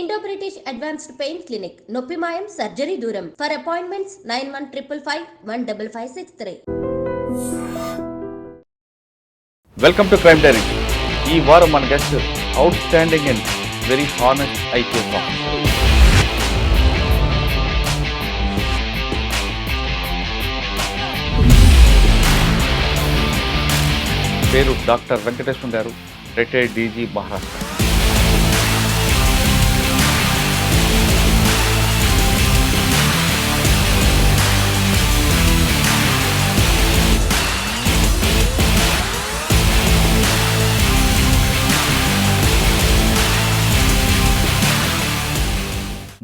Indo-British Advanced Pain Clinic, నొప్పి మాయం surgery దూరం. For appointments 9155515563. Welcome to crime diary. ఈ వారం మన guest outstanding and very honest IPS officer. పేరు doctor Venkateswara garu, retired DG Maharashtra.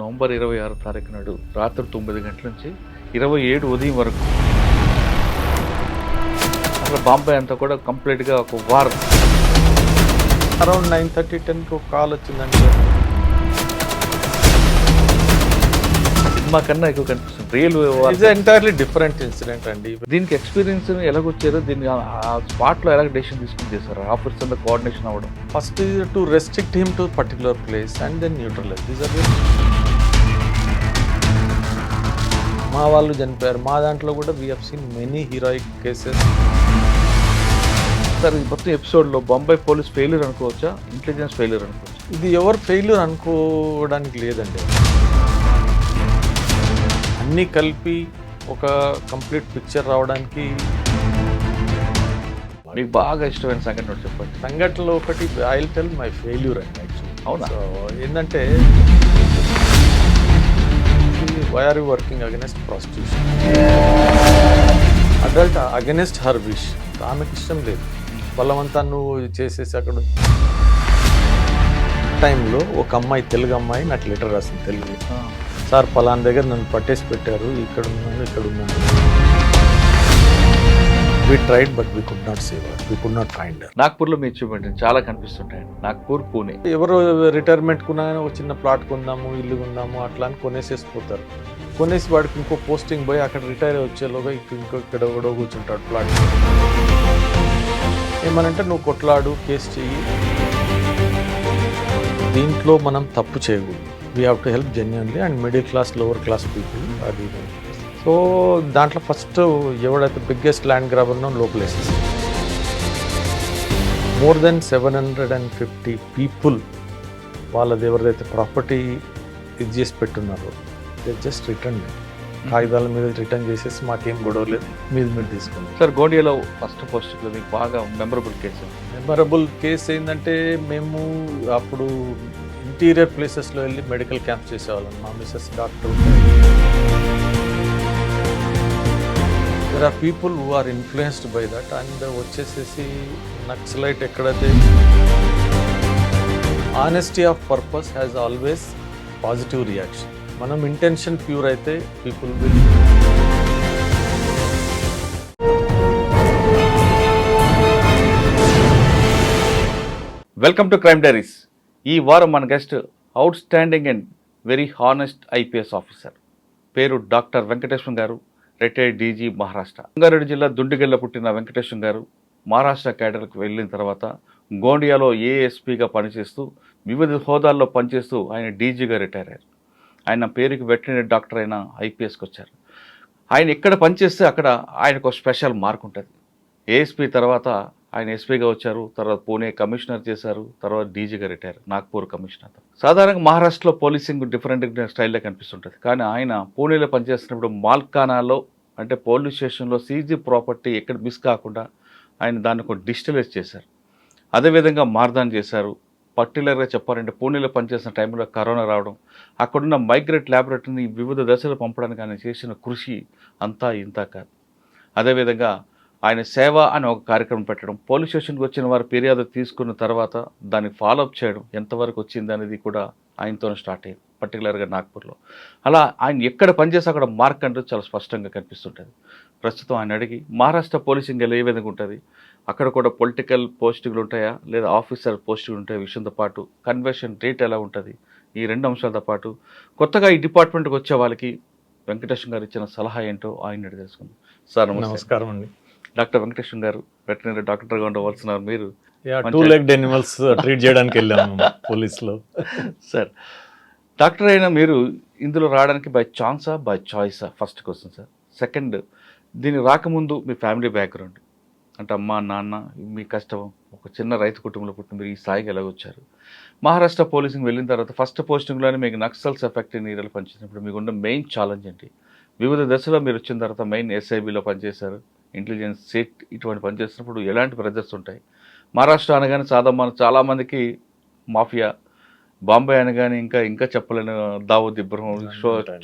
November 26 తారీఖు నాడు రాత్రి 9 గంటల నుంచి 27 ఉదయం వరకు అక్కడ బాంబే అంతా కూడా కంప్లీట్గా ఒక వార్. అరౌండ్ 9:30-10కి ఒక కాల్ వచ్చిందండి. సినిమా కన్నా ఎక్కువ కనిపిస్తుంది. రియల్ ఎంటైర్లీ డిఫరెంట్ ఇన్సిడెంట్ అండి. దీనికి ఎక్స్పీరియన్స్ ఎలాగొచ్చారో, దీన్ని ఆ స్పాట్లో ఎలాగ డెసిషన్ తీసుకుని చేశారు ఆఫీసర్ కోఆర్డినేషన్ అవ్వడం? First to restrict him to particular place and then neutralise. These are మా వాళ్ళు చనిపోయారు. మా దాంట్లో కూడా we have seen many heroic cases. Sir, ఈ మొత్తం ఎపిసోడ్లో బొంబాయి పోలీస్ ఫెయిల్యూర్ అనుకోవచ్చా, ఇంటెలిజెన్స్ ఫెయిల్యూర్ అనుకోవచ్చా? ఇది ఎవరు ఫెయిల్యూర్ అనుకోవడానికి లేదండి. అన్నీ కలిపి ఒక కంప్లీట్ పిక్చర్ రావడానికి. మీకు బాగా ఇష్టమైన సంఘటన ఒకటి చెప్పండి. సంఘటనలో ఒకటి I will tell my failure అండి యాక్చువల్లీ. అవునా? సో ఏంటంటే, why are you working against prostitution? Adult against her wish. ఆమెకి ఇష్టం లేదు, బలవంతా నువ్వు చేసేసి. అక్కడ టైంలో ఒక అమ్మాయి, తెలుగు అమ్మాయి నాకు లెటర్ రాసింది తెలుగు. సార్, పలానా దగ్గర నన్ను పట్టేసి పెట్టారు, ఇక్కడ ఉన్నాను. We tried but we could not save her. We could not find her. నాగ్పూర్లో మీ అచీవ్మెంట్ చాలా కనిపిస్తుంటాయండి. నాగ్పూర్, పూణే. ఎవరు రిటైర్మెంట్ కున్నా ఒక చిన్న ప్లాట్ కొందాము, ఇల్లు కొందాము అట్లా అని కొనేసేసిపోతారు. కొనేసి వాడికి ఇంకో పోస్టింగ్ పోయి అక్కడ రిటైర్ వచ్చేలోగా ఇక్కడ కూడా కూర్చుంటాడు ప్లాట్. ఏమనంటే నువ్వు కొట్లాడు, కేసు చెయ్యి. దీంట్లో మనం తప్పు చేయకూడదు. We have to help genuinely and middle class, lower class people. అది సో దాంట్లో ఫస్ట్ ఎవడైతే బిగ్గెస్ట్ ల్యాండ్ గ్రాబర్నో లోపలేసేసి మోర్ దెన్ 750 పీపుల్ వాళ్ళది ఎవరిదైతే ప్రాపర్టీ ఇది చేసి పెట్టున్నారో దే జస్ట్ రిటర్న్. కాగితాల మీద రిటర్న్ చేసేసి మాకేం గొడవ లేదు, మీరు తీసుకోండి. సార్, గోండియాలో ఫస్ట్ పోస్ట్లో మీకు బాగా మెమరబుల్ కేసు ఏంటంటే, మేము అప్పుడు ఇంటీరియర్ ప్లేసెస్లో వెళ్ళి మెడికల్ క్యాంప్స్ చేసేవాళ్ళం. మా missus doctor. There are people who are influenced by that and వచ్చేసేసి నక్సలైట్ ఎక్కడైతే honesty of purpose has always positive reaction. మనం ఇంటెన్షన్ ప్యూర్ అయితే people will. Welcome to crime diaries. ఈ వారం మన guest outstanding and very honest IPS officer. పేరు doctor Venkateswara garu, retired DG Maharashtra. Rangareddy జిల్లా దుండిగల్లో పుట్టిన వెంకటేశ్వర గారు మహారాష్ట్ర క్యాడర్కి వెళ్ళిన తర్వాత గోండియాలో ఏఎస్పీగా పనిచేస్తూ వివిధ హోదాల్లో పనిచేస్తూ ఆయన డీజీగా రిటైర్ అయ్యారు. ఆయన పేరుకి వెటర్నరీ డాక్టర్ అయిన ఐపీఎస్కి వచ్చారు. ఆయన ఎక్కడ పనిచేస్తే అక్కడ ఆయనకు స్పెషల్ మార్క్ ఉంటుంది. ఏఎస్పీ తర్వాత ఆయన ఎస్పీగా వచ్చారు, తర్వాత పూణే కమిషనర్ చేశారు, తర్వాత డీజీగా రిటైర్, నాగ్పూర్ కమిషనర్. సాధారణంగా మహారాష్ట్రలో పోలీసింగ్ డిఫరెంట్ స్టైల్లో కనిపిస్తుంటుంది. కానీ ఆయన పూణేలో పనిచేస్తున్నప్పుడు మాల్కానాలో అంటే పోలీస్ స్టేషన్లో సీజీ ప్రాపర్టీ ఎక్కడ మిస్ కాకుండా ఆయన దాన్ని ఒక డిజిటలైజ్ చేశారు. అదేవిధంగా మార్దాన్ చేశారు. పర్టికులర్గా చెప్పాలంటే పూణేలో పనిచేసిన టైంలో కరోనా రావడం, అక్కడున్న మైగ్రేట్ ల్యాబొరేటరీని వివిధ దశలు పంపడానికి ఆయన చేసిన కృషి అంతా ఇంత కాదు. అదేవిధంగా ఆయన సేవ అని ఒక కార్యక్రమం పెట్టడం, పోలీస్ స్టేషన్కి వచ్చిన వారి ఫిర్యాదు తీసుకున్న తర్వాత దాన్ని ఫాలోఅప్ చేయడం, ఎంతవరకు వచ్చింది అనేది కూడా ఆయనతోనే స్టార్ట్ అయ్యింది, పర్టికులర్గా నాగ్పూర్లో. అలా ఆయన ఎక్కడ పనిచేస్తే అక్కడ మార్క్ అంటూ చాలా స్పష్టంగా కనిపిస్తుంటుంది. ప్రస్తుతం ఆయన అడిగి మహారాష్ట్ర పోలీసింగ్ ఏ విధంగా ఉంటుంది, అక్కడ కూడా పొలిటికల్ పోస్టింగ్లు ఉంటాయా లేదా ఆఫీసర్ పోస్టింగ్లు ఉంటాయా, విషయంతో పాటు కన్వర్షన్ రేట్ ఎలా ఉంటుంది, ఈ రెండు అంశాలతో పాటు కొత్తగా ఈ డిపార్ట్మెంట్కి వచ్చే వాళ్ళకి వెంకటేశ్వర గారు ఇచ్చిన సలహా ఏంటో ఆయన తెలుసుకుందాం. సార్ నమస్కారం అండి. డాక్టర్ వెంకటేశ్వర గారు వెటర్నరీ డాక్టర్గా ఉండవలసినారు మీరు. టూ లెగ్డ్ యానిమల్స్ ట్రీట్ చేయడానికి వెళ్ళాము పోలీస్లో. సార్, డాక్టర్ అయినా మీరు ఇందులో రావడానికి బై ఛాన్సా బై చాయిసా ఫస్ట్ క్వశ్చన్ సార్. సెకండ్, దీనికి రాకముందు మీ ఫ్యామిలీ బ్యాక్గ్రౌండ్ అంటే అమ్మ నాన్న మీ కష్టం, ఒక చిన్న రైతు కుటుంబంలో పుట్టిన మీరు ఈ స్థాయికి ఎలాగొచ్చారు? మహారాష్ట్ర పోలీసింగ్ వెళ్ళిన తర్వాత ఫస్ట్ పోస్టింగ్లోనే మీకు నక్సల్స్ ఎఫెక్ట్ ఇన్ ఏరియాలో పనిచేసినప్పుడు మీకు ఉన్న మెయిన్ ఛాలెంజ్ ఏంటి? వివిధ దశలో మీరు వచ్చిన తర్వాత మెయిన్ ఎస్ఐబిలో పనిచేశారు, ఇంటెలిజెన్స్ సెట్ ఇటువంటి పనిచేసినప్పుడు ఎలాంటి ప్రెజర్స్ ఉంటాయి? మహారాష్ట్ర అనగానే చాలామందికి మాఫియా, బాంబే అనగానే ఇంకా చెప్పలేని దావూద్ ఇబ్రహం,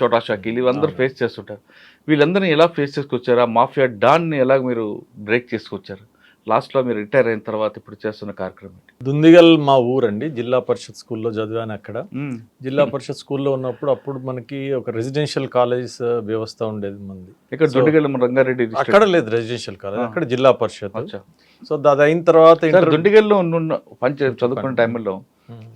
చోటా షకీల్ ఇవందరూ ఫేస్ చేస్తుంటారు. వీళ్ళందరినీ ఎలా ఫేస్ చేసుకొచ్చారు? ఆ మాఫియా డాన్ని ఎలా మీరు బ్రేక్ చేసుకొచ్చారు? లాస్ట్లో మీరు రిటైర్ అయిన తర్వాత ఇప్పుడు చేస్తున్న కార్యక్రమం ఏంటి? దుందిగల్ మా ఊరండి. జిల్లా పరిషత్ స్కూల్లో చదివాను అక్కడ. జిల్లా పరిషత్ స్కూల్లో ఉన్నప్పుడు అప్పుడు మనకి ఒక రెసిడెన్షియల్ కాలేజ్ వ్యవస్థ ఉండేది మంది. ఇక్కడ దుండిగల్ రంగారెడ్డి అక్కడ లేదు రెసిడెన్షియల్ కాలేజ్, అక్కడ జిల్లా పరిషత్. సో అది అయిన తర్వాత దుండిగల్లో చదువుకున్న టైంలో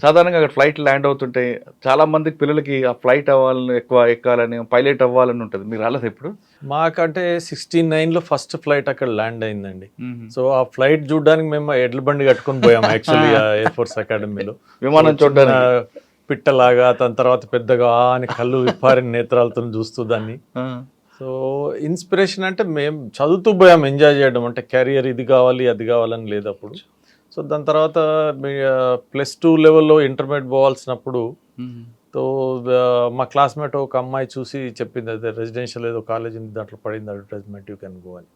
సాధారణంగా అక్కడ ఫ్లైట్ ల్యాండ్ అవుతుంటాయి. చాలా మందికి పిల్లలకి ఆ ఫ్లైట్ అవ్వాలని, ఎక్కువ ఎక్కాలని, పైలట్ అవ్వాలని ఉంటుంది. మీరు రాలేదు ఎప్పుడు? మాకంటే 69లో ఫస్ట్ ఫ్లైట్ అక్కడ ల్యాండ్ అయిందండి. సో ఆ ఫ్లైట్ చూడడానికి మేము ఎడ్ల బండి కట్టుకొని పోయాము యాక్చువల్లీ ఎయిర్ ఫోర్స్ అకాడమీలో. విమానం చూడడానికి పిట్టలాగా, దాని తర్వాత పెద్దగా అని కళ్ళు విప్పారిన నేత్రాలతో చూస్తూ దాన్ని. సో ఇన్స్పిరేషన్ అంటే మేము చదువుతూ పోయాం, ఎంజాయ్ చేయడం అంటే కెరియర్ ఇది కావాలి అది కావాలని లేదు అప్పుడు. సో దాని తర్వాత +2 లెవెల్లో ఇంటర్మీడియట్ పోవాల్సినప్పుడు సో మా క్లాస్మేట్ ఒక అమ్మాయి చూసి చెప్పింది, అదే రెసిడెన్షియల్ ఏదో కాలేజ్ ఉంది, దాంట్లో పడింది అడ్వర్టైజ్మెంట్, యూ కెన్ గో అని.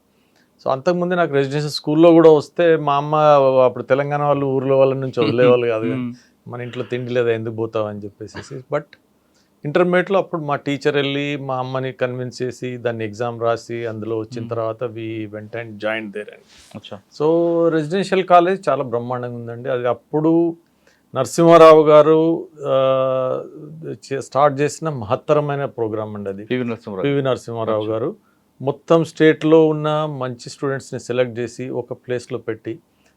సో అంతకుముందే నాకు రెసిడెన్షియల్ స్కూల్లో కూడా వస్తే మా అమ్మ అప్పుడు తెలంగాణ వాళ్ళు ఊర్లో వాళ్ళ నుంచి వదిలేవాళ్ళు కాదు, మన ఇంట్లో తిండి లేదా ఎందుకు పోతావు అని చెప్పేసి. బట్ ఇంటర్మీడియట్లో అప్పుడు మా టీచర్ వెళ్ళి మా అమ్మని కన్విన్స్ చేసి దాన్ని ఎగ్జామ్ రాసి అందులో వచ్చిన తర్వాత వి వెంట అండ్ జాయిన్ దేర్ అండి. సో రెసిడెన్షియల్ కాలేజ్ చాలా బ్రహ్మాండంగా ఉందండి. అది అప్పుడు నరసింహారావు గారు స్టార్ట్ చేసిన మహత్తరమైన ప్రోగ్రామ్ అండి అది. పివి నరసింహారావు గారు మొత్తం స్టేట్లో ఉన్న మంచి స్టూడెంట్స్ని సెలెక్ట్ చేసి ఒక ప్లేస్లో పెట్టి,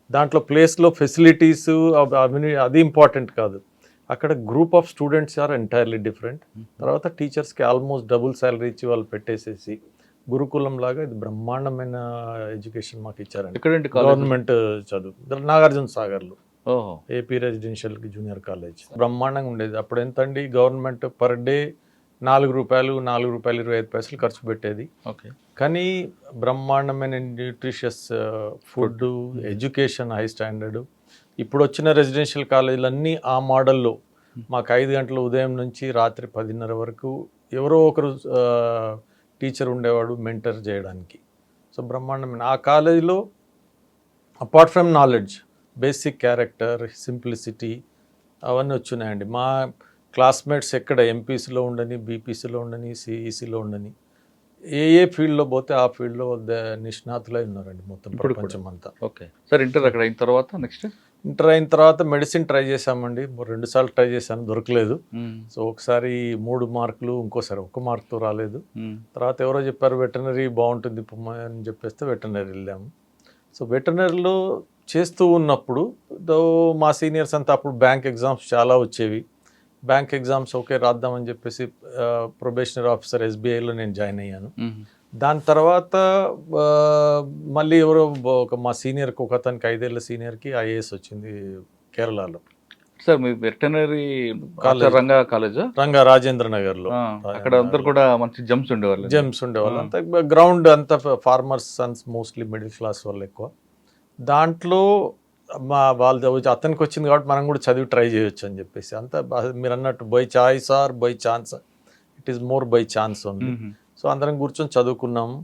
దాంట్లో ప్లేస్లో ఫెసిలిటీస్ అది ఇంపార్టెంట్ కాదు, అక్కడ group of students are entirely different. తర్వాత టీచర్స్కి ఆల్మోస్ట్ డబుల్ శాలరీ ఇచ్చి వాళ్ళు పెట్టేసేసి గురుకులం లాగా ఇది బ్రహ్మాండమైన ఎడ్యుకేషన్ మాకు ఇచ్చారండి. గవర్నమెంట్ చదువు నాగార్జున సాగర్లో ఏపీ రెసిడెన్షియల్ జూనియర్ కాలేజ్ బ్రహ్మాండంగా ఉండేది. అప్పుడు ఎంత అండి, గవర్నమెంట్ పర్ డే ₹4, ₹25 ఖర్చు పెట్టేది. కానీ బ్రహ్మాండమైన nutritious food, education high standard. ఇప్పుడు వచ్చిన రెసిడెన్షియల్ కాలేజీలన్నీ ఆ మోడల్లో మాకు 5 గంటల ఉదయం నుంచి రాత్రి 10:30 వరకు ఎవరో ఒకరు టీచర్ ఉండేవాడు మెంటర్ చేయడానికి. సో బ్రహ్మాండమైన ఆ కాలేజీలో apart from knowledge, basic character, simplicity అవన్నీ వచ్చినాయండి. మా క్లాస్మేట్స్ ఎక్కడ ఎంపీసీలో ఉండని, బీపీసీలో ఉండని, సిఈసీలో ఉండని, ఏ ఫీల్డ్లో పోతే ఆ ఫీల్డ్లో నిష్ణాతులై ఉన్నారండి మొత్తం ప్రపంచం అంతా. ఓకే సార్, ఇంటర్ అక్కడ అయిన తర్వాత నెక్స్ట్ ఇంటర్ అయిన తర్వాత మెడిసిన్ ట్రై చేశామండి. 2 సార్లు ట్రై చేశాను, దొరకలేదు. సో ఒకసారి 3 మార్కులు, ఇంకోసారి 1 మార్కుతో రాలేదు. తర్వాత ఎవరో చెప్పారు వెటర్నరీ బాగుంటుంది అని చెప్పేస్తే వెటర్నరీ వెళ్ళాము. సో వెటర్నరీలో చేస్తూ ఉన్నప్పుడు మా సీనియర్స్ అంతా అప్పుడు బ్యాంక్ ఎగ్జామ్స్ చాలా వచ్చేవి. బ్యాంక్ ఎగ్జామ్స్ ఓకే రాద్దామని చెప్పేసి ప్రొబేషనరీ ఆఫీసర్ SBIలో నేను జాయిన్ అయ్యాను. దాని తర్వాత మళ్ళీ ఎవరో మా సీనియర్కి, ఒక అతనికి 5 ఏళ్ళ సీనియర్కి IAS వచ్చింది కేరళలో. సార్ మీ వెటర్నరీ రంగా రాజేంద్ర నగర్లో. అక్కడ అందరు కూడా మంచి జమ్స్ ఉండేవాళ్ళు. అంతా గ్రౌండ్ అంతా farmers Sons, mostly middle class వాళ్ళు ఎక్కువ. దాంట్లో వాళ్ళు అతనికి వచ్చింది కాబట్టి మనం కూడా చదివి ట్రై చేయొచ్చు అని చెప్పేసి అంతా మీరు అన్నట్టు by choice or by chance, it is more by chance only. So అందరం కూర్చొని చదువుకున్నాము,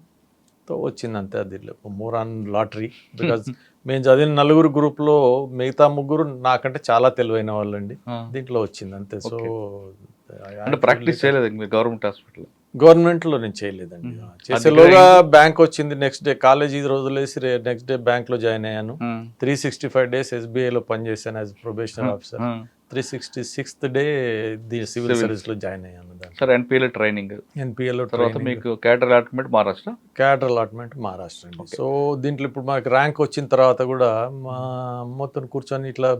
తో వచ్చింది అంతే. అది మోర్ ఆన్ లాటరీ. బికాజ్ మేము చదివిన 4 గ్రూప్లో మిగతా 3 నాకంటే చాలా తెలివైన వాళ్ళండి, దీంట్లో వచ్చింది అంతే. సో ప్రాక్టీస్ చేయలేదు మీరు గవర్నమెంట్ హాస్పిటల్? గవర్నమెంట్లో నేను చేయలేదండి. చేసేలోగా బ్యాంక్ వచ్చింది. నెక్స్ట్ డే కాలేజీ రోజులేసి నెక్స్ట్ డే బ్యాంక్లో జాయిన్ అయ్యాను. 365 days SBIలో పనిచేశాను as probationary officer. 366th day civil సర్వీస్లో జాయిన్ అయ్యాను. సార్ NPL ట్రైనింగ్, NPL తర్వాత మీకు క్యాడర్ అలాట్మెంట్ మహారాష్ట్ర అండి. సో దీంట్లో ఇప్పుడు మనకి ర్యాంక్ వచ్చిన తర్వాత కూడా మా అమ్మతో కూర్చొని ఇట్లా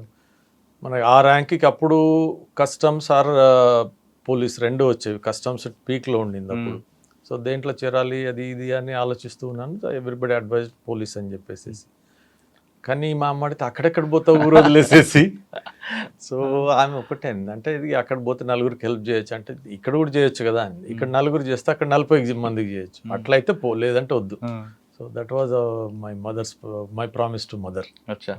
మన ఆ ర్యాంక్కి అప్పుడు కస్టమ్స్ ఆర్ పోలీస్ 2 వచ్చేవి. కస్టమ్స్ పీక్లో ఉండింది అప్పుడు. సో దేంట్లో చేరాలి అది ఇది అని ఆలోచిస్తూ ఉన్నాను. ఎవ్రీబడి అడ్వైజ్ పోలీస్ అని చెప్పేసి. కానీ మా అమ్మ అడిగితే అక్కడెక్కడ పోతావు ఊరు వదిలేసేసి. సో ఆమె ఒకటే అండి, అంటే ఇది అక్కడ పోతే నలుగురికి హెల్ప్ చేయొచ్చు అంటే ఇక్కడ కూడా చేయొచ్చు కదా అని. ఇక్కడ నలుగురు చేస్తే అక్కడ 40 మందికి చేయొచ్చు, అట్లయితే పో, లేదంటే వద్దు. So that was my promise to mother. అచ్చా,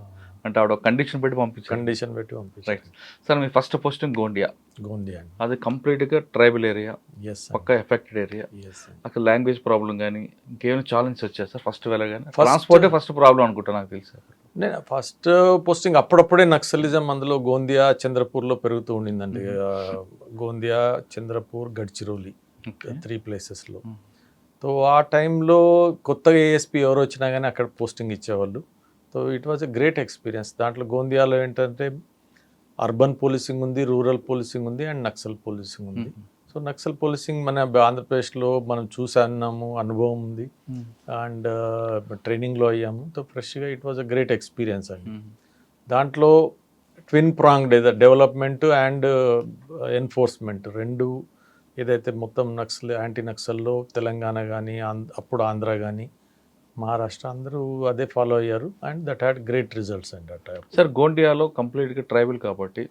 అంటే ఆవిడ కండిషన్ పెట్టి పంపించారు. కండిషన్ పెట్టి పంపించారు. రైట్ సార్, మీ ఫస్ట్ పోస్టింగ్ గోండియా. గోండియా అండి. అది కంప్లీట్గా ట్రైబల్ ఏరియా, ఎస్ పక్కా ఎఫెక్టెడ్ ఏరియా. ఎస్. అక్కడ లాంగ్వేజ్ ప్రాబ్లం కానీ ఇంకేమైనా ఛాలెంజ్ వచ్చాయి సార్ ఫస్ట్ వెళ్ళగానే? ట్రాన్స్పోర్టే ఫస్ట్ ప్రాబ్లం అనుకుంటా నాకు తెలుసు. నేను ఫస్ట్ పోస్టింగ్ అప్పుడప్పుడే నక్సలిజం అందులో గోందియా చంద్రపూర్లో పెరుగుతూ ఉండిందండి. గోందియా, చంద్రపూర్, గడ్చిరోలి 3 ప్లేసెస్లో. సో ఆ టైంలో కొత్తగా ఏఎస్పీ ఎవరు వచ్చినా కానీ అక్కడ పోస్టింగ్ ఇచ్చేవాళ్ళు. So it was a great experience. దాంట్లో గోందియాలో ఏంటంటే అర్బన్ పోలీసింగ్ ఉంది, రూరల్ పోలీసింగ్ ఉంది, అండ్ నక్సల్ పోలీసింగ్ ఉంది. సో నక్సల్ పోలీసింగ్ మన ఆంధ్రప్రదేశ్లో మనం చూసాము, అనుభవం ఉంది, అండ్ ట్రైనింగ్లో అయ్యాము. సో ఫ్రెష్గా it was a great experience అండి. దాంట్లో twin pronged development and enforcement రెండు, ఏదైతే మొత్తం నక్సల్ యాంటీ నక్సల్లో తెలంగాణ కానీ అప్పుడు ఆంధ్ర కానీ మహారాష్ట్ర అందరూ అదే ఫాలో అయ్యారు, and that had great results అండి. అట్ సార్ గోండియాలో కంప్లీట్గా ట్రైబల్ కాబట్టి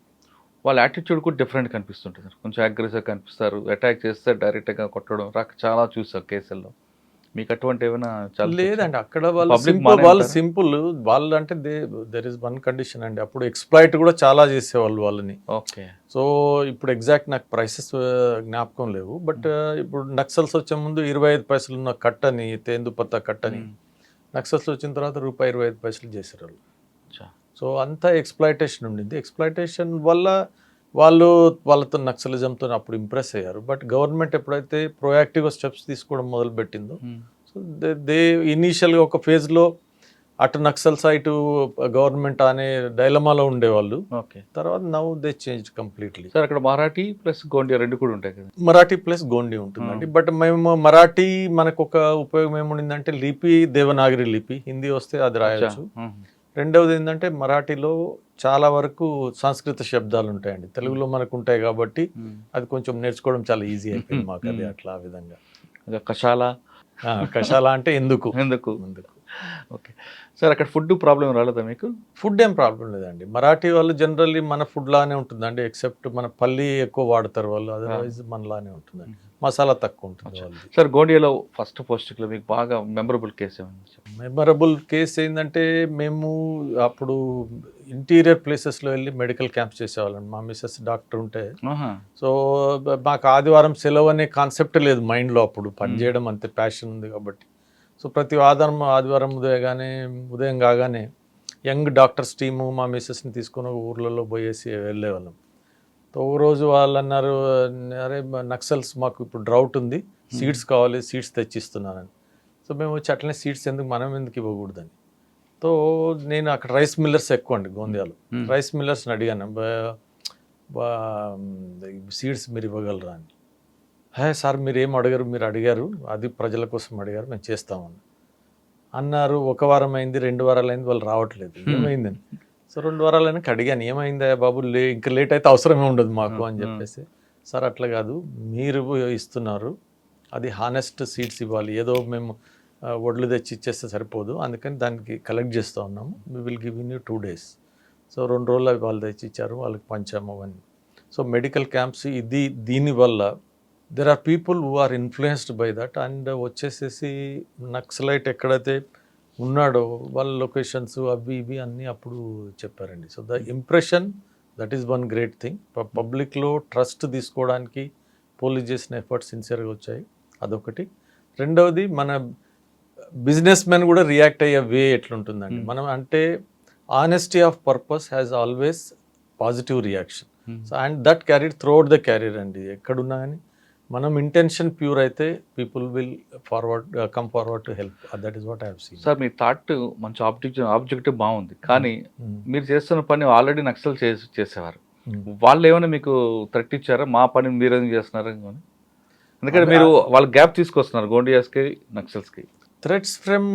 వాళ్ళ యాటిట్యూడ్ కూడా డిఫరెంట్ కనిపిస్తుంటుంది. కొంచెం అగ్రెసివ్ కనిపిస్తారు, అటాక్ చేస్తే డైరెక్ట్గా కొట్టడం చాలా చూసారు కేసుల్లో. మీకు అటువంటి ఏమైనా? లేదండి, అక్కడ వాళ్ళు సింపుల్ వాళ్ళు అంటే దెర్ ఇస్ వన్ కండిషన్ అండి. అప్పుడు ఎక్స్ప్లాయిట్ కూడా చాలా చేసేవాళ్ళు వాళ్ళని. ఓకే. సో ఇప్పుడు ఎగ్జాక్ట్ నాకు ప్రైసెస్ జ్ఞాపకం లేవు, బట్ ఇప్పుడు నక్సల్స్ వచ్చే ముందు 25 పైసలు ఉన్న కట్టని, తేందుపత్త కట్టని, నక్సల్స్ వచ్చిన తర్వాత ₹25 చేశారు వాళ్ళు. సో అంతా ఎక్స్ప్లాయిటేషన్ ఉండింది. ఎక్స్ప్లాయిటేషన్ వల్ల వాళ్ళతో నక్సలిజంతో అప్పుడు ఇంప్రెస్ అయ్యారు. బట్ గవర్నమెంట్ ఎప్పుడైతే ప్రొయాక్టివ్గా స్టెప్స్ తీసుకోవడం మొదలుపెట్టిందో, సో దే ఇనీషియల్గా ఒక ఫేజ్లో అటు నక్సల్స్ ఇటు గవర్నమెంట్ అనే డైలమాలో ఉండేవాళ్ళు. ఓకే. తర్వాత now they change completely. Sir అక్కడ మరాఠీ ప్లస్ గోండియా రెండు కూడా ఉంటాయి కదా? మరాఠీ ప్లస్ గోండి ఉంటుందండి. బట్ మేము మరాఠీ మనకు ఒక ఉపయోగం ఏముండిందంటే లిపి దేవనాగరి లిపి, హిందీ వస్తే అది రాయొచ్చు. రెండవది ఏంటంటే మరాఠీలో చాలా వరకు సంస్కృత శబ్దాలు ఉంటాయండి, తెలుగులో మనకు ఉంటాయి కాబట్టి అది కొంచెం నేర్చుకోవడం చాలా ఈజీ అయిపోయింది మాకు. అది అట్లా ఆ విధంగా. కషాల అంటే ఎందుకు. ఓకే సార్, అక్కడ ఫుడ్ ప్రాబ్లం రాలేదా మీకు? ఫుడ్ ఏం ప్రాబ్లం లేదండి. మరాఠీ వాళ్ళు జనరల్లీ మన ఫుడ్ లానే ఉంటుందండి, ఎక్సెప్ట్ మన పల్లి ఎక్కువ వాడతారు వాళ్ళు, అదర్వైజ్ మనలానే ఉంటుందండి, మసాలా తక్కువ ఉంటుంది వాళ్ళు. సార్ గోండియాలో ఫస్ట్ పోస్టింగ్లో మీకు బాగా మెమరబుల్ కేసు ఏమైనా? మెమరబుల్ కేసు ఏంటంటే మేము అప్పుడు ఇంటీరియర్ ప్లేసెస్లో వెళ్ళి మెడికల్ క్యాంప్స్ చేసేవాళ్ళం. మా మిస్సెస్ డాక్టర్ ఉంటే, సో మాకు ఆదివారం సెలవు అనే కాన్సెప్ట్ లేదు మైండ్లో. అప్పుడు పనిచేయడం అంతే ప్యాషన్ ఉంది కాబట్టి, సో ప్రతి ఆదివారం ఉదయం కాగానే యంగ్ డాక్టర్స్ టీము మా మిస్సెస్ని తీసుకొని ఊర్లలో పోయేసి వెళ్ళేవాళ్ళం. సో ఓ రోజు వాళ్ళు అన్నారు, అరే నక్సల్స్ మాకు ఇప్పుడు డ్రౌట్ ఉంది, సీడ్స్ కావాలి, సీడ్స్ తెచ్చిస్తున్నానని. సో మేము వచ్చి అట్లనే సీడ్స్ మనం ఎందుకు ఇవ్వకూడదని. సో నేను అక్కడ రైస్ మిల్లర్స్ ఎక్కువ అండి గోందియాలో, రైస్ మిల్లర్స్ని అడిగాను, సీడ్స్ మీరు ఇవ్వగలరా అని. సార్ మీరు ఏం అడిగారు, మీరు అడిగారు, అది ప్రజల కోసం అడిగారు, మేము చేస్తామని అన్నారు. 1 వారం అయింది, 2 వారాలు అయింది, వాళ్ళు రావట్లేదు. ఏమైందని. సో 2 వారాలైనా అడిగాను, ఏమైందా బాబు, ఇంకా లేట్ అయితే అవసరమే ఉండదు మాకు అని చెప్పేసి. సార్ అట్లా కాదు, మీరు ఇస్తున్నారు, అది హానెస్ట్ సీడ్స్ ఇవ్వాలి, ఏదో మేము వడ్లు తెచ్చి ఇచ్చేస్తే సరిపోదు, అందుకని దానికి కలెక్ట్ చేస్తూ ఉన్నాము, we will give in you 2 days. So 2 రోజులు అవి వాళ్ళు తెచ్చి ఇచ్చారు, వాళ్ళకి పంచాము అవన్నీ. సో మెడికల్ క్యాంప్స్ దీనివల్ల there are people who are influenced by that, and వచ్చేసేసి నక్సలైట్ ఎక్కడైతే ఉన్నాడో వాళ్ళ లొకేషన్స్ అవి ఇవి అన్నీ అప్పుడు చెప్పారండి. So the impression, that is one great thing. పబ్లిక్లో ట్రస్ట్ తీసుకోవడానికి పోలీస్ చేసిన ఎఫర్ట్స్ సిన్సియర్గా వచ్చాయి, అదొకటి. రెండవది మన బిజినెస్ మెన్ కూడా రియాక్ట్ అయ్యే వే ఎట్లుంటుందండి, మనం అంటే honesty of purpose has always positive reaction. So and that carried through out the carrier అండి. ఎక్కడున్నా కానీ మనం ఇంటెన్షన్ ప్యూర్ అయితే people will come forward to help. That is what I have seen. Sir me thought మంచి objective బాగుంది, కానీ మీరు చేస్తున్న పని ఆల్రెడీ నక్సల్ చేసేవారు, వాళ్ళు ఏమైనా మీకు థ్రెట్ ఇచ్చారా, మా పని మీరేం చేస్తున్నారు అని? ఎందుకంటే మీరు వాళ్ళ గ్యాప్ తీసుకొస్తున్నారు గోండియాస్కి నక్సల్స్కి. Threats from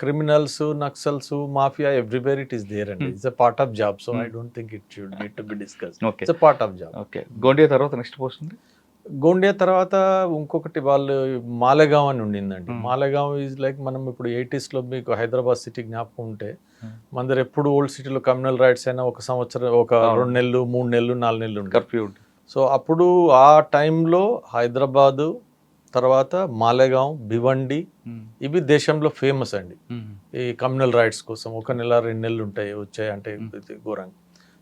criminals, Naxals, mafia, everywhere it is there అండి. It's a part of job, so I don't think it should need to be discussed. It's a part of job. Okay. Gondia తర్వాత నెక్స్ట్ పోస్ట్ ఉంది గోండియా తర్వాత ఇంకొకటి వాళ్ళు మాలేగావ్ అని ఉండిందండి. Malegaon is like మనం ఇప్పుడు 80s మీకు హైదరాబాద్ సిటీ జ్ఞాపకం ఉంటే మన దగ్గర ఎప్పుడు ఓల్డ్ సిటీలో కమ్యూనల్ రైట్స్ అయినా ఒక సంవత్సరం, ఒక 2 నెలలు, 3 నెలలు, 4 నెలలు ఉంటాయి. కర్ఫ్యూ ఉంటుంది. సో అప్పుడు ఆ టైంలో హైదరాబాదు తర్వాత మాలేగావ్, భివండి ఇవి దేశంలో ఫేమస్ అండి ఈ కమ్యూనల్ రైట్స్ కోసం. 1 నెల 2 నెలలు ఉంటాయి వచ్చాయి అంటే ఘోరంగా.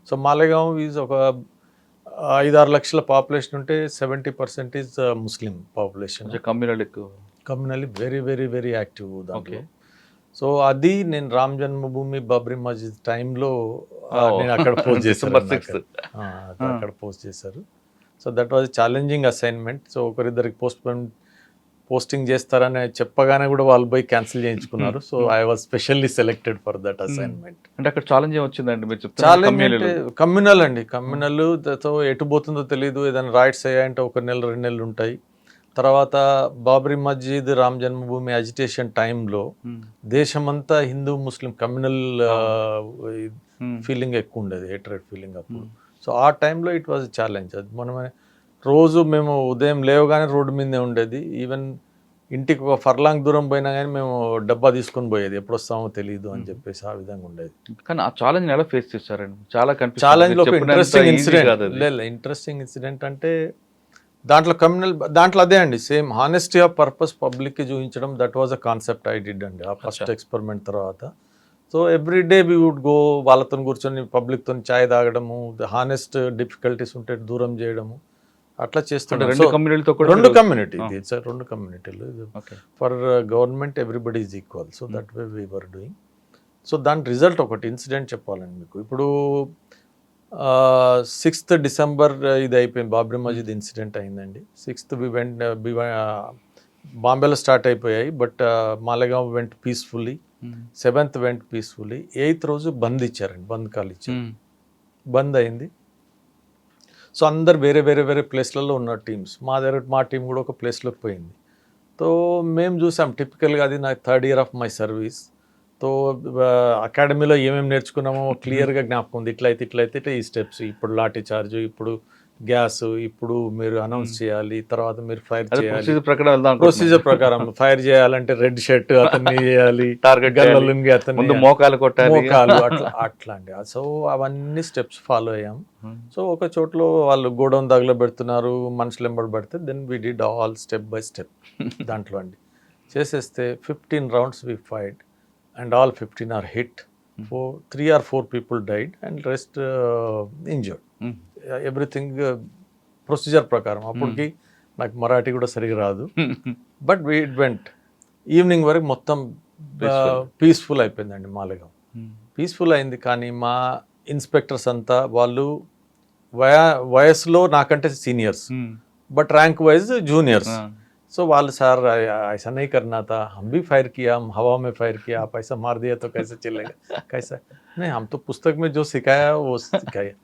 సో మాలేగావ్ ఈజ్ ఒక 5-6 లక్షల పాపులేషన్ ఉంటే 70% ఈజ్ ముస్లిం పాపులేషన్. కమ్యూనల్ ఎక్కువ, communally very very very active దాంట్లో. సో అది నేను రామ్ జన్మభూమి బాబ్రీ మస్జిద్ టైంలో నేను అక్కడ పోస్ట్ చేశాను, అక్కడ పోస్ట్ చేశారు. So that was challenging assignment. So ఒకరిద్దరికి పోస్టింగ్ చేస్తారని చెప్పగానే కూడా వాళ్ళు పోయి క్యాన్సిల్ చేయించుకున్నారు. So I was specially selected for that assignment. అంటే అక్కడ ఛాలెంజ్ వచ్చిందండి మీరు చెప్తారు? ఛాలెంజ్ అంటే కమ్యూనల్ అండి, కమ్యూనల్ తో ఎటు పోతుందో తెలియదు. ఏదైనా రైట్స్ అయ్యాయంటే 1 నెల 2 నెలలు ఉంటాయి. తర్వాత బాబ్రీ మస్జిద్, రామ్ జన్మభూమి అజిటేషన్ టైంలో దేశమంతా హిందూ ముస్లిం కమ్యూనల్ ఫీలింగ్ ఎక్కువ ఉండేది, హేట్రెడ్ ఫీలింగ్ అప్పుడు. సో ఆ టైంలో ఇట్ వాజ్ ఛాలెంజ్. అది మనం రోజు మేము ఉదయం లేవగానే రోడ్డు మీదే ఉండేది. ఈవెన్ ఇంటికి ఒక ఫర్లాంగ్ దూరం పోయినా కానీ మేము డబ్బా తీసుకొని పోయేది, ఎప్పుడు వస్తామో తెలియదు అని చెప్పేసి ఆ విధంగా ఉండేది. కానీ ఆ ఛాలెంజ్ ఎలా ఫేస్ చేశారండి? చాలా ఛాలెంజ్ లో ఇంట్రెస్టింగ్ ఇన్సిడెంట్ ఇంట్రెస్టింగ్ ఇన్సిడెంట్ అంటే దాంట్లో దాంట్లో అదే అండి, సేమ్ హానెస్టీ ఆఫ్ పర్పస్ పబ్లిక్కి చూపించడం. That was a concept I did అండి ఆ ఫస్ట్ ఎక్స్పెరిమెంట్ తర్వాత. So every day we would go, వాళ్ళతో కూర్చొని పబ్లిక్తో ఛాయ్ తాగడము, హానెస్ట్ డిఫికల్టీస్ ఉంటే దూరం చేయడము, అట్లా చేస్తుంటే 2 కమ్యూనిటీలు for government everybody is equal. So that way we were doing. So దాని రిజల్ట్ ఒకటి ఇన్సిడెంట్ చెప్పాలండి మీకు. ఇప్పుడు 6th డిసెంబర్ ఇది అయిపోయింది, బాబ్రీ మస్జిద్ ఇన్సిడెంట్ అయిందండి. 6th బాంబేలో స్టార్ట్ అయిపోయాయి, but Malegaon vent peacefully. 7th vent peacefully. 8th రోజు బంద్ ఇచ్చారండి, బంద్ కాల్ ఇచ్చారు. బంద్ అయింది. సో అందరు వేరే వేరే వేరే ప్లేస్లలో ఉన్న టీమ్స్, మా టీం కూడా ఒక ప్లేస్లోకి పోయింది. సో మేము చూసాం టిపికల్గా, అది నాకు 3rd year of my service. So అకాడమీలో ఏమేమి నేర్చుకున్నామో క్లియర్గా జ్ఞాపకం ఉంది. ఇట్లయితే ఈ స్టెప్స్, ఇప్పుడు లాఠీ చార్జ్, ఇప్పుడు గ్యాస్, ఇప్పుడు మీరు అనౌన్స్ చేయాలి, తర్వాత మీరు ఫైర్ చేయాలి, ప్రొసీజర్ ప్రకారం ఫైర్ చేయాలంటే రెడ్ షర్ట్ అతన్ని చేయాలి, గల్లలుంగి అతన్ని మోకాలు అట్లా అండి. సో అవన్నీ స్టెప్స్ ఫాలో అయ్యాం. సో ఒక చోట్లో వాళ్ళు గోడౌన్ దగ్గర పెడుతున్నారు, మనుషులు ఎంబడి పడితే then we did all step by step దాంట్లో అండి చేసేస్తే 15 rounds we fired and all 15 are hit. 3 or 4 people died and rest injured. Everything procedure ప్రకారం. అప్పటికి నాకు మరాఠీ కూడా సరిగా రాదు, బట్ ఇట్ వెంట్. ఈవినింగ్ వరకు మొత్తం పీస్ఫుల్ అయిపోయిందండి మాలేగావ్. పీస్ఫుల్ అయింది. కానీ మా ఇన్స్పెక్టర్స్ అంతా వాళ్ళు వయసులో నాకంటే seniors, but rank wise juniors. So వాళ్ళు, సార్ ऐसा नहीं करना था, हम भी फायर किया, हम हवा में फायर किया, आप ऐसा मार दिया तो कैसे चलेगा, कैसा नहीं, हम तो पुस्तक में जो सिखाया वो सिखाया.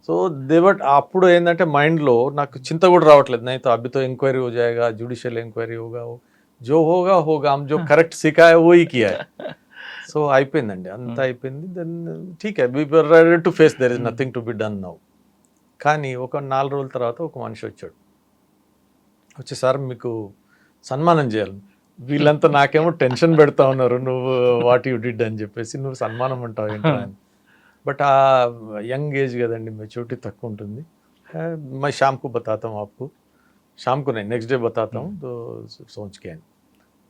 సో దేవట్ అప్పుడు ఏంటంటే మైండ్లో నాకు చింత కూడా రావట్లేదు. नहीं तो अभी तो इंक्वायरी हो जाएगा, जुडिशियल इंक्वायरी होगा, जो होगा होगा, हम जो करेक्ट सिखाया वो ही किया है. సో అయిపోయిందండి, అంతా అయిపోయింది. దెన్ ఠీక్ హై, we were ready to face, there is nothing to be done now. కానీ ఒక 4 రోజుల తర్వాత ఒక మనిషి వచ్చాడు. వచ్చి, సార్ మీకు సన్మానం చేయాలి. వీళ్ళంతా నాకేమో టెన్షన్ పెడతా ఉన్నారు, నువ్వు వాట్ యూ డిడ్ అని చెప్పేసి, నువ్వు సన్మానం అంటావు ఏంటో అని. బట్ ఆ యంగ్ ఏజ్ కదండి, మెచ్యూరిటీ తక్కువ ఉంటుంది. मैं शाम को बताता हूँ आपको, शाम को नहीं, నెక్స్ట్ డే बताता हूँ, तो सोच के అని.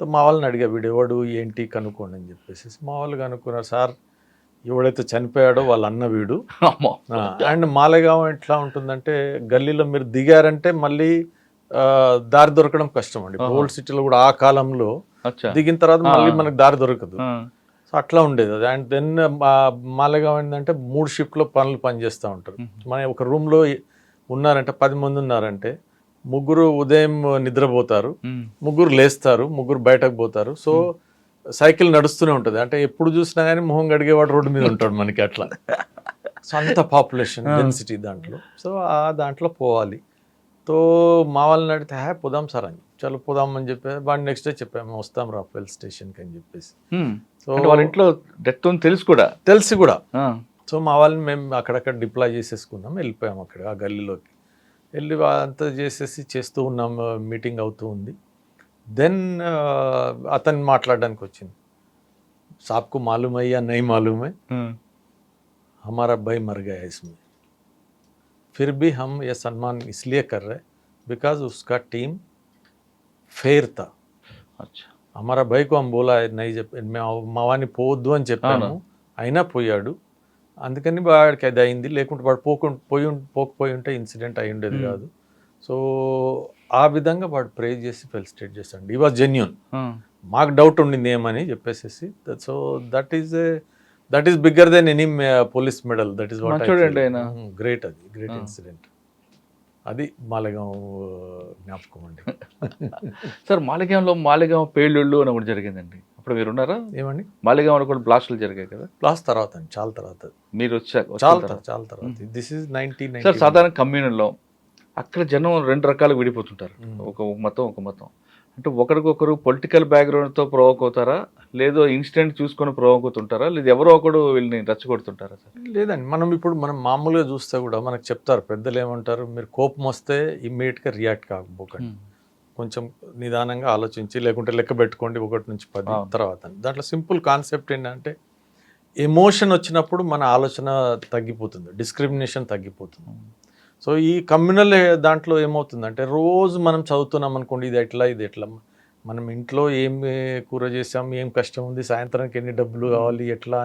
तो మా వాళ్ళని అడిగా, వీడెవడు ఏంటి కనుక్కోండి అని చెప్పేసి. మా వాళ్ళు కనుక్కున్నారు, సార్ ఎవడైతే చనిపోయాడో వాళ్ళ అన్న వీడు. అండ్ మాలేగావ్ ఎట్లా ఉంటుందంటే, గల్లీలో మీరు దిగారంటే మళ్ళీ దారి దొరకడం కష్టం అండి. ఓల్డ్ సిటీలో కూడా ఆ కాలంలో దిగిన తర్వాత మళ్ళీ మనకు దారి దొరకదు. సో అట్లా ఉండేది అది. అండ్ దెన్ మాలేగావ్ ఏంటంటే 3 షిఫ్ట్లో పనిచేస్తూ ఉంటారు. మన ఒక రూమ్లో ఉన్నారంటే 10 మంది ఉన్నారంటే 3 ఉదయం నిద్రపోతారు, 3 లేస్తారు, 3 బయటకు పోతారు. సో సైకిల్ నడుస్తూనే ఉంటుంది. అంటే ఎప్పుడు చూసినా కానీ మొహం గడిగేవాడు రోడ్డు మీద ఉంటాడు మనకి అట్లా. సో అంత పాపులేషన్ డెన్సిటీ దాంట్లో. సో ఆ దాంట్లో పోవాలి. తో మా వాళ్ళని అడిగితే, పోదాం సార్ అని, చలో పోదాం అని చెప్పేసి వాడిని నెక్స్ట్ డే చెప్పాము, వస్తాం రాఫెల్ స్టేషన్కి అని చెప్పేసి. సో వాళ్ళ ఇంట్లో డెత్ తెలిసి కూడా. సో మా వాళ్ళని మేము అక్కడక్కడ డిప్లాయ్ చేసేసుకున్నాం, వెళ్ళిపోయాం అక్కడ ఆ గల్లీలోకి. వెళ్ళి అంతా చేస్తూ ఉన్నాం, మీటింగ్ అవుతూ ఉంది. దెన్ అతను మాట్లాడడానికి వచ్చింది, సాబ్కు మాలూమ్ है या नहीं मालूम है, हमारा भाई मर गया इसमें, फिर भी हम ये सम्मान इसलिए कर रहे बिकॉज उसका टीम फेयर था. అచ్చా. हमारा भाई को हम बोला है नहीं మావాని పోవద్దు అని చెప్పాము, అయినా పోయాడు, అందుకని వాడికి అది అయింది, లేకుంటే వాడు పోకపోయి ఉంటే ఇన్సిడెంట్ అయి ఉండేది కాదు. సో ఆ విధంగా వాడు ప్రే చేసి ఫెలిసిటేట్ చేశాడు. ఈ వాజ్ జెన్యూన్. మాకు డౌట్ ఉండింది ఏమని చెప్పేసి. So that is bigger than any police medal. That is what great. అది గ్రేట్ ఇన్సిడెంట్. అది మాలెగాం జ్ఞాపకం అండి. సార్ మాలెగాం పేలుళ్ళు అని ఒకటి జరిగిందండి, అప్పుడు మీరు ఉన్నారా? ఏమండి? మాలెగాంలో కూడా బ్లాస్టులు జరిగాయి కదా? బ్లాస్ట్ తర్వాత అండి, చాలా తర్వాత. మీరు వచ్చాక చాలా తర్వాత. This is 1990. సార్ సాధారణ కమ్యూనల్లో అక్కడ జనం రెండు రకాలుగా విడిపోతుంటారు, ఒక మతం. అంటే ఒకరికొకరు పొలిటికల్ బ్యాక్గ్రౌండ్తో ప్రొవోక్ అవుతారా, లేదో ఇన్సిడెంట్ చూసుకొని ప్రొవోక్ అవుతుంటారా, లేదా ఎవరో ఒకడు వీళ్ళని రెచ్చగొడుతుంటారా? సార్ లేదండి, మనం మామూలుగా చూస్తే కూడా మనకు చెప్తారు పెద్దలు, ఏమంటారు, మీరు కోపం వస్తే ఇమ్మీడియట్గా రియాక్ట్ కాకపోకండి, కొంచెం నిదానంగా ఆలోచించి, లేకుంటే లెక్క పెట్టుకోండి 1 నుంచి 10 తర్వాత. దాంట్లో సింపుల్ కాన్సెప్ట్ ఏంటంటే ఎమోషన్ వచ్చినప్పుడు మన ఆలోచన తగ్గిపోతుంది, డిస్క్రిమినేషన్ తగ్గిపోతుంది. సో ఈ కమ్యూనల్ దాంట్లో ఏమవుతుందంటే, రోజు మనం చదువుతున్నాం అనుకోండి, ఇది ఎట్లా మనం ఇంట్లో ఏం కూర చేసాం, ఏం కష్టం ఉంది, సాయంత్రానికి ఎన్ని డబ్బులు కావాలి, ఎట్లా,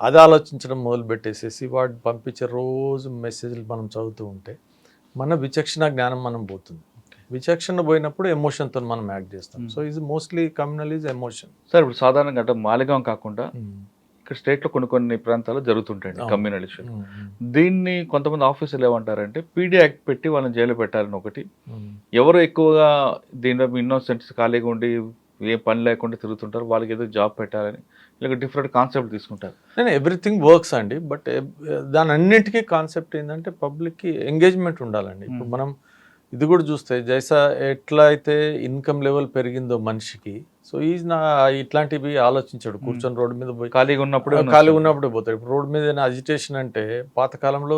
అది ఆలోచించడం మొదలు పెట్టేసేసి వాడు పంపించే రోజు మెసేజ్లు మనం చదువుతూ ఉంటే మన విచక్షణ జ్ఞానం మనం పోతుంది. విచక్షణ పోయినప్పుడు ఎమోషన్తో మనం యాక్ట్ చేస్తాం. So is mostly communal is emotion. Sir ఇప్పుడు సాధారణంగా అంటే మాలెగాం కాకుండా ఇక్కడ స్టేట్లో కొన్ని ప్రాంతాలు జరుగుతుంటాయండి కమ్యూనల్ ఇష్యూ. దీన్ని కొంతమంది ఆఫీసర్లు ఏమంటారంటే పీడీ యాక్ట్ పెట్టి వాళ్ళని జైలు పెట్టాలని ఒకటి, ఎవరు ఎక్కువగా దీనిలో ఇన్నోసెంట్స్ ఖాళీగా ఉండి ఏ పని లేకుండా తిరుగుతుంటారు వాళ్ళకి ఏదో జాబ్ పెట్టాలని ఇలా డిఫరెంట్ కాన్సెప్ట్ తీసుకుంటారు. నేను ఎవ్రీథింగ్ వర్క్స్ అండి, బట్ దాని అన్నింటికీ కాన్సెప్ట్ ఏంటంటే పబ్లిక్కి ఎంగేజ్మెంట్ ఉండాలండి. ఇప్పుడు మనం ఇది కూడా చూస్తే జైసా ఎట్లా అయితే ఇన్కమ్ లెవెల్ పెరిగిందో మనిషికి, సో ఇట్లాంటివి ఆలోచించాడు. కూర్చొని రోడ్డు మీద పోయి ఖాళీగా ఉన్నప్పుడు పోతాడు. ఇప్పుడు రోడ్డు మీద ఏదైనా అజిటేషన్ అంటే పాతకాలంలో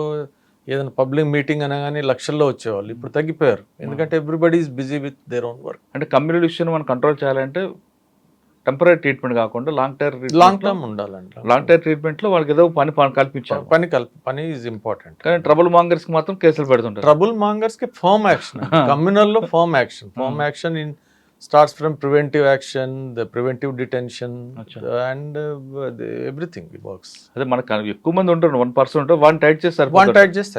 ఏదైనా పబ్లిక్ మీటింగ్ అనగానే లక్షల్లో వచ్చేవాళ్ళు, ఇప్పుడు తగ్గిపోయారు. ఎందుకంటే everybody is busy with their own work. అంటే కమ్యూనల్ ఇష్యూని మనం కంట్రోల్ చేయాలంటే టెంపరీ ట్రీట్మెంట్ కాకుండా లాంగ్ టర్మ్ ఉండాలండి. లాంగ్ టర్మ్ ట్రీట్మెంట్ లో వాళ్ళకి ఏదో పని కల్పించాలి. పని ఈజ్ ఇంపార్టెంట్. కానీ ట్రబుల్ మాంగర్స్ కి మాత్రం కేసులు పెడుతుంటారు. ట్రబుల్ మాంగర్స్ కి ఫర్మ్ యాక్షన్. కమ్యూనల్ లో firm action in starts from preventive action, the preventive detention, and everything works. అదే మనకు ఎక్కువ మంది ఉంటారు, 1% ఉంటారు, వన్ టైట్ చేస్తే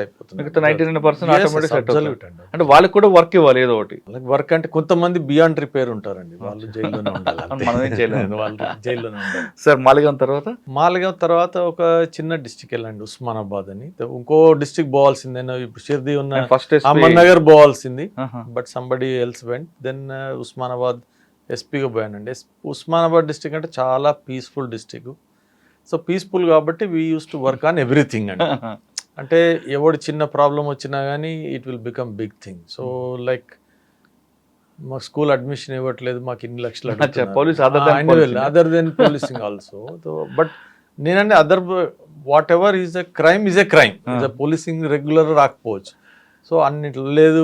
అయిపోతుంది. మిగతా 99% ఆటోమేటిక్ సెట్ అవుతుంది. అంటే వాళ్ళకి కూడా వర్క్ ఇవ్వాలి ఏదో ఒకటి. వర్క్ అంటే కొంతమంది బియాండ్ రిపేర్ ఉంటారండి, వాళ్ళు జైల్లోనే ఉండాలి. మనం ఏం చేయలేదు, వాళ్ళు జైల్లోనే ఉండాలి. సార్ మాలెగాం తర్వాత ఒక చిన్న డిస్ట్రిక్ట్ వెళ్ళండి, ఉస్మానాబాద్ అని. ఇంకో డిస్ట్రిక్ట్ పోవాల్సిందే, ఇప్పుడు షిర్దీ ఉన్న ఫస్ట్ అహ్మద్నగర్ పోవాల్సింది, but somebody else went. Then Osmanabad ఎస్పీగా పోయానండి. ఉస్మానాబాద్ డిస్ట్రిక్ట్ అంటే చాలా పీస్ఫుల్ డిస్ట్రిక్ట్. సో పీస్ఫుల్ కాబట్టి we use to work on everything అండి. అంటే ఎవడు చిన్న ప్రాబ్లం వచ్చినా కానీ it will become big thing. So like మాకు స్కూల్ అడ్మిషన్ ఇవ్వట్లేదు, మాకు ఇన్ని లక్షలు, other than policing also. But నేనంటే other whatever is a crime is a crime. Policing regular రాకపోవచ్చు. సో అన్నిట్లో లేదు,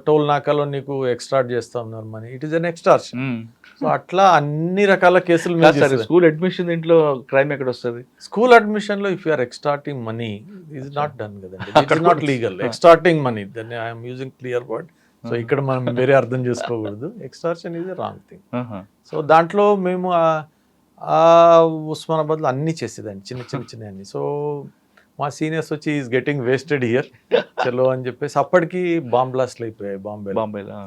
టోల్ నాకాలో నీకు ఎక్స్ట్రాట్ చేస్తా ఉన్నారు money, it is an extraction. So అట్లా అన్ని రకాల కేసులు. స్కూల్ అడ్మిషన్ దీంట్లో క్రైమ్ ఎక్కడ వస్తుంది? స్కూల్ అడ్మిషన్ లో if you are extracting money is not done కదండి, it is not legal. Extracting money, then I'm using clear word. So ఇక్కడ మనం వేరే అర్థం చేసుకోకూడదు. Extraction is a wrong thing. So దాంట్లో మేము ఉస్మానాబాద్లో అన్ని చేసేదండి, చిన్న అన్ని. సో మా సీనియర్స్ వచ్చి ఈజ్ గెటింగ్ వేస్టెడ్ హియర్ చలో అని చెప్పేసి, అప్పటికి బాంబ్ బ్లాస్ట్లు అయిపోయాయి బాంబేలో.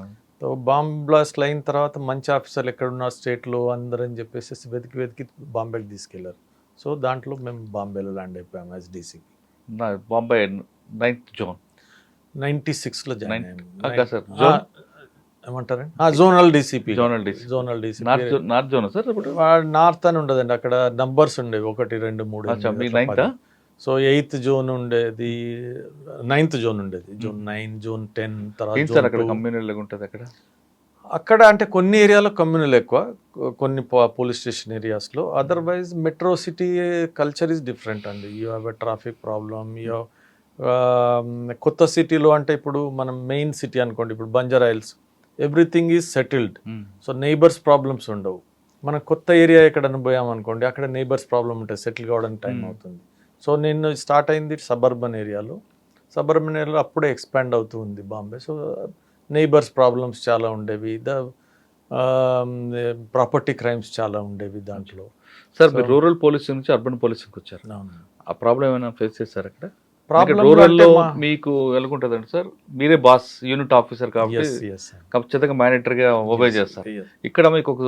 సో బాంబ్ బ్లాస్ట్లు అయిన తర్వాత మంచి ఆఫీసర్లు ఎక్కడున్నారు స్టేట్లో అందరని చెప్పేసి వెతికి బాంబేకి తీసుకెళ్లారు. సో దాంట్లో మేము బాంబేలో ల్యాండ్ అయిపోయాము as DCP. Bombay 9th zone 96లో జాయిన్ ఏమంటారండి, zonal DCP. North zone sir, north అని ఉండదండి, అక్కడ నంబర్స్ ఉండేవి 1, 2, 3. సో 8th జోన్ ఉండేది, 9th జోన్ ఉండేది, జోన్ 9, జోన్ 10. తర్వాత అక్కడ అంటే కొన్ని ఏరియాలో కమ్యూనల్ ఎక్కువ, కొన్ని పోలీస్ స్టేషన్ ఏరియాస్లో. Otherwise metro city culture is different అండి. You have a traffic problem, కొత్త సిటీలో అంటే ఇప్పుడు మనం మెయిన్ సిటీ అనుకోండి, ఇప్పుడు Banjara Hills, everything is settled. So neighbours problems ఉండవు. మనం కొత్త ఏరియా ఎక్కడైనా పోయామనుకోండి, అక్కడ నైబర్స్ ప్రాబ్లం ఉంటుంది, సెటిల్ కావడానికి టైం అవుతుంది. సో నేను స్టార్ట్ అయింది సబర్బన్ ఏరియాలో అప్పుడే ఎక్స్పాండ్ అవుతూ ఉంది బాంబే. సో నైబర్స్ ప్రాబ్లమ్స్ చాలా ఉండేవి, ప్రాపర్టీ క్రైమ్స్ చాలా ఉండేవి దాంట్లో. సార్ మీరు రూరల్ పోలీసింగ్ నుంచి అర్బన్ పోలీసింగ్కి వచ్చారు, ఆ ప్రాబ్లం ఏమైనా ఫేస్ చేశారు అక్కడ? రూరల్లో మీకు ఎలాగుంటుందండి సార్, మీరే బాస్ యూనిట్ ఆఫీసర్ కాబట్టి ఖచ్చితంగా మేనేటర్గా ఒబే చేస్తారు. ఇక్కడ మీకు ఒక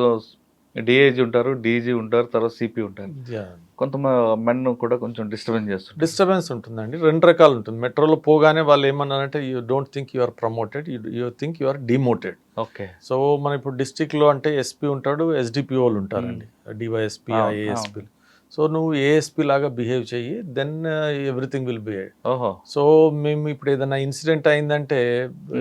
డిఐజీ ఉంటారు, డీజీ ఉంటారు, తర్వాత సిపి ఉంటారు. కొంతమంది మెన్ కూడా కొంచెం డిస్టర్బెన్స్ ఉంటుందండి. రెండు రకాలు ఉంటుంది. మెట్రోలో పోగానే వాళ్ళు ఏమన్నారంటే you don't think you are promoted, you think you are demoted. Okay. So మన ఇప్పుడు డిస్ట్రిక్ట్లో అంటే ఎస్పీ ఉంటాడు, ఎస్డిపిఓలు ఉంటారండి, డివైఎస్పీ, ఏఎస్పీ. సో నువ్వు ఏఎస్పీ లాగా బిహేవ్ చెయ్యి, then everything will behave. So మేము ఇప్పుడు ఏదైనా ఇన్సిడెంట్ అయిందంటే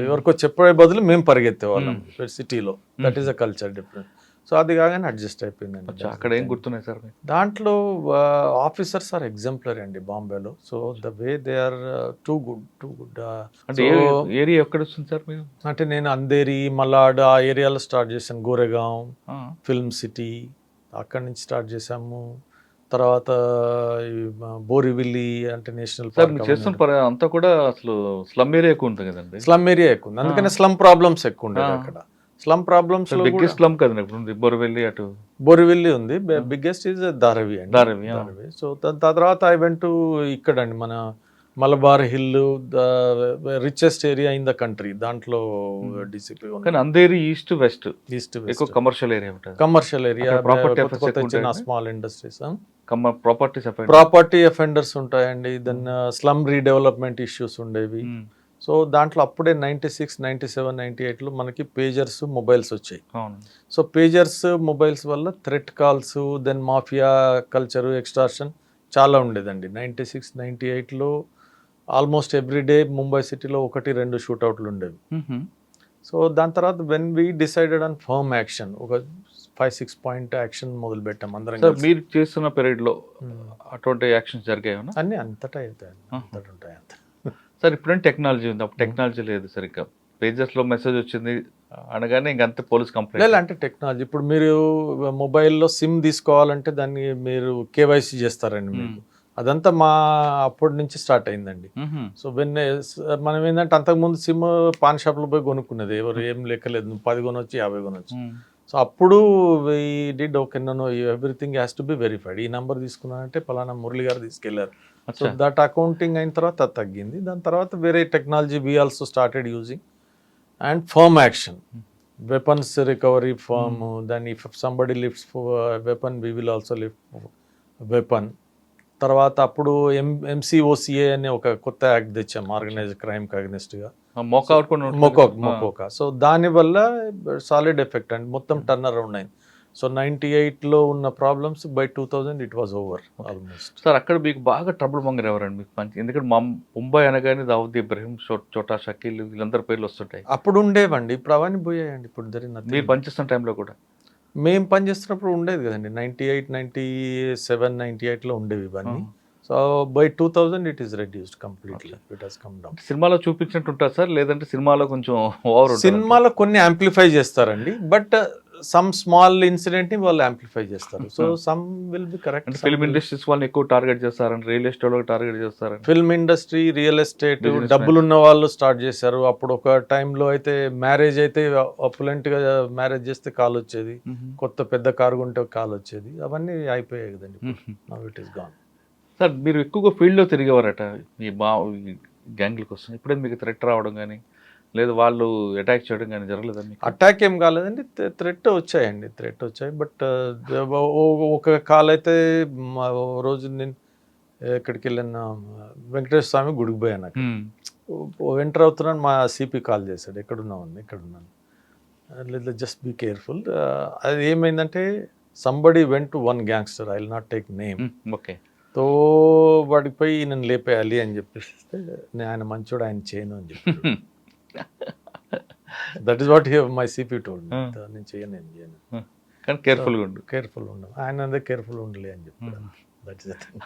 ఎవరికో చెప్పే బదులు మేము పరిగెత్తేవాళ్ళం సిటీలో. That is a culture difference. So అది కాగానే అడ్జస్ట్ అయిపోయిందండి. అక్కడ ఏం గుర్తున్నాయి సార్ దాంట్లో? ఆఫీసర్స్ ఆర్ ఎగ్జాంపులరీ అండి బాంబేలో. So the way they are too good. అంటే ఏరియా ఎక్కడ వస్తుంది సార్ మీరు? అంటే నేను అంధేరి, మలాడ్ ఆ ఏరియాలో స్టార్ట్ చేశాను. గోరేగాం, ఫిల్మ్ సిటీ అక్కడి నుంచి స్టార్ట్ చేశాము. తర్వాత బోరివిల్లి అంటే నేషనల్ పార్క్ అంతా కూడా అసలు స్లమ్ ఏరియా ఎక్కువ ఉంటుంది కదండి. స్లమ్ ఏరియా ఎక్కువ ఉంది, అందుకనే స్లమ్ ప్రాబ్లమ్స్ ఎక్కువ ఉండేది అక్కడ. స్లమ్ ప్రాబ్లమ్స్ బిగ్గెస్ట్ స్లమ్ కదండి బోరివిల్లి. అటు బోరివిల్లి ఉంది, బిగ్గెస్ట్ ఈజ్ ధారావి అండి. ధారావి. సో తర్వాత ఐ వెంట్ టు ఇక్కడ అండి మన Malabar hill, the richest area in the country. దాంట్లో డిసిపి. కానీ అంధేరి ఈస్ట్ వెస్ట్ ఎక్కువ కమర్షియల్ ఏరియా ఉంటుంది. Commercial area, small industries, property offenders ఉంటాయండి. దెన్ స్లమ్ రీడెవలప్మెంట్ ఇష్యూస్ ఉండేవి. సో దాంట్లో అప్పుడే 96, 97, 98లో మనకి పేజర్స్, మొబైల్స్ వచ్చాయి. సో పేజర్స్, మొబైల్స్ వల్ల threat calls, then mafia culture, extortion చాలా ఉండేదండి. 96, 98లో ఆల్మోస్ట్ ఎవ్రీడే ముంబై సిటీలో 1-2 షూట్అవుట్లు ఉండేవి. సో దాని తర్వాత when we decided on firm action, ఒక 5-6 పాయింట్ యాక్షన్ మొదలు పెట్టాం అందరం. మీరు చేస్తున్న పీరియడ్లో అటువంటి యాక్షన్స్ జరిగాయి? అన్నీ అంతటా అవుతాయి, అంతటా ఉంటాయి. అంత సార్ ఇప్పుడంటే టెక్నాలజీ ఉంది, అప్పుడు టెక్నాలజీ లేదు సరిగ్గా. పేజెస్లో మెసేజ్ వచ్చింది అనగానే ఇంకంతే పోలీస్ కంప్లైంట్. అంటే టెక్నాలజీ ఇప్పుడు మీరు మొబైల్లో సిమ్ తీసుకోవాలంటే దాన్ని మీరు కేవైసీ చేస్తారండి మీకు. అదంతా మా అప్పటి నుంచి స్టార్ట్ అయిందండి. సో మనం ఏంటంటే అంతకుముందు సిమ్ పాన్ షాప్లో పోయి కొనుక్కునేది, ఎవరు ఏం లెక్కలేదు, నువ్వు 10 కొనొచ్చు, 50 కొనొచ్చు. సో అప్పుడు did okay, know everything has to be verified. ఈ నెంబర్ తీసుకున్నానంటే పలానా మురళి గారు తీసుకెళ్లారు. సో దట్ అకౌంటింగ్ అయిన తర్వాత అది తగ్గింది. దాని తర్వాత వేరే technology we also started using. And firm action, weapons recovery firm. దాన్ని if somebody lifts weapon we will also lift weapon. తర్వాత అప్పుడు MCOCA అనే ఒక కొత్త యాక్ట్ తెచ్చాం ఆర్గనైజ్డ్ క్రైమ్కి అగెనిస్ట్గా, మొకోకా. సో దానివల్ల సాలిడ్ ఎఫెక్ట్ అండి, మొత్తం టర్న్ అరౌండ్ అయింది. సో 98లో ఉన్న problems by 2000 it was over almost. Sir అక్కడ మీకు బాగా ట్రబుల్ మంగర్ ఎవరండి మీకు మంచి? ఎందుకంటే ముంబై అనగానే దావుద్ ఇబ్రహీం, చోటా షకీల్, వీళ్ళందరి పేర్లు వస్తుంటాయి. అప్పుడు ఉండేవండి, ఇప్పుడు అవన్నీ పోయాయండి. ఇప్పుడు జరిగిన మీరు పనిచేస్తున్న టైంలో కూడా? మేము పనిచేస్తున్నప్పుడు ఉండేది కదండి, 98, 97, 98లో ఉండేవి ఇవన్నీ. So by 2000 it is reduced completely, it has come down. సినిమాలో చూపించినట్టు ఉంటుంది సార్, లేదంటే సినిమాలో కొంచెం ఓవర్? సినిమాలో కొన్ని యాంప్లిఫై చేస్తారండి, బట్ సమ్ స్మాల్ ఇన్సిడెంట్ ని వాళ్ళు యాంప్లిఫై చేస్తారు. So some will be correct. Film industries వాళ్ళని ఎక్కువ టార్గెట్ చేస్తారని, రియల్ ఎస్టేట్ వాళ్ళకి టార్గెట్ చేస్తారని. ఫిల్మ్ ఇండస్ట్రీ, రియల్ ఎస్టేట్, డబ్బులు ఉన్న వాళ్ళు స్టార్ట్ చేశారు. అప్పుడు ఒక టైంలో అయితే మ్యారేజ్ అయితే అపులెంట్ గా మ్యారేజ్ చేస్తే కాల్ వచ్చేది, కొత్త పెద్ద కారు కొంటే కాల్ వచ్చేది, అవన్నీ అయిపోయాయి కదండి. Now it is gone. Sir మీరు ఎక్కువగా ఫీల్డ్లో తిరిగేవారట ఈ గ్యాంగ్లకు వస్తుంది, ఇప్పుడే మీకు థ్రెట్ రావడం కానీ లేదు వాళ్ళు అటాక్ చేయడం కానీ జరగలేదండి? అటాక్ ఏం కాలేదండి, థ్రెట్ వచ్చాయండి, థ్రెట్ వచ్చాయి. బట్ ఒక కాల్ అయితే రోజు నేను ఎక్కడికి వెళ్ళిన వెంకటేశ్వర స్వామి గుడికి పోయాను. ఎంటర్ అవుతున్నాను, మా సిపి కాల్ చేశాడు, ఎక్కడున్నాను, ఎక్కడున్నాను, లేదా జస్ట్ బీ కేర్ఫుల్. అది ఏమైందంటే somebody went to one gangster, I will not take name. Okay. So వాడికి పోయి నన్ను లేపేయాలి అని చెప్పేస్తే ఆయన మంచోడు, ఆయన చేయను అని చెప్పి. That is what my CP told me. నేను చేయను. కానీ కేర్ఫుల్గా ఉండు, కేర్ఫుల్ ఉండవు ఆయన, అందరూ కేర్ఫుల్ ఉండలే అని చెప్పాడు. That is the thing.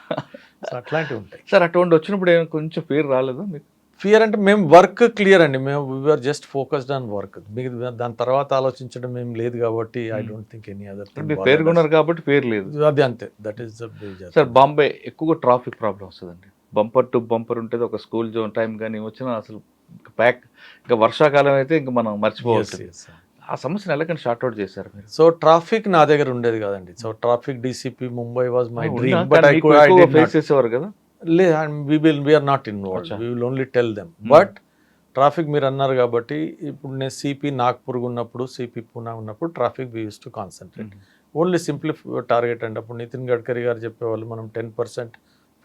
So అట్లాంటివి ఉంటాయి. సార్ అటువంటి వచ్చినప్పుడు ఏమైనా కొంచెం పేరు రాలేదా మీకు? ఫియర్ అంటే మేము వర్క్ క్లియర్ అండి, మేము we are just focused on work, మీకు దాని తర్వాత ఆలోచించడం ఏం లేదు కాబట్టి I don't think any other మీరు పేరుకున్నారు కాబట్టి పేరు లేదు. అది అంతే, that is the major. Sir Bombay ఎక్కువగా ట్రాఫిక్ ప్రాబ్లం వస్తుందండి. బంపర్ టు బంపర్ ఉంటుంది, ఒక స్కూల్ జోన్ టైం కానీ వచ్చినా అసలు ప్యాక్. ఇంకా వర్షాకాలం అయితే ఇంకా మనం మర్చిపోవచ్చు. ఆ సమస్యను ఎలాగైనా షార్ట్అవుట్ చేశారు మీరు? సో ట్రాఫిక్ నా దగ్గర ఉండేది కాదండి. So traffic DCP Mumbai was my dream, but I could face చేసేవారు కదా. We are not involved, we will only tell them. But traffic మీరు అన్నారు కాబట్టి, ఇప్పుడు నేను సిపి నాగ్పూర్ ఉన్నప్పుడు, సిపి పూనా ఉన్నప్పుడు traffic we use to concentrate only simply target అండి. అప్పుడు నితిన్ గడ్కరీ గారు చెప్పేవాళ్ళు, మనం 10%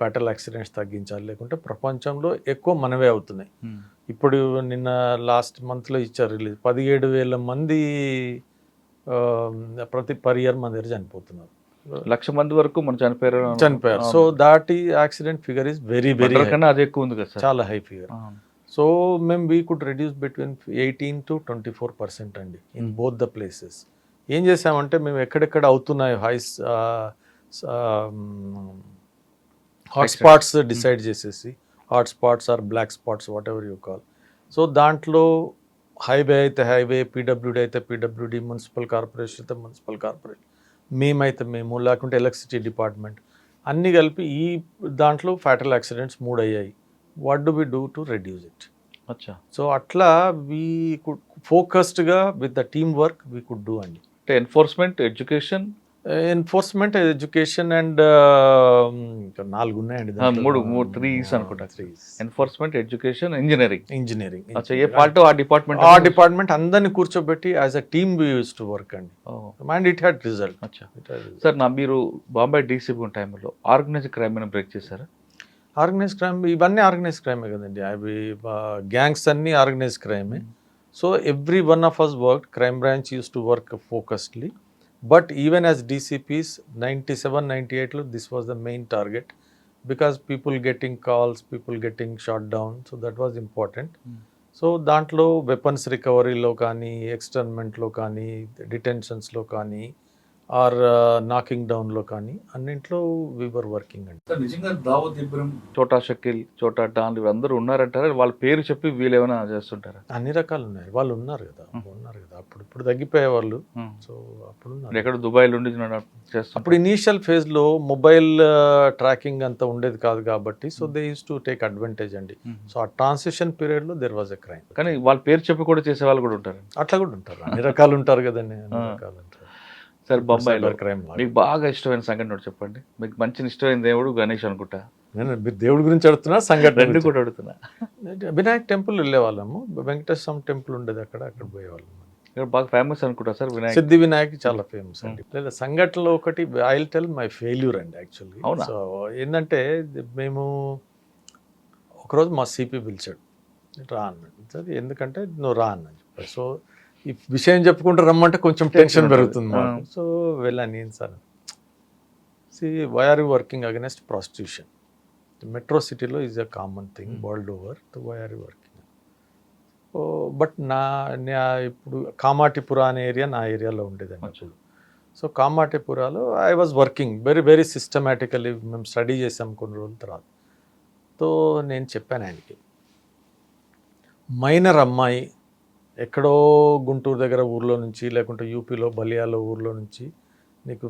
ఫ్యాటల్ యాక్సిడెంట్స్ తగ్గించాలి, లేకుంటే ప్రపంచంలో ఎక్కువ మనవే అవుతున్నాయి. ఇప్పుడు నిన్న లాస్ట్ మంత్లో ఇచ్చారు రిలీజ్, 17,000 మంది పర్ ఇయర్ మన దగ్గర చనిపోతున్నారు. 1,00,000 మంది వరకు మనం చనిపోయారు. సో దాట్ ఈ accident figure is very very కన్నా అది ఎక్కువ ఉంది కదా సార్, చాలా హై ఫిగర్. సో మేము we could reduce between 18 to 24% అండి ఇన్ బోత్ ద ప్లేసెస్. ఏం చేసామంటే మేము ఎక్కడెక్కడ అవుతున్నాయో హాట్స్పాట్స్ డిసైడ్ చేసేసి, hotspots are black spots whatever you call. So దాంట్లో హైవే అయితే హైవే, పీడబ్ల్యూడీ అయితే పీడబ్ల్యూడీ, మున్సిపల్ కార్పొరేషన్ అయితే మున్సిపల్ కార్పొరేషన్, మేమైతే మేము, లేకుంటే ఎలక్ట్రిసిటీ డిపార్ట్మెంట్, అన్నీ కలిపి ఈ దాంట్లో ఫ్యాటల్ యాక్సిడెంట్స్ 3 అయ్యాయి. What do we do to reduce it? అచ్చా. సో అట్లా వీ కుడ్ ఫోకస్డ్గా with the team work we could do అండి. అంటే ఎన్ఫోర్స్మెంట్, ఎడ్యుకేషన్ అండ్ 4 ఉన్నాయండి, 3 అనుకుంటా. Enforcement, education, engineering. ఏ పార్ట్ ఆ డిపార్ట్మెంట్ అందరిని కూర్చోబెట్టి as a team we use to work అండి. And it had result. Sir మీరు బాంబే డీసీపీ టైంలో ఆర్గనైజ్డ్ క్రైమ్ బ్రేక్ చేశారా? ఆర్గనైజ్ క్రైమ్ ఇవన్నీ ఆర్గనైజ్ క్రైమే కదండి, అవి గ్యాంగ్స్ అన్నీ ఆర్గనైజ్ క్రైమే. So every one of us work, crime branch use to work ఫోకస్డ్లీ. But even as DCPs, 97-98, this was the main target, because people getting calls, people getting shot down, so that was important. So దాంట్లో weapons రికవరీలో కానీ, ఎక్స్టర్న్మెంట్లో కానీ, డిటెన్షన్స్లో కానీ, are knocking డౌన్లో కానీ, అన్నింట్లో we were working అండి. నిజంగా దావూద్ ఇబ్రహీం, చోటా షకీల్, చోటా డాన్ అందరూ ఉన్నారంటారా? వాళ్ళ పేరు చెప్పి వీళ్ళు ఏమైనా చేస్తుంటారా? అన్ని రకాలు ఉన్నాయి, వాళ్ళు ఉన్నారు కదా. అప్పుడు తగ్గిపోయే వాళ్ళు. సో అప్పుడు ఎక్కడ దుబాయ్లో ఉండి చేస్తాం. అప్పుడు ఇనీషియల్ ఫేజ్లో మొబైల్ ట్రాకింగ్ అంతా ఉండేది కాదు కాబట్టి, so they use to take advantage అండి. సో ఆ ట్రాన్సిషన్ పీరియడ్లో దెర్ వాజ్ ఎ క్రైమ్. కానీ వాళ్ళ పేరు చెప్పి కూడా చేసే వాళ్ళు కూడా ఉంటారు. అట్లా కూడా ఉంటారు, అన్ని రకాలు ఉంటారు కదండి, అన్ని రకాలు ఉంటారు. సార్ బొంబాయిలో మీకు బాగా ఇష్టమైన సంఘటన చెప్పండి. మీకు మంచి ఇష్టమైన దేవుడు గణేష్ అనుకుంటా. నేను దేవుడి గురించి అడుగుతున్నా, సంఘటన రెండు కూడా అడుగుతున్నా. వినాయక్ టెంపుల్ వెళ్ళేవాళ్ళము, వెంకటేశ్వర టెంపుల్ ఉండేది, అక్కడ పోయేవాళ్ళము. బాగా ఫేమస్ అనుకుంటా సార్ వినాయక్. సిద్ధి వినాయక్ చాలా ఫేమస్ అండి. లేదా సంఘటనలో ఒకటి I will tell my failure అండి యాక్చువల్లీ. సో ఏంటంటే, మేము ఒకరోజు మా సిపి పిలిచాడు, రా అన్నాడు. ఎందుకంటే నువ్వు రా అన్నాడు. సో ఈ విషయం చెప్పుకుంటూ రమ్మంటే కొంచెం టెన్షన్ పెరుగుతుంది మాకు. సో వెళ్ళాను నేను. Sir why are you working against prostitution? Metro సిటీలో is a common thing world over. Why are you working? But ఇప్పుడు కామాటిపుర అనే ఏరియా నా ఏరియాలో ఉండేదండి. సో కామాటిపురాలో I was working very very systematically. మేము స్టడీ చేసాం కొన్ని రోజుల తర్వాత. సో నేను చెప్పాను ఆయనకి, మైనర్ అమ్మాయి ఎక్కడో గుంటూరు దగ్గర ఊర్లో నుంచి, లేకుంటే యూపీలో బలియాలో ఊర్లో నుంచి నీకు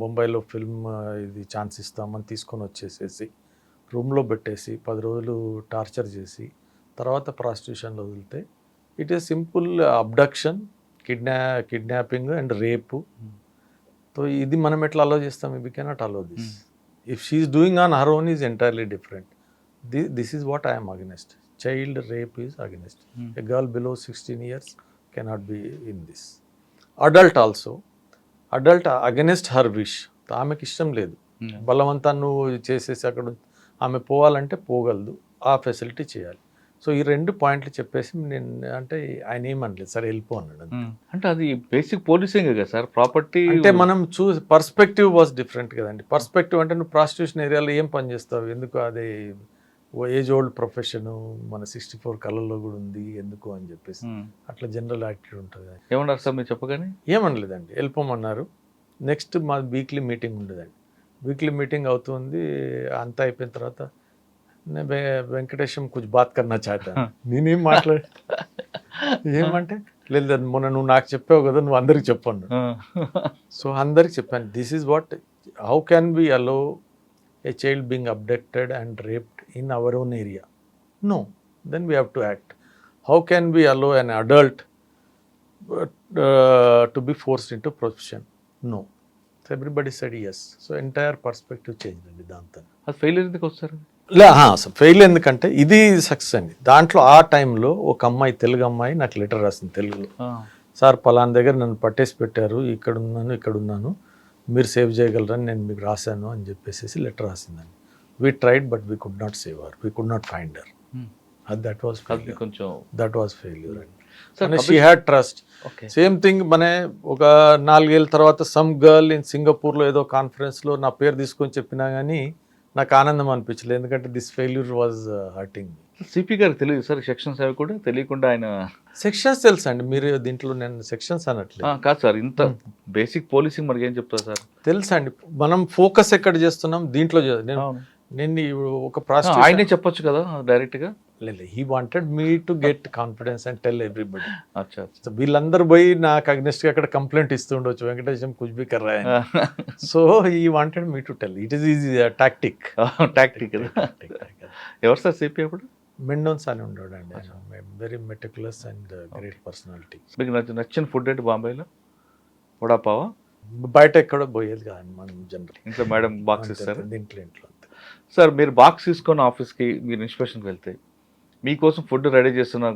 బొంబాయిలో ఫిల్మ్ ఇది ఛాన్స్ ఇస్తామని తీసుకొని వచ్చేసేసి రూమ్లో పెట్టేసి 10 రోజులు టార్చర్ చేసి తర్వాత ప్రాస్టిట్యూషన్లో వదిలితే, it is simple abduction, kidnapping and rape. So ఇది మనం ఎట్లా అలో చేస్తాం? We cannot allow this. If she is doing on her own is entirely different. This is what I'm against. Child rape is against. A girl below 16 years cannot be in this. Adult also. Adult against her wish. ఆమెకి ఇష్టం లేదు, బలవంతా నువ్వు చేసేసి అక్కడ ఆమె పోవాలంటే పోగలదు, ఆ facility చేయాలి. సో ఈ 2 పాయింట్లు చెప్పేసి నేను, అంటే ఆయన ఏమనలేదు, సరే వెళ్ళిపో అన్నాడు. అంటే అది బేసిక్ పోలీసింగ్ కదా సార్. ప్రాపర్టీ అంటే మనం పర్స్పెక్టివ్ వాజ్ డిఫరెంట్ కదండి. పర్స్పెక్టివ్ అంటే నువ్వు ప్రాస్టిట్యూషన్ ఏరియాలో ఏం పని చేస్తావు, ఎందుకు అదే ఏజ్ ఓల్డ్ ప్రొఫెషన్, మన 64 కళల్లో కూడా ఉంది ఎందుకు అని చెప్పేసి అట్లా జనరల్ యాటిట్యూడ్ ఉంటుంది. ఏమన్నారు సార్ మీరు చెప్పగానే? ఏమనలేదండి, వెళ్ళిపోమన్నారు. నెక్స్ట్ మా వీక్లీ మీటింగ్ ఉండేదండి. వీక్లీ మీటింగ్ అవుతుంది, అంతా అయిపోయిన తర్వాత వెంకటేశం కుछ బాత్ కన్నా చాహతా నేనేం మాట్లాడి ఏమంటే లేదు మొన్న నువ్వు నాకు చెప్పావు కదా, నువ్వు అందరికి చెప్పాను. సో అందరికి చెప్పాను, this is what, how can be allow a child being abducted and raped in our own area? No, then we have to act. How can be allow an adult to be forced into profession? No. So everybody said yes. So entire perspective change అండి దాంతో. అది fail ఎందుకు వస్తారు? Fail ఎందుకంటే ఇది success అండి. దాంట్లో ఆ టైంలో ఒక అమ్మాయి, తెలుగు అమ్మాయి నాకు లెటర్ రాసింది తెలుగులో, సార్ పలానా దగ్గర నన్ను పట్టేసి పెట్టారు, ఇక్కడ ఉన్నాను, మీరు సేవ్ చేయగలరని నేను మీకు రాశాను అని చెప్పేసి లెటర్ రాసిందండి. We tried but we could not save her, we could not find her. That was failure అండి. She had trust. Same thing మన ఒక 4 ఏళ్ళ తర్వాత సమ్ గర్ల్ ఇన్ సింగపూర్లో ఏదో కాన్ఫరెన్స్లో నా పేరు తీసుకొని చెప్పినా కానీ నాకు ఆనందం అనిపించలేదు, ఎందుకంటే this failure was hurting. CP గారికి తెలియదు సార్ సెక్షన్స్ అవి కూడా తెలియకుండా ఆయన సెక్షన్స్ తెలుసా అండి? మీరు దీంట్లో నేను సెక్షన్స్ అనట్లేదు. కాదు సార్, ఇంత బేసిక్ పోలీసింగ్ మనకి ఏం చెప్తారు సార్? తెలుసా అండి, మనం ఫోకస్ ఎక్కడ చేస్తున్నాం దీంట్లో. నేను ఒక ప్రాస్టిట్యూట్ ఆయనే చెప్పొచ్చు కదా డైరెక్ట్ గా. లేదు, he wanted me to get confidence and tell everybody. వీళ్ళందరూ పోయి నాకు అగ్నెస్ట్ గా అక్కడ కంప్లైంట్ ఇస్తుండొచ్చు, వెంకటేశం కుచ్ బి కర్రా. So he wanted me to tell. It is easy tactic. ఎవరు సార్ సిపి అప్పుడు? మెండోన్స్ అని ఉన్నాడు అండి, very meticulous and great personality. మీకు నచ్చిన ఫుడ్ ఏంటి బాంబేలో? వడాపావా? బయట ఎక్కడో పోయేది కాదు మనం జనరల్. ఇంట్లో మేడం బాక్స్ ఇస్తారు? ఇంట్లో. సార్ మీరు బాక్స్ తీసుకొని ఆఫీస్కి మీరు ఇన్స్పెక్షన్కి వెళ్తే మీకోసం ఫుడ్ రెడీ చేస్తున్నా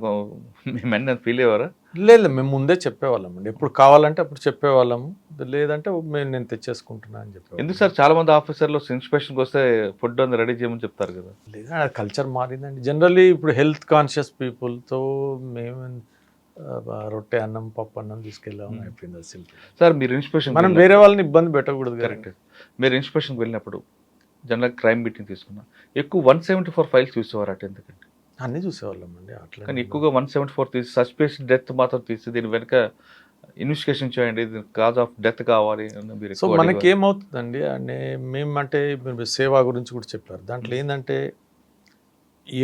మీ మెన్ ఫీల్ అయ్యేవారా? లేదు, మేము ముందే చెప్పేవాళ్ళం అండి, ఎప్పుడు కావాలంటే అప్పుడు చెప్పేవాళ్ళము, లేదంటే నేను తెచ్చేసుకుంటున్నా అని చెప్పేవాళ్ళం. ఎందుకు సార్ చాలా మంది ఆఫీసర్లు ఇన్స్పెక్షన్కి వస్తే ఫుడ్ అంతా రెడీ చేయమని చెప్తారు కదా? లేదా కల్చర్ మారిందండి. జనరల్లీ ఇప్పుడు హెల్త్ కాన్షియస్ పీపుల్తో మేము రొట్టె అన్నం పప్పు అన్నం తీసుకెళ్ళాము, అయిపోయింది సింపుల్. సార్ మీరు ఇన్స్పెక్షన్, మనం వేరే వాళ్ళని ఇబ్బంది పెట్టకూడదు. కరెక్ట్. మీరు ఇన్స్పెక్షన్కి వెళ్ళినప్పుడు జనరల్ క్రైమ్ మీటింగ్ తీసుకున్నా ఎక్కువ 174 ఫైల్స్ చూసేవారు అటు, ఎందుకంటే అన్నీ చూసేవాళ్ళం అండి అట్లా. కానీ ఎక్కువగా 174 తీసి సస్పెక్ట్ డెత్ మాత్రం తీసి దీని వెనక ఇన్వెస్టిగేషన్ చేయండి, కాజ్ ఆఫ్ డెత్ కావాలి. సో మనకి ఏమవుతుందండి అంటే మేమంటే సేవా గురించి కూడా చెప్పారు. దాంట్లో ఏంటంటే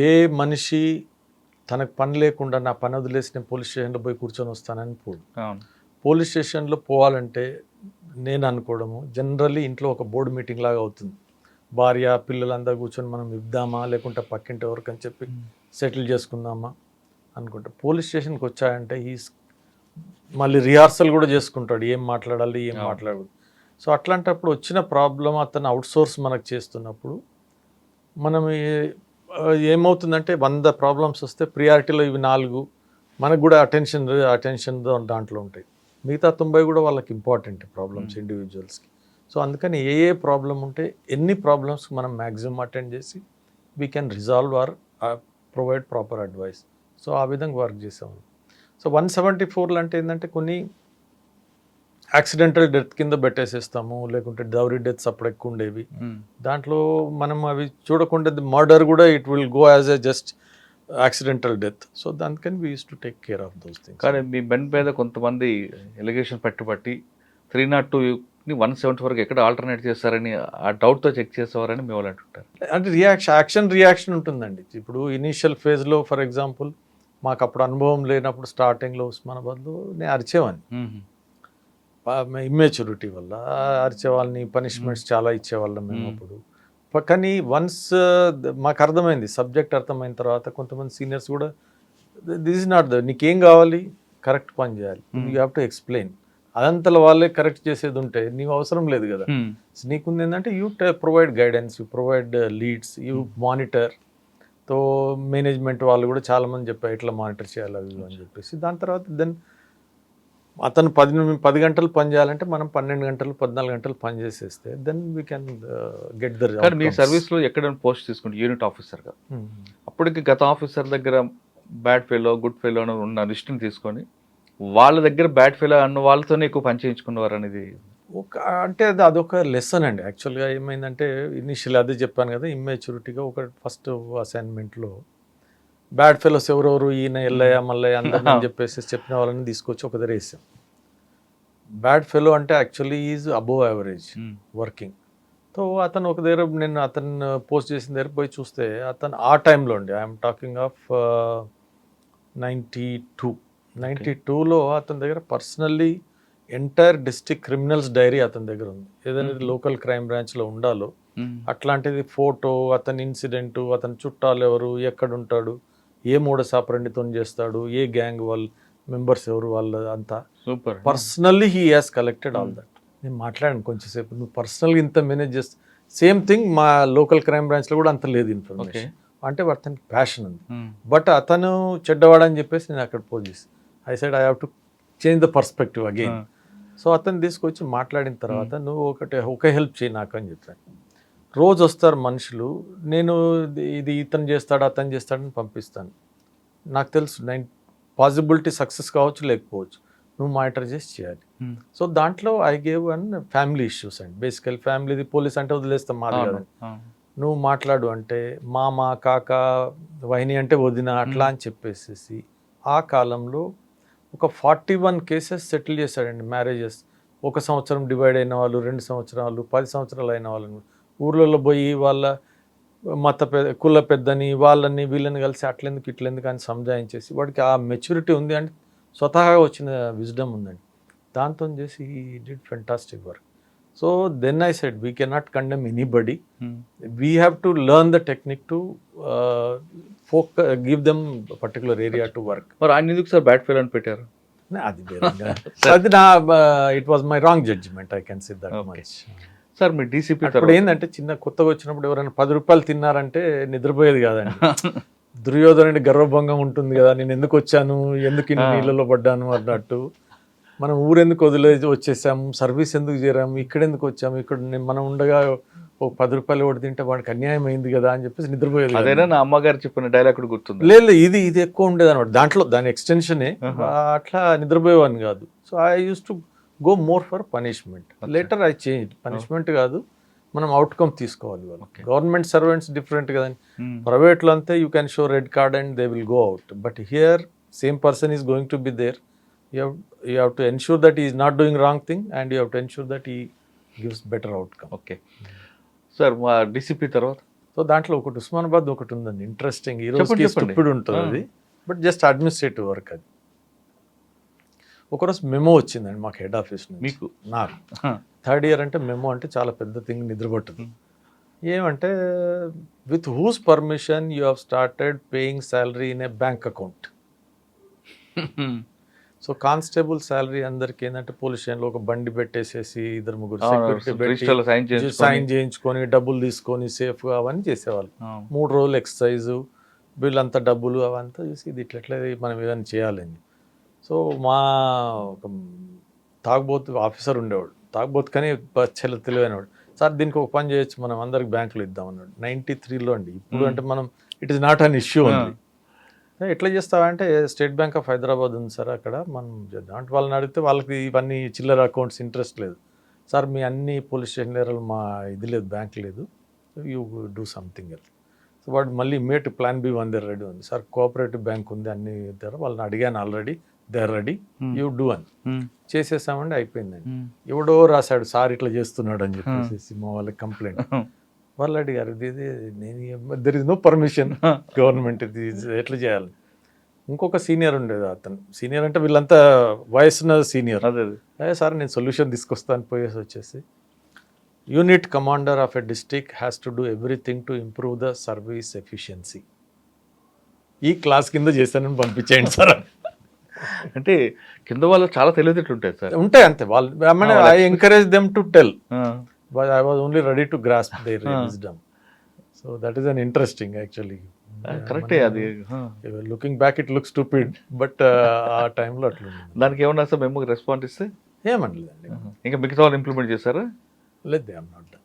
ఏ మనిషి తనకు పని లేకుండా నా పని వదిలేసి నేను పోలీస్ స్టేషన్లో పోయి కూర్చొని వస్తానని పోడు. పోలీస్ స్టేషన్లో పోవాలంటే నేను అనుకోవడము జనరల్లీ ఇంట్లో ఒక బోర్డు మీటింగ్ లాగా అవుతుంది. భార్య పిల్లలందరూ కూర్చొని మనం ఇద్దామా లేకుంటే పక్కింటి ఎవరికి అని చెప్పి సెటిల్ చేసుకుందామా అనుకుంటా. పోలీస్ స్టేషన్కి వచ్చాయంటే ఈ మళ్ళీ రిహార్సల్ కూడా చేసుకుంటాడు, ఏం మాట్లాడాలి ఏం మాట్లాడదు. సో అట్లాంటప్పుడు వచ్చిన ప్రాబ్లం అతను అవుట్సోర్స్ మనకు చేస్తున్నప్పుడు మనం ఏమవుతుందంటే 100 ప్రాబ్లమ్స్ వస్తే ప్రియారిటీలో ఇవి 4 మనకు కూడా అటెన్షన్ దాంట్లో ఉంటాయి, మిగతా 90 కూడా వాళ్ళకి ఇంపార్టెంట్ ప్రాబ్లమ్స్ ఇండివిజువల్స్కి. సో అందుకని ఏ ప్రాబ్లం ఉంటే ఎన్ని ప్రాబ్లమ్స్ మనం మ్యాక్సిమం అటెండ్ చేసి we can resolve or provide proper advice. So ఆ విధంగా వర్క్ చేసాము. సో 174 అంటే ఏంటంటే కొన్ని యాక్సిడెంటల్ డెత్ కింద పెట్టేసేస్తాము, లేకుంటే డౌరీ డెత్స్ అప్పుడు ఎక్కువ ఉండేవి. దాంట్లో మనం అవి చూడకుండా మర్డర్ కూడా it will go as a just accidental death. So దానికని we use to take care of those things. కానీ మీ బెండ్ మీద కొంతమంది ఎలిగేషన్ పెట్టుబట్టి 302ని 174కి ఎక్కడ ఆల్టర్నేట్ చేస్తారని ఆ డౌట్తో చెక్ చేసేవారని మీ వాళ్ళు అంటుంటారు. అంటే రియాక్షన్ ఉంటుందండి. ఇప్పుడు ఇనీషియల్ ఫేజ్లో ఫర్ ఎగ్జాంపుల్ మాకు అప్పుడు అనుభవం లేనప్పుడు స్టార్టింగ్లో ఉస్మానాబాద్లో నేను అరిచేవాడిని, ఇమ్మెచ్యూరిటీ వల్ల అరిచేవాళ్ళని, పనిష్మెంట్స్ చాలా ఇచ్చేవాళ్ళం మేము అప్పుడు. కానీ వన్స్ మాకు అర్థమైంది, సబ్జెక్ట్ అర్థమైన తర్వాత కొంతమంది సీనియర్స్ కూడా దిస్ ఇస్ నాట్ నీకేం కావాలి, కరెక్ట్ పని చేయాలి, యూ హ్యావ్ టు ఎక్స్ప్లెయిన్. అదంతలో వాళ్ళే కరెక్ట్ చేసేది ఉంటే నీకు అవసరం లేదు కదా. నీకుంది ఏంటంటే you provide guidance, you provide leads, you monitor. తో మేనేజ్మెంట్ వాళ్ళు కూడా చాలామంది చెప్పారు ఇట్లా మానిటర్ చేయాలి అవి అని చెప్పేసి. దాని తర్వాత దెన్ అతను 10 గంటలు పని చేయాలంటే మనం 12 గంటలు 14 గంటలు పని చేసేస్తే then we can get the. కానీ మీ సర్వీస్లో ఎక్కడైనా పోస్ట్ తీసుకుంటే యూనిట్ ఆఫీసర్గా అప్పటికి గత ఆఫీసర్ దగ్గర బ్యాడ్ ఫెలో గుడ్ ఫెలో అని ఉన్న లిస్ట్ని తీసుకొని వాళ్ళ దగ్గర బ్యాడ్ ఫెలో అన్న వాళ్ళతోనే ఎక్కువ పని చేయించుకునేవారు అనేది అంటే అదొక లెసన్ అండి. యాక్చువల్గా ఏమైందంటే ఇనిషియల్ అదే చెప్పాను కదా, ఇమ్మెచ్యూరిటీగా ఒక ఫస్ట్ అసైన్మెంట్లో బ్యాడ్ ఫెలోస్ ఎవరెవరు ఈయన ఎల్లయ్య మల్లయ్య అందరిని అని చెప్పేసి చెప్పిన వాళ్ళని తీసుకొచ్చి ఒక దగ్గర వేసాం. బ్యాడ్ ఫెలో అంటే actually is above average working, so అతను ఒక దగ్గర నేను అతను పోస్ట్ చేసిన దగ్గర పోయి చూస్తే అతను ఆ టైంలో అండి ఐఎమ్ టాకింగ్ ఆఫ్ 92లో అతని దగ్గర personally entire district criminals diary అతని దగ్గర ఉంది. ఏదైనా లోకల్ క్రైమ్ బ్రాంచ్లో ఉండాలో అట్లాంటిది ఫోటో, అతని ఇన్సిడెంట్, అతని చుట్టాలు ఎవరు, ఎక్కడుంటాడు, ఏ మూడసాపరండితో చేస్తాడు, ఏ గ్యాంగ్ వాళ్ళ మెంబర్స్ ఎవరు, వాళ్ళ అంతా super. Personally he has collected all that. నేను మాట్లాడాను కొంచెంసేపు, నువ్వు పర్సనల్గా ఇంత మేనేజ్ చేస్తా. సేమ్ థింగ్ మా లోకల్ క్రైమ్ బ్రాంచ్లో కూడా అంత లేదు ఇన్ఫర్మేషన్. అంటే అతనికి ప్యాషన్ ఉంది. బట్ అతను చెడ్డవాడని చెప్పేసి నేను అక్కడ పోజ్ చేసి I side I have to change the perspective again. So అతను తీసుకొచ్చి మాట్లాడిన తర్వాత నువ్వు ఒక హెల్ప్ చేయి నాకు అని చెప్పాను. రోజు వస్తారు మనుషులు, నేను ఇది ఇతను చేస్తాడు అతను చేస్తాడని పంపిస్తాను. నాకు తెలుసు పాసిబిలిటీ సక్సెస్ కావచ్చు లేకపోవచ్చు, నువ్వు మానిటర్ చేసి చేయాలి. సో దాంట్లో I gave an family issues అండి. బేసికల్ ఫ్యామిలీది పోలీస్ అంటే వదిలేస్తాం, మాది కదండి. నువ్వు మాట్లాడు అంటే మామ, కాక, వహిని అంటే వదిన, అట్లా అని చెప్పేసి ఆ కాలంలో ఒక 41 కేసెస్ సెటిల్ చేశాడండి. మ్యారేజెస్ 1 సంవత్సరం డివైడ్ అయిన వాళ్ళు, 2 సంవత్సరాలు, 10 సంవత్సరాలు అయిన వాళ్ళని ఊర్లలో పోయి వాళ్ళ కుల పెద్దని వాళ్ళని వీళ్ళని కలిసి అట్లెందుకు ఇట్లెందుకు అని సంజాయించేసి వాడికి ఆ మెచ్యూరిటీ ఉంది అంటే స్వతహాగా వచ్చిన విజ్డమ్ ఉందండి. దాంతో చేసి he did fantastic work. So then I said we cannot condemn anybody, we have to learn the technique to give them particular area to work. మరి ఆయన ఎందుకు సార్ బ్యాట్ ఫెయిల్ అని పెట్టారు? అది నా it was my wrong judgement, I can say that much. Sir మీ DCP ఇప్పుడు ఏంటంటే చిన్న కొత్తగా వచ్చినప్పుడు ఎవరైనా 10 రూపాయలు తిన్నారంటే నిద్రపోయేది కాదండి. దుర్యోధనుడి గర్వభంగం ఉంటుంది కదా, నేను ఎందుకు వచ్చాను, ఎందుకు ఇన్ని నీళ్ళలో పడ్డాను అన్నట్టు. మనం ఊరెందుకు వదిలేసి వచ్చేసాము, సర్వీస్ ఎందుకు చేరాము, ఇక్కడ ఎందుకు వచ్చాము, ఇక్కడ మనం ఉండగా ఒక 10 రూపాయలు ఒకటి తింటే వాడికి అన్యాయం అయింది కదా అని చెప్పేసి నిద్రపోయేది. అదేనా నా అమ్మగారు చెప్పిన డైలాగ్ కూడా గుర్తుంది. లేదు ఇది ఎక్కువ ఉండేది అనమాట దాంట్లో, దాని ఎక్స్టెన్షనే. అట్లా నిద్రపోయేవాడిని కాదు. So I use to go more for punishment. Later I change. Punishment కాదు, మనం అవుట్కమ్ తీసుకోవాలి. వాళ్ళు గవర్నమెంట్ సర్వెంట్స్ డిఫరెంట్ కదండి. ప్రైవేట్లో అంతే you can show red card and they will go out. But here same person is going to be there. You have to ensure that he is not doing wrong thing and you have to ensure that he gives better outcome. Okay sir, మా DCP తర్వాత so దాంట్లో ఒకటి ఉస్మానాబాద్ ఒకటి ఉందండి interesting. ఈ రోజు stupid ఉంటుంది అది, బట్ జస్ట్ అడ్మినిస్ట్రేటివ్ వర్క్ అది. ఒకరోజు మెమో వచ్చిందండి మాకు హెడ్ ఆఫీస్ నుంచి. మీకు? నాకు 3rd year అంటే మెమో అంటే చాలా పెద్ద థింగ్, నిద్రపట్టదు. ఏమంటే with whose permission you have started paying salary in a bank account. So constable salary అందరికి ఏంటంటే పోలీస్ స్టేషన్లో ఒక బండి పెట్టేసేసి 2-3 సెక్యూరిటీ పెట్టి సైన్ చేయించుకొని డబ్బులు తీసుకొని సేఫ్గా అవన్నీ చేసేవాళ్ళు. 3 రోజులు ఎక్సర్సైజు, వీళ్ళంతా డబ్బులు అవంతా చూసి ఇది ఇట్లా మనం ఏదైనా చేయాలని. సో మా ఒక తాగుబోతు ఆఫీసర్ ఉండేవాడు, తాగుబోతు కానీ చాలా తెలివైనవాడు. సార్ దీనికి ఒక పని చేయొచ్చు, మనం అందరికి బ్యాంకులు ఇద్దాం అన్నాడు. 93లో అండి. ఇప్పుడు అంటే మనం it is not an issue ఉంది. ఎట్లా చేస్తావంటే స్టేట్ బ్యాంక్ ఆఫ్ హైదరాబాద్ ఉంది సార్, అక్కడ మనం చేద్దాం అంటే వాళ్ళని అడిగితే వాళ్ళకి ఇవన్నీ చిల్లర అకౌంట్స్ ఇంట్రెస్ట్ లేదు. సార్ మీ అన్ని పోలీస్ స్టేషన్ ఏరియాలో మా ఇది లేదు, బ్యాంక్ లేదు, you do something else. So వాడు మళ్ళీ ఇమ్మీడియట్ ప్లాన్ బి వన్ దగ్గర రెడీ ఉంది. సార్ కోఆపరేటివ్ బ్యాంక్ ఉంది అన్ని దగ్గర, వాళ్ళని అడిగాను already, they are ready, you do అని చేసేసామండి. అయిపోయిందండి. ఎవడో రాశాడు సార్ ఇట్లా చేస్తున్నాడు అని చెప్పేసి మా వాళ్ళకి కంప్లైంట్. వాళ్ళు అడిగారు నేను there is no permission government, ఇది ఎట్లా చేయాలి. ఇంకొక సీనియర్ ఉండేది, అతను సీనియర్ అంటే వీళ్ళంతా వయసున్న సీనియర్. అదే సార్ నేను సొల్యూషన్ తీసుకొస్తాను పోయేసి వచ్చేసి, unit commander of a district has to do everything to improve the service efficiency. ఈ క్లాస్ కింద చేశానని పంపించేయండి సార్. అంటే కింద వాళ్ళు చాలా తెలివితేటలు ఉంటాయి సార్. ఉంటాయి అంతే. వాళ్ళు I encourage them to tell, but I was only ready to grasp their wisdom. So that is an interesting actually. Correct. అది looking back it looks stupid, but ఆ టైంలో అట్లా దానికి ఏమన్నా సార్ మేము రెస్పాన్స్ ఇస్తే ఏమనలేదండి. ఇంకా మిగతా వాళ్ళు ఇంప్లిమెంట్ చేశారా? లేదు, ఐఎమ్ నాట్.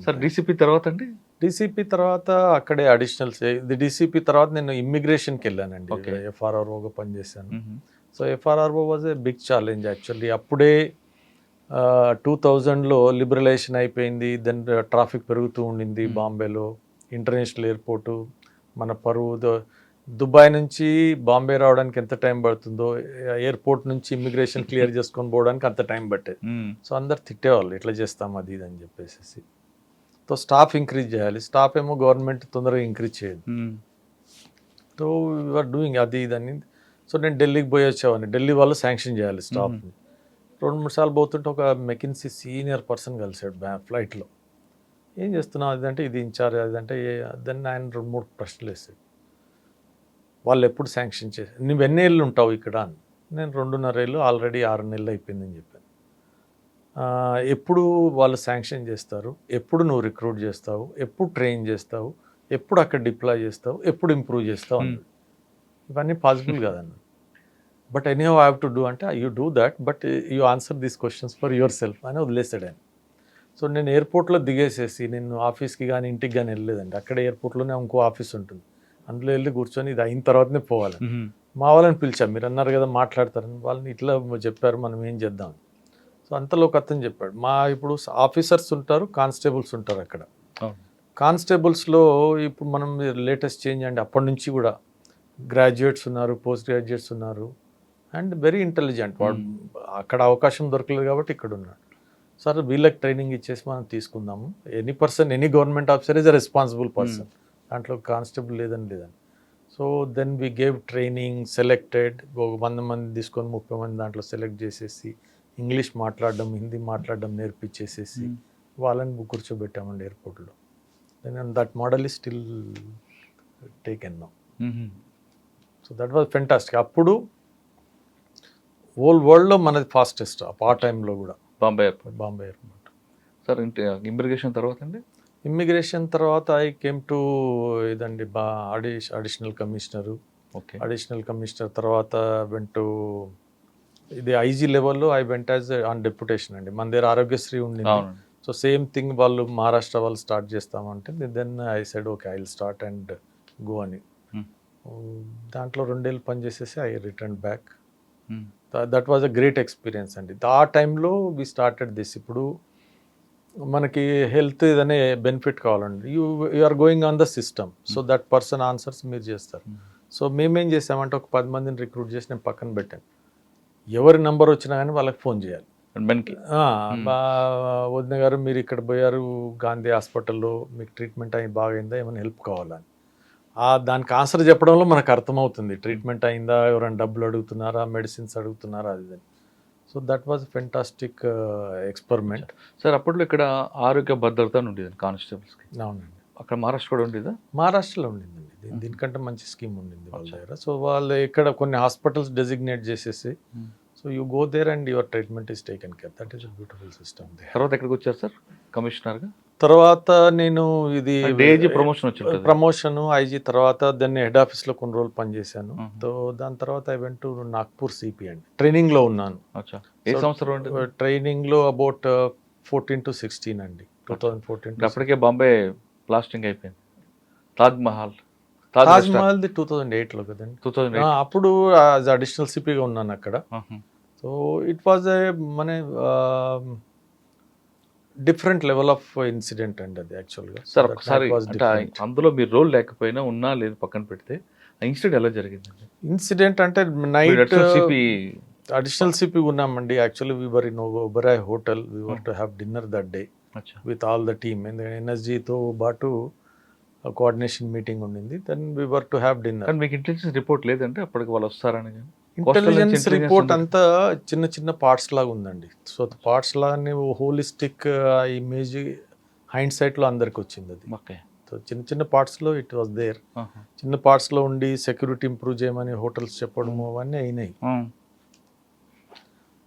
సార్ డీసీపీ తర్వాత అండి? డీసీపీ తర్వాత అక్కడే అడిషనల్ డీసీపీ తర్వాత నేను ఇమ్మిగ్రేషన్కి వెళ్ళానండి. FRROగా పనిచేశాను. So FRRO was a big challenge actually. అప్పుడే 2000లో లిబరలైజేషన్ అయిపోయింది. దెన్ ట్రాఫిక్ పెరుగుతూ ఉండింది బాంబేలో. ఇంటర్నేషనల్ ఎయిర్పోర్టు, మన పరువు, దుబాయ్ నుంచి బాంబే రావడానికి ఎంత టైం పడుతుందో ఎయిర్పోర్ట్ నుంచి ఇమ్మిగ్రేషన్ క్లియర్ చేసుకొని పోవడానికి అంత టైం పట్టేది. సో అందరు తిట్టేవాళ్ళు ఎట్లా చేస్తాం అది ఇది అని చెప్పేసి. సో స్టాఫ్ ఇంక్రీజ్ చేయాలి, స్టాఫ్ ఏమో గవర్నమెంట్ తొందరగా ఇంక్రీజ్ చేయదు. సో వీఆర్ డూయింగ్ అది ఇదని. సో నేను ఢిల్లీకి పోయి వచ్చేవాడిని, ఢిల్లీ వాళ్ళు శాంక్షన్ చేయాలి స్టాఫ్ని. 2-3 సార్లు పోతుంటే ఒక మెకిన్సీ సీనియర్ పర్సన్ కలిసాడు ఫ్లైట్లో. ఏం చేస్తున్నావు అదంటే ఇది ఇన్ఛార్జ్ అదంటే దాన్ని ఆయన 2-3 ప్రశ్నలు వేసాడు. వాళ్ళు ఎప్పుడు శాంక్షన్ చేశారు, నువ్వు ఎన్ని ఏళ్ళు ఉంటావు ఇక్కడ అని. నేను 2.5 ఏళ్ళు, ఆల్రెడీ 6 నెలలు అయిపోయిందని చెప్పాను. ఎప్పుడు వాళ్ళు శాంక్షన్ చేస్తారు, ఎప్పుడు నువ్వు రిక్రూట్ చేస్తావు, ఎప్పుడు ట్రైన్ చేస్తావు, ఎప్పుడు అక్కడ డిప్లాయ్ చేస్తావు, ఎప్పుడు ఇంప్రూవ్ చేస్తావు అన్నాడు. ఇవన్నీ పాసిబుల్ కాదన్న. But anyhow have to do అంటే you do that, but you answer these questions for yourself అని వదిలేసాడు ఆయన. సో నేను ఎయిర్పోర్ట్లో దిగేసేసి నేను ఆఫీస్కి కానీ ఇంటికి కానీ వెళ్ళలేదండి. అక్కడ ఎయిర్పోర్ట్లోనే ఇంకో ఆఫీస్ ఉంటుంది, అందులో వెళ్ళి కూర్చొని ఇది అయిన తర్వాతనే పోవాలి. మా వాళ్ళని పిలిచాం, మీరు అన్నారు కదా మాట్లాడతారని, వాళ్ళని ఇట్లా చెప్పారు మనం ఏం చేద్దాం. సో అంతలో ఒక అతను చెప్పాడు, మా ఇప్పుడు ఆఫీసర్స్ ఉంటారు, కానిస్టేబుల్స్ ఉంటారు అక్కడ. కానిస్టేబుల్స్లో ఇప్పుడు మనం లేటెస్ట్ చేంజ్ అండి, అప్పటి నుంచి కూడా గ్రాడ్యుయేట్స్ ఉన్నారు, పోస్ట్ గ్రాడ్యుయేట్స్ ఉన్నారు, అండ్ వెరీ ఇంటెలిజెంట్. వాడు అక్కడ అవకాశం దొరకలేదు కాబట్టి ఇక్కడ ఉన్నాడు. సార్ వీళ్ళకి ట్రైనింగ్ ఇచ్చేసి మనం తీసుకుందాము, any government officer is a responsible person, దాంట్లో కానిస్టేబుల్ లేదని. So then we gave training, selected 100 మంది తీసుకొని 30 మంది దాంట్లో సెలెక్ట్ చేసేసి ఇంగ్లీష్ మాట్లాడడం, హిందీ మాట్లాడడం నేర్పించేసేసి వాళ్ళని కూర్చోబెట్టామండి ఎయిర్పోర్ట్లో. Then that model is still taken now. So that was fantastic. అప్పుడు హోల్ వరల్డ్లో మనది ఫాస్టెస్ట్ ఆ టైంలో కూడా బాంబే ఎయిర్పోర్ట్. సార్ ఇమిగ్రేషన్ తర్వాత అండి? ఇమ్మిగ్రేషన్ తర్వాత ఐ కేమ్ టు ఇదండి additional commissioner. Okay. Additional commissioner తర్వాత వెంట్ టు ఇది ఐజీ లెవెల్లో I went as on deputation అండి. మన దగ్గర ఆరోగ్యశ్రీ ఉండింది. సో సేమ్ థింగ్ వాళ్ళు మహారాష్ట్ర వాళ్ళు స్టార్ట్ చేస్తామంటే then I said okay I will start and go అని. దాంట్లో 2 ఏళ్ళు పనిచేసేసి I return back. That was a great experience అండి. ఆ టైంలో వి స్టార్టెడ్ దిస్. ఇప్పుడు మనకి హెల్త్ ఏదైనా బెనిఫిట్ కావాలండి, you are going on the system. So that person answers మీరు చేస్తారు. సో మేమేం చేసామంటే ఒక 10 మందిని రిక్రూట్ చేసి నేను పక్కన పెట్టాను. ఎవరి నెంబర్ వచ్చినా కానీ వాళ్ళకి ఫోన్ చేయాలి. వదిన గారు మీరు ఇక్కడ పోయారు గాంధీ హాస్పిటల్లో, మీకు ట్రీట్మెంట్ అయి బాగైందా, ఏమైనా హెల్ప్ కావాలని. దానికి ఆన్సర్ చెప్పడంలో మనకు అర్థమవుతుంది ట్రీట్మెంట్ అయిందా, ఎవరైనా డబ్బులు అడుగుతున్నారా, మెడిసిన్స్ అడుగుతున్నారా, అది. So that was fantastic experiment. Sir అప్పట్లో ఇక్కడ ఆరోగ్య భద్రత అని ఉండేది కానిస్టేబుల్స్కి. అవునండి. అక్కడ మహారాష్ట్ర కూడా ఉండేదా? మహారాష్ట్రలో ఉండిందండి. దీనికంటే మంచి స్కీమ్ ఉండింది వాళ్ళ దగ్గర. సో వాళ్ళు ఇక్కడ కొన్ని హాస్పిటల్స్ డెసిగ్నేట్ చేసేసి so you go there and your treatment is taken care. That is a beautiful system. తర్వాత ఎక్కడికి వచ్చారు సార్ కమిషనర్గా? తర్వాత నేను ఇది ప్రమోషన్ ఐజీ తర్వాత దాన్ని హెడ్ ఆఫీస్లో కొన్ని రోజులు పనిచేశాను. సో దాని తర్వాత I went to Nagpur CP అండి. ట్రైనింగ్లో ఉన్నాను. ఏ సంవత్సరం? ట్రైనింగ్లో అబౌట్ 14 to 16 అండి. 2014. అప్పటికే బాంబే బ్లాస్టింగ్ అయిపోయింది. తాజ్ మహల్ 2008లో కదండి. 2008 అప్పుడు అడిషనల్ సిపిగా ఉన్నాను అక్కడ. సో ఇట్ వాజ్ మన డిఫరెంట్ లెవెల్ ఆఫ్ ఇన్సిడెంట్ అండి అది యాక్చువల్గా. సార్ ఒకసారి అందులో మీరు రోల్ లేకపోయినా ఉన్నా లేదు పక్కన పెడితే ఆ ఇన్సిడెంట్ ఎలా జరిగిందండి? ఇన్సిడెంట్ అంటే నైట్ అడిషనల్ సిపి ఉన్నామండి. Actually we were in Oberoi hotel. We were to have dinner that day with all the team. ఎందుకంటే ఎన్ఎస్జీతో పాటు కోఆర్డినేషన్ మీటింగ్ ఉండింది. Then we were to have dinner. మీకు ఇంటెలిజెన్స్ రిపోర్ట్ లేదంటే అప్పటికి వాళ్ళు వస్తారని? ఇంటెలిజెన్స్ రిపోర్ట్ అంతా చిన్న చిన్న పార్ట్స్ లాగా ఉందండి. సో పార్ట్స్ లాగానే హోలిస్టిక్ ఇమేజ్ హైండ్ సైట్లో అందరికి వచ్చింది అది. ఓకే. సో చిన్న చిన్న పార్ట్స్లో ఇట్ వాస్ దేర్. చిన్న పార్ట్స్లో ఉండి సెక్యూరిటీ ఇంప్రూవ్ చేయమని హోటల్స్ చెప్పడము అవన్నీ అయినాయి.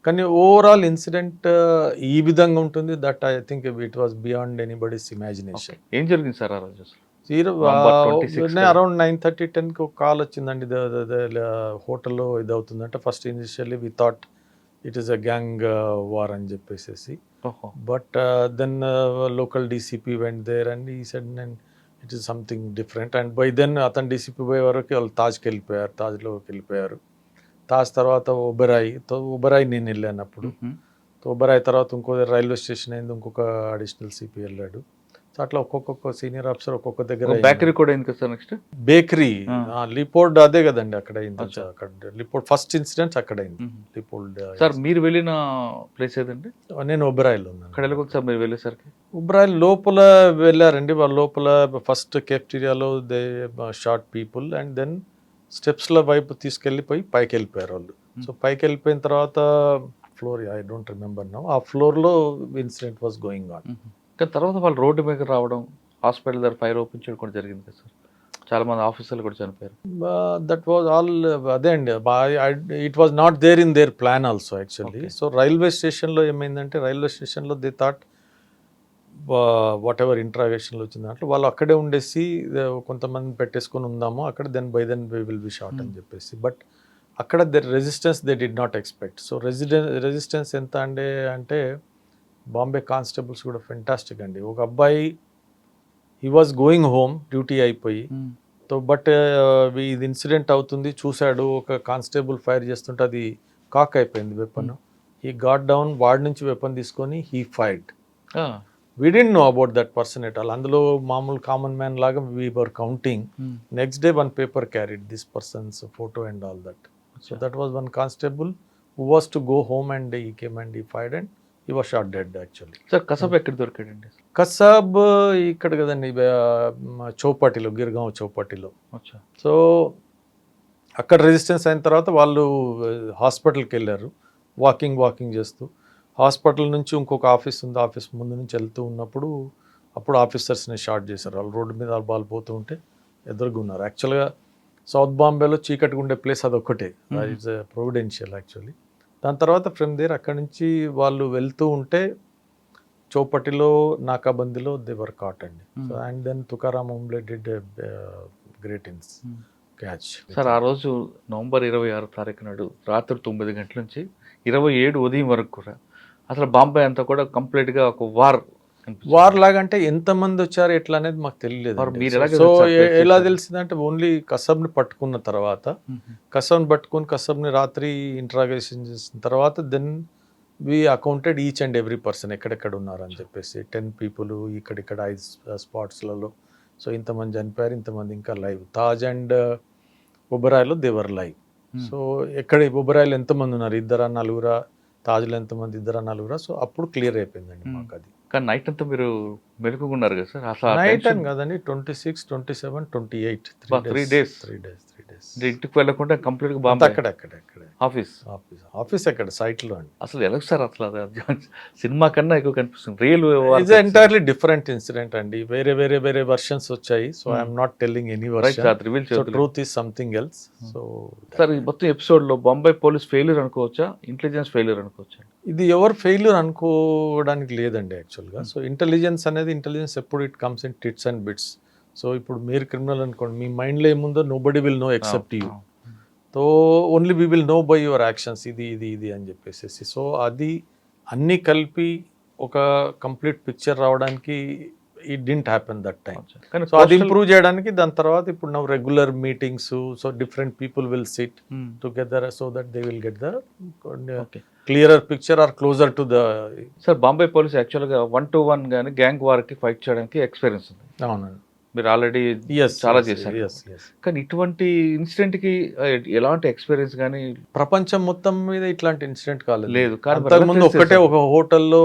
కానీ ఓవరాల్ ఇన్సిడెంట్ ఈ విధంగా ఉంటుంది that I think it was beyond anybody's imagination. ఏం జరిగింది సార్ ఆ రోజు? అరౌండ్ 9:30, 10కి ఒక కాల్ వచ్చిందండి. హోటల్లో ఇది అవుతుందంటే first initially we thought it is a gang war అని చెప్పేసి. But then local DCP went there and he said it is something different. And by then అతను డీసీపీ పోయే వరకు వాళ్ళు తాజ్లోకి వెళ్ళిపోయారు. తాజ్ తర్వాత ఒబెరాయ్ నేను వెళ్ళాను అప్పుడు. ఒబెరాయ్ తర్వాత ఇంకో రైల్వే స్టేషన్ అయింది, ఇంకొక అడిషనల్ సిపి వెళ్ళాడు. సో అట్లా ఒక్కొక్క సీనియర్ ఆఫీసర్ ఒక్కొక్క దగ్గర బేకరీ కూడా అయింది కదా సార్ నెక్స్ట్. బేకరీ ఆ. లిపోర్డ్ అదే కదండి అక్కడ అయింది. అచ్చా. అక్కడ లిపోర్డ్ ఫస్ట్ ఇన్సిడెంట్ అక్కడ అయింది. లిపోర్డ్ సార్ మీరు వెళ్ళిన ప్లేస్ ఏదండి? నేను ఒబెరాయిలో ఉన్నాను. అక్కడ వెళ్ళకూడదు సార్ మీరు వెళ్ళేసరికి. ఒబెరాయిల్ లోపల వెళ్ళారండి. వాళ్ళ లోపల ఫస్ట్ కెఫ్టీరియాలో they shot people and then స్టెప్స్ల వైపు తీసుకెళ్ళిపోయి పైకి వెళ్ళిపోయారు వాళ్ళు. సో పైకి వెళ్ళిపోయిన తర్వాత floor I don't remember now, ఆ ఫ్లోర్లో ఇన్సిడెంట్ వాస్ గోయింగ్ ఆన్. కానీ తర్వాత వాళ్ళు రోడ్డు మీద రావడం, హాస్పిటల్ దగ్గర ఫైర్ ఓపెన్ చేయడం కూడా జరిగింది కదా సార్. చాలా మంది ఆఫీసర్లు కూడా చనిపోయారు. దట్ వాజ్ ఆల్ అదే అండి. It was not there in their plan also actually. Okay. So railway స్టేషన్లో ఏమైందంటే, రైల్వే స్టేషన్లో దే థాట్ వాట్ ఎవర్ ఇంట్రాగేషన్లో వచ్చిన దాంట్లో వాళ్ళు అక్కడే ఉండేసి కొంతమంది పెట్టేసుకొని ఉందాము అక్కడ, then by then we will be short అని చెప్పేసి. బట్ అక్కడ their resistance they did not expect. So resistance ఎంత అంటే బాంబే కానిస్టేబుల్స్ కూడా ఫెంటాస్టిక్ అండి. ఒక అబ్బాయి he was going home duty అయిపోయి, సో బట్ ఇది ఇన్సిడెంట్ అవుతుంది చూశాడు, ఒక కానిస్టేబుల్ ఫైర్ చేస్తుంటే అది కాక్ అయిపోయింది వెపన్. హీ గాట్ డౌన్, వాడి నుంచి వెపన్ తీసుకొని he fired. We didn't know about that person at all. అందులో మామూలు కామన్ మ్యాన్ లాగా we were counting. Next day one paper carried this persons photo and all that. So that was one constable who was to go home and he came and he fired and he was shot dead actually. Sir Kasab ఎక్కడ దొరికాడండి? కసాబ్ ఇక్కడ కదండి, చౌపాటిలో, గిర్గావ్ చౌపాటిలో. అచ్చా. So అక్కడ resistance అయిన తర్వాత వాళ్ళు హాస్పిటల్కి వెళ్ళారు, వాకింగ్ చేస్తూ. హాస్పిటల్ నుంచి ఇంకొక ఆఫీస్ ఉంది, ఆఫీస్ ముందు నుంచి వెళ్తూ ఉన్నప్పుడు అప్పుడు ఆఫీసర్స్ని షాట్ చేశారు. వాళ్ళు రోడ్డు మీద వాళ్ళు పోతూ ఉంటే ఎదురుగా ఉన్నారు. యాక్చువల్గా సౌత్ బాంబేలో చీకటిగా ఉండే ప్లేస్ అదొక్కటే, ఇట్స్ ప్రొవిడెన్షియల్ యాక్చువల్లీ. దాని తర్వాత ఫ్రమ్ దేర్ అక్కడి నుంచి వాళ్ళు వెళ్తూ ఉంటే చౌపటిలో నాకాబందీలో దే వర్ కాట్ అండి. So and then Tukaram Ombale did great ఇన్స్ క్యాచ్. సార్ ఆ రోజు నవంబర్ 26 తారీఖు నాడు రాత్రి 9 గంటల నుంచి 27 ఉదయం వరకు కూడా అసలు బాంబే అంతా కూడా కంప్లీట్గా ఒక వార్ లాగా. అంటే ఎంతమంది వచ్చారు ఎట్లా అనేది మాకు తెలియలేదు. మరి మీరు ఎలా సో తెలుసు? ఎలా తెలిసిందంటే ఓన్లీ కసబ్ని పట్టుకున్న తర్వాత, కసబ్ని పట్టుకుని కసబ్ని రాత్రి ఇంట్రాగేషన్ చేసిన తర్వాత then we accounted each and every person ఎక్కడెక్కడ ఉన్నారు అని చెప్పేసి. 10 పీపుల్ ఇక్కడిక్కడ 5 స్పాట్స్లలో. సో ఇంతమంది చనిపోయారు, ఇంతమంది ఇంకా లైవ్. తాజ్ అండ్ ఒబెరాయ్లో దేవర్ లైవ్. సో ఎక్కడ ఒబెరాయ్లో ఎంతమంది ఉన్నారు, 2 4, తాజ్లో ఎంతమంది 2 4. సో అప్పుడు క్లియర్ అయిపోయిందండి మాకు అది. కానీ నైట్ అంతా మీరు మెలుకున్నారు కదా సార్? అసలు నైట్ అని కాదండి, 26, 27, 28 3 days. 3 days. ఇంటికి వెళ్ళకుండా కంప్లీట్గా బాంబే అక్కడ ఆఫీస్ ఎక్కడ సైట్లో అండి. అసలు ఎలా సార్ అసలు అది సినిమా కన్నా ఎక్కువ కనిపిస్తుంది. Real it's entirely different incident అండి. వేరే వర్షన్స్ వచ్చాయి. So I'm not telling any version. So truth is something else. So sir ఈ మొత్తం ఎపిసోడ్ లో బాంబే పోలీస్ ఫెయిల్యూర్ అనుకోవచ్చా, ఇంటెలిజెన్స్ ఫెయిల్యూర్ అనుకోవచ్చా? ఇది ఎవరు ఫెయిల్యూర్ అనుకోవడానికి లేదండి యాక్చువల్గా. సో ఇంటెలిజెన్స్ ఎప్పుడు it comes in tits and bits. So ఇప్పుడు మీరు క్రిమినల్ అనుకోండి, మీ మైండ్లో ఏముందో nobody will know except you. So only we will know by your actions, ఇది అని చెప్పేసి. సో అది అన్నీ కలిపి ఒక కంప్లీట్ పిక్చర్ రావడానికి it didn't happen that time. So అది ఇంప్రూవ్ చేయడానికి దాని తర్వాత ఇప్పుడు now regular meetings. So different people will SIT together so that they will get the clearer picture are closer to the. Sir Bombay police యాక్చువల్గా 1-to-1 కానీ gang వార్కి fight చేయడానికి experience ఉంది. అవునండి, మీరు ఆల్రెడీ చాలా చేశారు. కానీ ఇటువంటి ఇన్సిడెంట్కి ఎలాంటి ఎక్స్పీరియన్స్ కానీ ప్రపంచం మొత్తం మీద ఇట్లాంటి ఇన్సిడెంట్ కాలేదు. లేదు. అంతకుముందు ఒకటే ఒక హోటల్లో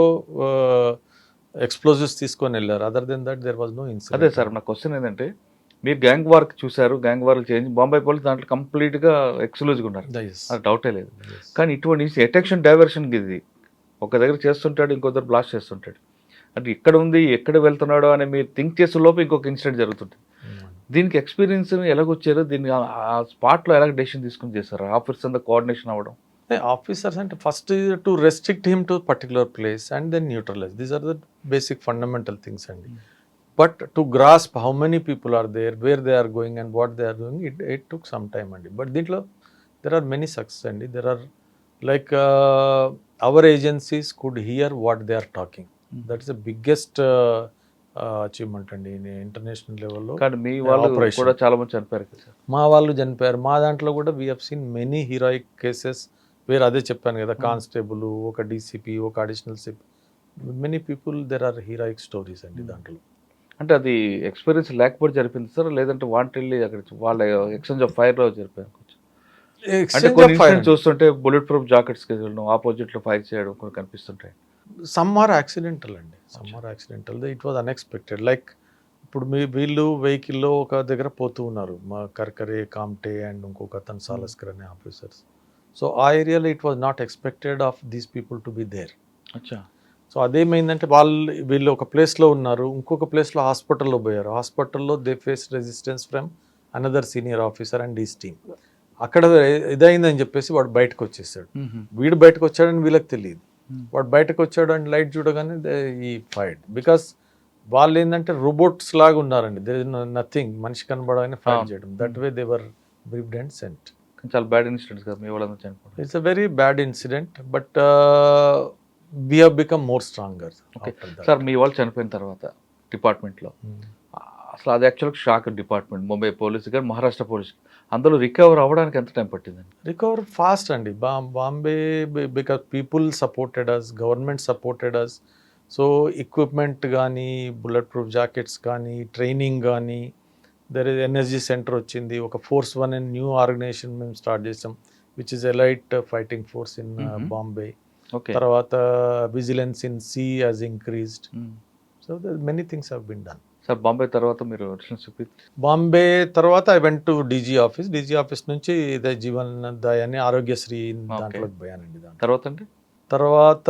ఎక్స్ప్లోజివ్స్ తీసుకొని వెళ్ళారు. Other then that there was no incident. అదే సార్ నా క్వశ్చన్ ఏంటంటే, మీరు గ్యాంగ్ వార్కి చూసారు, గ్యాంగ్ వార్లు చేంజ్, బాంబే పోలీస్ దాంట్లో కంప్లీట్గా ఎక్స్క్లూజివ్గా ఉన్నారు, అది డౌటే లేదు. కానీ ఇటువంటి అటెన్షన్ డైవర్షన్కి ఇది ఒక దగ్గర చేస్తుంటాడు, ఇంకో దగ్గర బ్లాస్ట్ చేస్తుంటాడు. అంటే ఇక్కడ ఉంది, ఎక్కడ వెళ్తున్నాడో అని మీరు థింక్ చేసే లోపు ఇంకొక ఇన్సిడెంట్ జరుగుతుంది. దీనికి ఎక్స్పీరియన్స్ ఎలాగొచ్చారు, దీన్ని ఆ స్పాట్లో ఎలాగ డెసిషన్ తీసుకుని చేశారు? ఆఫీసర్స్ అంతా కోఆర్డినేషన్ అవ్వడం. ఆఫీసర్స్ అంటే first to restrict him to particular place and then neutralise. These are the basic fundamental things అండి. But to grasp how many people are there, where they are going and what they are doing, it took some time అండి. But దీంట్లో there are many success అండి. There are like our agencies could hear what they are talking. That is the biggest achievement అండి international లెవెల్లో. కానీ మీ వాళ్ళు కూడా చాలా మంది చనిపోయారు కదా సార్? మా వాళ్ళు చనిపోయారు. మా దాంట్లో కూడా we have seen many heroic cases where. అదే చెప్పాను కదా, కానిస్టేబుల్, ఒక డీసీపీ, ఒక additional CP, many people, there are heroic stories అండి దాంట్లో. అంటే అది ఎక్స్పీరియన్స్ లేకపోతే జరిపింది సార్, లేదంటే వాంటెళ్ళి అక్కడ వాళ్ళ ఎక్స్చేంజ్ ఆఫ్ ఫైర్లో జరిపారు? అంటే కొన్ని ఇన్సిడెంట్స్ చూస్తుంటే బుల్లెట్ ప్రూఫ్ జాకెట్స్కి వెళ్ళడం, ఆపోజిట్లో ఫైర్ చేయడం కొన్ని కనిపిస్తుంటాయి. సమ్ ఆర్ యాక్సిడెంటల్ అండి, some are accidental. It was unexpected. Like ఇప్పుడు వీళ్ళు వెహికల్లో ఒక దగ్గర పోతూ ఉన్నారు, మా కర్కరే, కామ్టే అండ్ ఇంకొక అతను సాలస్కర్ అనే ఆఫీసర్స్. సో ఆ ఏరియాలో it was not expected of these people to be there. అచ్చా. సో అదేమైందంటే వీళ్ళు ఒక ప్లేస్లో ఉన్నారు, ఇంకొక ప్లేస్లో హాస్పిటల్లో పోయారు. హాస్పిటల్లో they face resistance from another senior officer and his team. అక్కడ ఇదైందని చెప్పేసి వాడు బయటకు వచ్చేసాడు. వీడు బయటకు వచ్చాడని వీళ్ళకి తెలియదు. వాడు బయటకు వచ్చాడు అండ్ లైట్ చూడగానే ఈ ఫైట్. బికాస్ వాళ్ళు ఏంటంటే రోబోట్స్ లాగా ఉన్నారండి, దేర్ ఇస్ నథింగ్, మనిషి కనబడగానే ఫైట్ చేయడం. That way they were briefed and sent. చాలా బ్యాడ్ ఇన్సిడెంట్స్ కదా మీ వాళ్ళందరూ చనిపోవడం. It's a very bad incident, but we have become more stronger. Okay sir, మీ వాళ్ళు చనిపోయిన తర్వాత డిపార్ట్మెంట్లో అసలు అది యాక్చువల్గా షాక్ డిపార్ట్మెంట్, ముంబై పోలీస్ కానీ మహారాష్ట్ర పోలీస్, అందులో రికవర్ అవ్వడానికి ఎంత టైం పట్టిందండి? రికవర్ ఫాస్ట్ అండి. Bombay because people supported us, government supported us. So equipment కానీ, బుల్లెట్ ప్రూఫ్ జాకెట్స్ కానీ, ట్రైనింగ్ కానీ, దర్ ఇస్ ఎనర్జీ సెంటర్ వచ్చింది. ఒక ఫోర్స్ 1 అండ్ న్యూ ఆర్గనైజేషన్ మేము స్టార్ట్ చేసాం, which is elite fighting force in Bombay. తర్వాత vigilance in sea has increased. So many things have been done. Sir Bombay తర్వాత మీరు relationship? Bombay తర్వాత I went to DG office. DG office నుంచి ఇదే జీవన్ దయ అని ఆరోగ్యశ్రీ దాంట్లోకి పోయానండి. తర్వాత అండి తర్వాత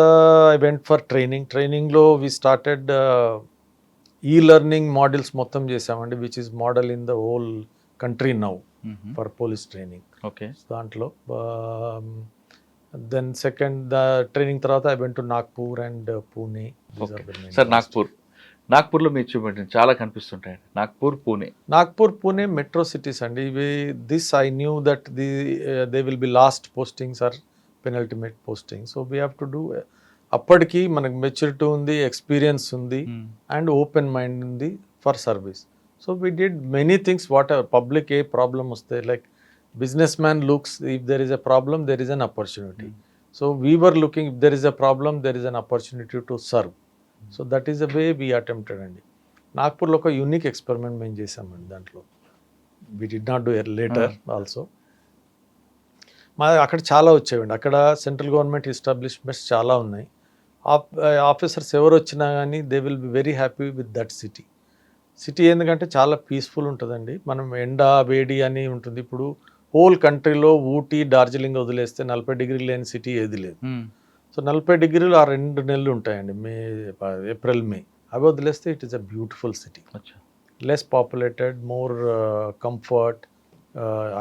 ఐ వెంట్ ఫర్ ట్రైనింగ్. ట్రైనింగ్లో వి స్టార్టెడ్ ఈ లెర్నింగ్ మోడల్స్ మొత్తం చేసామండి, which is model in the whole country now for police training. Okay. దాంట్లో దెన్ సెకండ్ ట్రైనింగ్ తర్వాత I went to Nagpur and Pune. Sir నాగ్పూర్లో మీ అచీవ్మెంట్ చాలా కనిపిస్తుంటాయండి. నాగ్పూర్ పూణే మెట్రో సిటీస్ అండి ఇవి. This I knew that they will be last postings or penultimate posting. So we have to do. అప్పటికి మనకు మెచ్యూరిటీ ఉంది, ఎక్స్పీరియన్స్ ఉంది అండ్ ఓపెన్ మైండ్ ఉంది for service. So we did many things. Whatever public ఏ problem వస్తే, like businessman looks if there is a problem there is an opportunity. So we were looking if there is a problem there is an opportunity to serve. So that is the way we attempted అండి. నాగ్పూర్లో ఒక unique experiment మేము చేసామండి. దాంట్లో we did not do later also. అక్కడ చాలా వచ్చేవండి. అక్కడ central government establishments చాలా ఉన్నాయి. ఆఫీసర్స్ ఎవరు వచ్చినా కానీ they will be very happy with that city. ఎందుకంటే చాలా పీస్ఫుల్ ఉంటుందండి. మనం ఎండ వేడి అని ఉంటుంది. ఇప్పుడు హోల్ కంట్రీలో ఊటీ, డార్జిలింగ్ వదిలేస్తే 40 డిగ్రీలు లేని సిటీ ఏది లేదు. సో 40 డిగ్రీలు ఆ 2 నెలలు ఉంటాయండి, ఏప్రిల్ మే. అవి వదిలేస్తే it is a beautiful city. Less populated, more comfort,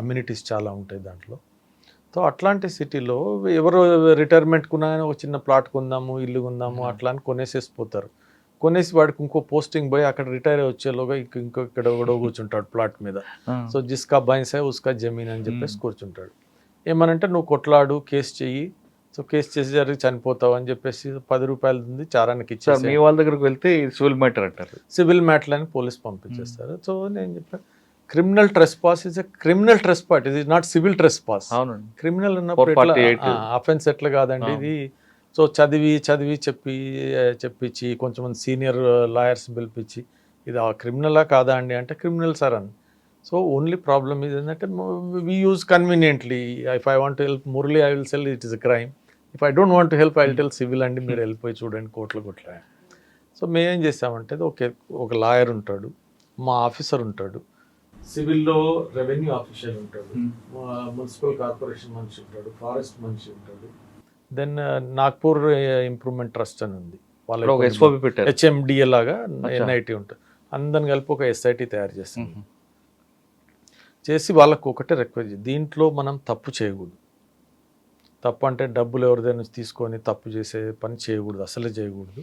amenities చాలా ఉంటాయి దాంట్లో. సో అట్లాంటి సిటీలో ఎవరు రిటైర్మెంట్ కున్నా ఒక చిన్న ప్లాట్ కొందాము, ఇల్లు కొందాము అట్లా అని కొనేసేసిపోతారు. కొనేసి వాడికి ఇంకో పోస్టింగ్ పోయి అక్కడ రిటైర్ వచ్చేలోగా ఇంకో ఇక్కడ కూడా కూర్చుంటాడు ప్లాట్ మీద. సో జిస్కా బైన్స్ హై ఉస్కా జమీన్ అని చెప్పేసి కూర్చుంటాడు. ఏమనంటే నువ్వు కొట్లాడు, కేసు చెయ్యి, సో కేసు చేసి జరిగి చనిపోతావు అని చెప్పేసి 10 రూపాయలు ఉంది చారానికి ఇచ్చేసి మీ వాళ్ళ దగ్గరకు వెళ్తే సివిల్ మ్యాటర్ అంటారు. సివిల్ మ్యాటర్ అని పోలీస్ పంపించేస్తారు. సో నేను చెప్పాను, criminal trespass is a criminal trespass, ఇది నాట్ సివిల్ ట్రెస్పాస్. క్రిమినల్ అన్నప్పుడు అఫెన్స్ ఎట్లా కాదండి ఇది. సో చదివి చెప్పించి కొంచెం సీనియర్ లాయర్స్ పిలిపించి ఇది క్రిమినలా కాదా అండి అంటే క్రిమినల్ సార్ అని. సో ఓన్లీ ప్రాబ్లమ్ ఇది ఏంటంటే we use conveniently. If I want to help Murali I will sell it is a crime. If I don't want to help I will tell civil అండి, మీరు వెళ్ళిపోయి చూడండి కోర్టులో కొట్లా. సో మేమేం చేసామంటే ఓకే, ఒక లాయర్ ఉంటాడు, మా ఆఫీసర్ ఉంటాడు, సివిల్లో రెవెన్యూ ఆఫీసర్ ఉంటాడు, మున్సిపల్ కార్పొరేషన్ మనిషి ఉంటాడు, ఫారెస్ట్ మనిషి ఉంటాడు, దెన్ నాగ్పూర్ ఇంప్రూవ్మెంట్ ట్రస్ట్ అని ఉంది, వాళ్ళ హెచ్ఎండిఏ లాగా ఎన్ఐటి ఉంటుంది. అందరిని కలిపి ఒక ఎస్ఐటి తయారు చేస్తాం. చేసి వాళ్ళకు ఒకటే రిక్వెస్ట్, దీంట్లో మనం తప్పు చేయకూడదు. తప్పు అంటే డబ్బులు ఎవరిదైనా తీసుకొని తప్పు చేసే పని చేయకూడదు, అసలే చేయకూడదు.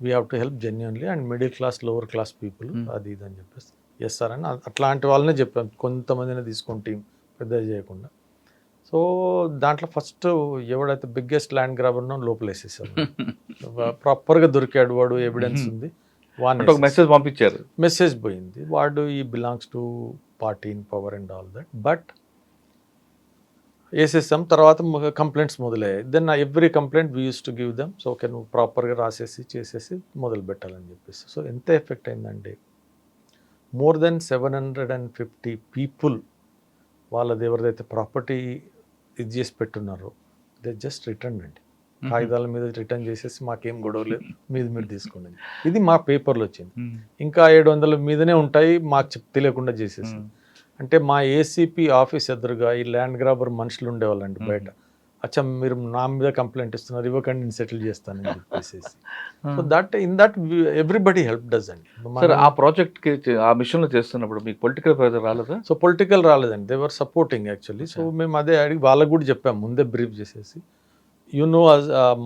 We have to help genuinely and middle class, lower class people, అది ఇది అని చెప్పేసి ఎస్ సార్ అని అట్లాంటి వాళ్ళనే చెప్పాం. కొంతమందిని తీసుకొని టీం పెద్ద చేయకుండా. సో దాంట్లో ఫస్ట్ ఎవడైతే బిగ్గెస్ట్ ల్యాండ్ గ్రాబర్ ఉన్నో లోపలేసేసారు. ప్రాపర్గా దొరికాడు వాడు, ఎవిడెన్స్ ఉంది, వాడిని మెసేజ్ పంపించారు. మెసేజ్ పోయింది, వాడు ఈ belongs to party in power and all that. But వేసేసాం. తర్వాత కంప్లైంట్స్ మొదలయ్యాయి. Then every complaint we use to give them. So okay, నువ్వు ప్రాపర్గా రాసేసి చేసేసి మొదలు పెట్టాలని చెప్పేసి. సో ఎంత ఎఫెక్ట్ అయిందండి, మోర్ దెన్ 750 పీపుల్ వాళ్ళది ఎవరిదైతే ప్రాపర్టీ ఇది చేసి పెట్టున్నారో దే జస్ట్ రిటర్న్ అండి. కాగితాల మీద రిటర్న్ చేసేసి మాకేం గొడవ లేదు, మీరు తీసుకోండి. ఇది మా పేపర్లో వచ్చింది. ఇంకా 700 మీదనే ఉంటాయి, మాకు తెలియకుండా చేసేసి. అంటే మా ఏసీపీ ఆఫీస్ ఎదురుగా ఈ ల్యాండ్ గ్రాబర్ మనుషులు ఉండేవాళ్ళండి బయట. అచ్చా మీరు నా మీద కంప్లైంట్ ఇస్తున్నారు, ఇవ్వకండి నేను సెటిల్ చేస్తానని చెప్పేసి. So that in that everybody help does అండి. సార్ ఆ ప్రాజెక్ట్కి ఆ మిషన్లో చేస్తున్నప్పుడు మీకు పొలిటికల్ ప్రెజర్ రాలేదా? సో పొలిటికల్ రాలేదండి, they were supporting actually. So మేము అదే అడిగి వాళ్ళకు కూడా చెప్పాము ముందే బ్రీఫ్ చేసేసి.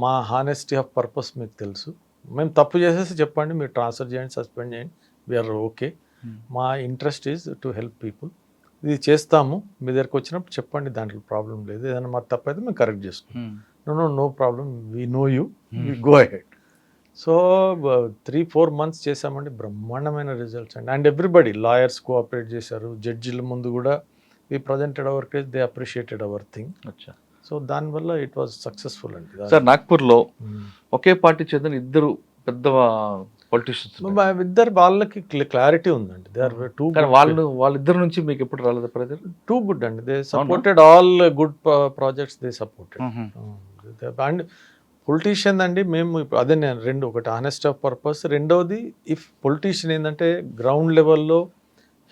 మా హానెస్టీ ఆఫ్ పర్పస్ మీకు తెలుసు, మేము తప్పు చేసేసి చెప్పండి, మీరు ట్రాన్స్ఫర్ చేయండి, సస్పెండ్ చేయండి, వీఆర్ ఓకే. మా interest is to help people, ఇది చేస్తాము, మీ దగ్గరకు వచ్చినప్పుడు చెప్పండి, దాంట్లో ప్రాబ్లం లేదు, ఏదైనా మాకు తప్పైతే మేము కరెక్ట్ చేసుకుంటాం. No problem, we know you, we go ahead. So 3-4 months చేసామండి, బ్రహ్మాండమైన రిజల్ట్స్ అండి. అండ్ ఎవ్రీబడి లాయర్స్ కోఆపరేట్ చేశారు, జడ్జిల ముందు కూడా we presented our case, they appreciated our thing. So దానివల్ల ఇట్ వాజ్ సక్సెస్ఫుల్ అండి. సార్ నాగ్పూర్లో ఒకే పార్టీ చెందిన ఇద్దరు పెద్ద పొలిటీషియన్స్ ఇద్దరు, వాళ్ళకి క్లారిటీ ఉందండి. దే ఆర్ టూ, వాళ్ళిద్దరి నుంచి మీకు ఎప్పుడు రాలేదు ప్రెజర్? టూ గుడ్ అండి, they supported all good projects, they supported. And politician అండి, మేము అదే నేను రెండు, ఒకటి హానెస్ట్ ఆఫ్ పర్పస్, రెండవది ఇఫ్ పొలిటీషియన్ ఏంటంటే గ్రౌండ్ లెవెల్లో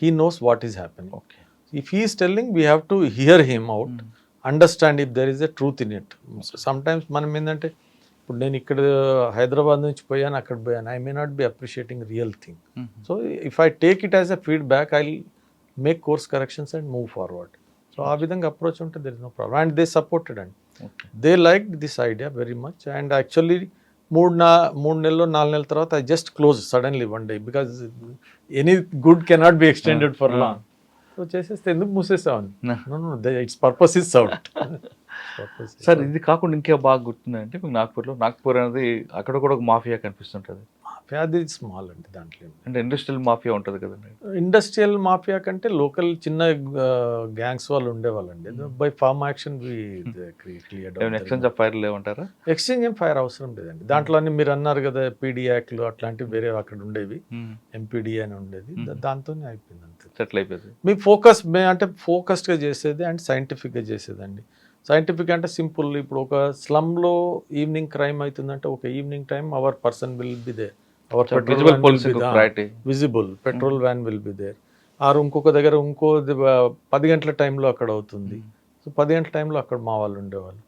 he knows what is happening. Okay, if he is telling we have to hear him out, understand if there is a truth in it. Sometimes మనం ఏంటంటే, ఇప్పుడు నేను ఇక్కడ హైదరాబాద్ నుంచి పోయాను, అక్కడ పోయాను, I may not be appreciating real thing. So if I take it as a feedback, I make course corrections and move forward. So ఆ విధంగా అప్రోచ్ ఉంటే there is no problem. And they supported and they like this idea very much. And actually 3 నెలలు 4 నెలల తర్వాత I just close suddenly one day, because any good cannot be extended for long. So చేసేస్తే ఎందుకు మూసేసామని, it's purpose is out. Sir ఇది కాకుండా ఇంకా బాగా గుర్తుందంటే మీకు నాగ్పూర్ అనేది అక్కడ కూడా ఒక మాఫియా కనిపిస్తుంటుంది. మాఫియా అది స్మాల్ అండి, దాంట్లో అంటే ఇండస్ట్రియల్ మాఫియా ఉంటుంది కదండి. ఇండస్ట్రియల్ మాఫియా కంటే లోకల్ చిన్న గ్యాంగ్స్ వాళ్ళు ఉండేవాళ్ళండి. By firm action exchange of fire లేవంటారా? ఎక్స్చేంజ్ ఏం ఫైర్ అవసరం లేదండి. దాంట్లో అన్ని మీరు అన్నారు కదా, పీడీ యాక్ట్లు అట్లాంటివి వేరే అక్కడ ఉండేవి, ఎంపీడీ అని ఉండేది, దాంతోనే అయిపోయింది అంతే, సెటిల్ అయిపోయింది. మీ అంటే ఫోకస్డ్గా చేసేది అండ్ సైంటిఫిక్గా చేసేదండి. సైంటిఫిక్ అంటే సింపుల్, ఇప్పుడు ఒక స్లమ్లో ఈవినింగ్ క్రైమ్ అవుతుందంటే ఒక evening time our person will be there, our visible patrol van will be there. Or ఇంకొక దగ్గర 10 గంటల టైంలో అక్కడ అవుతుంది, సో 10 గంటల టైంలో అక్కడ మా వాళ్ళు ఉండేవాళ్ళు.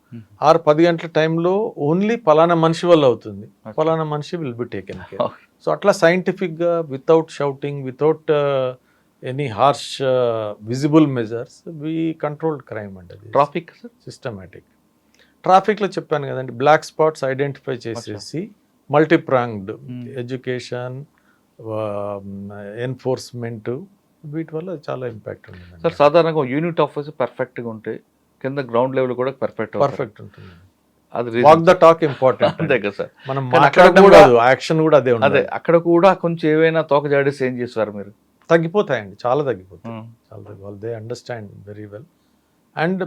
ఆర్ 10 గంటల టైంలో ఓన్లీ పలానా మనిషి వల్ల అవుతుంది, పలానా మనిషి will be taken care. So అట్లా సైంటిఫిక్గా without shouting, without any harsh visible measures we controlled crime అంటే. ట్రాఫిక్ సిస్టమేటిక్ ట్రాఫిక్లో చెప్పాను కదండి, బ్లాక్ స్పాట్స్ ఐడెంటిఫై చేసేసి మల్టీప్రాంగ్డ్ ఎడ్యుకేషన్, ఎన్ఫోర్స్మెంట్, వీటి వల్ల చాలా ఇంపాక్ట్ ఉంది సార్. సాధారణంగా యూనిట్ ఆఫీస్ పర్ఫెక్ట్గా ఉంటే కింద గ్రౌండ్ లెవెల్ కూడా పర్ఫెక్ట్ ఉంటుంది. అది వాక్ ద టాక్ ఇంపార్టెంట్ అంతే కదా సార్. మనం మాట్లాడడం కాదు, యాక్షన్ కూడా అదే ఉంది. అదే అక్కడ కూడా కొంచెం ఏవైనా తోక జాడేసి ఏం చేస్తారు మీరు? తగ్గిపోతాయండి, చాలా తగ్గిపోతాయి. They understand very well and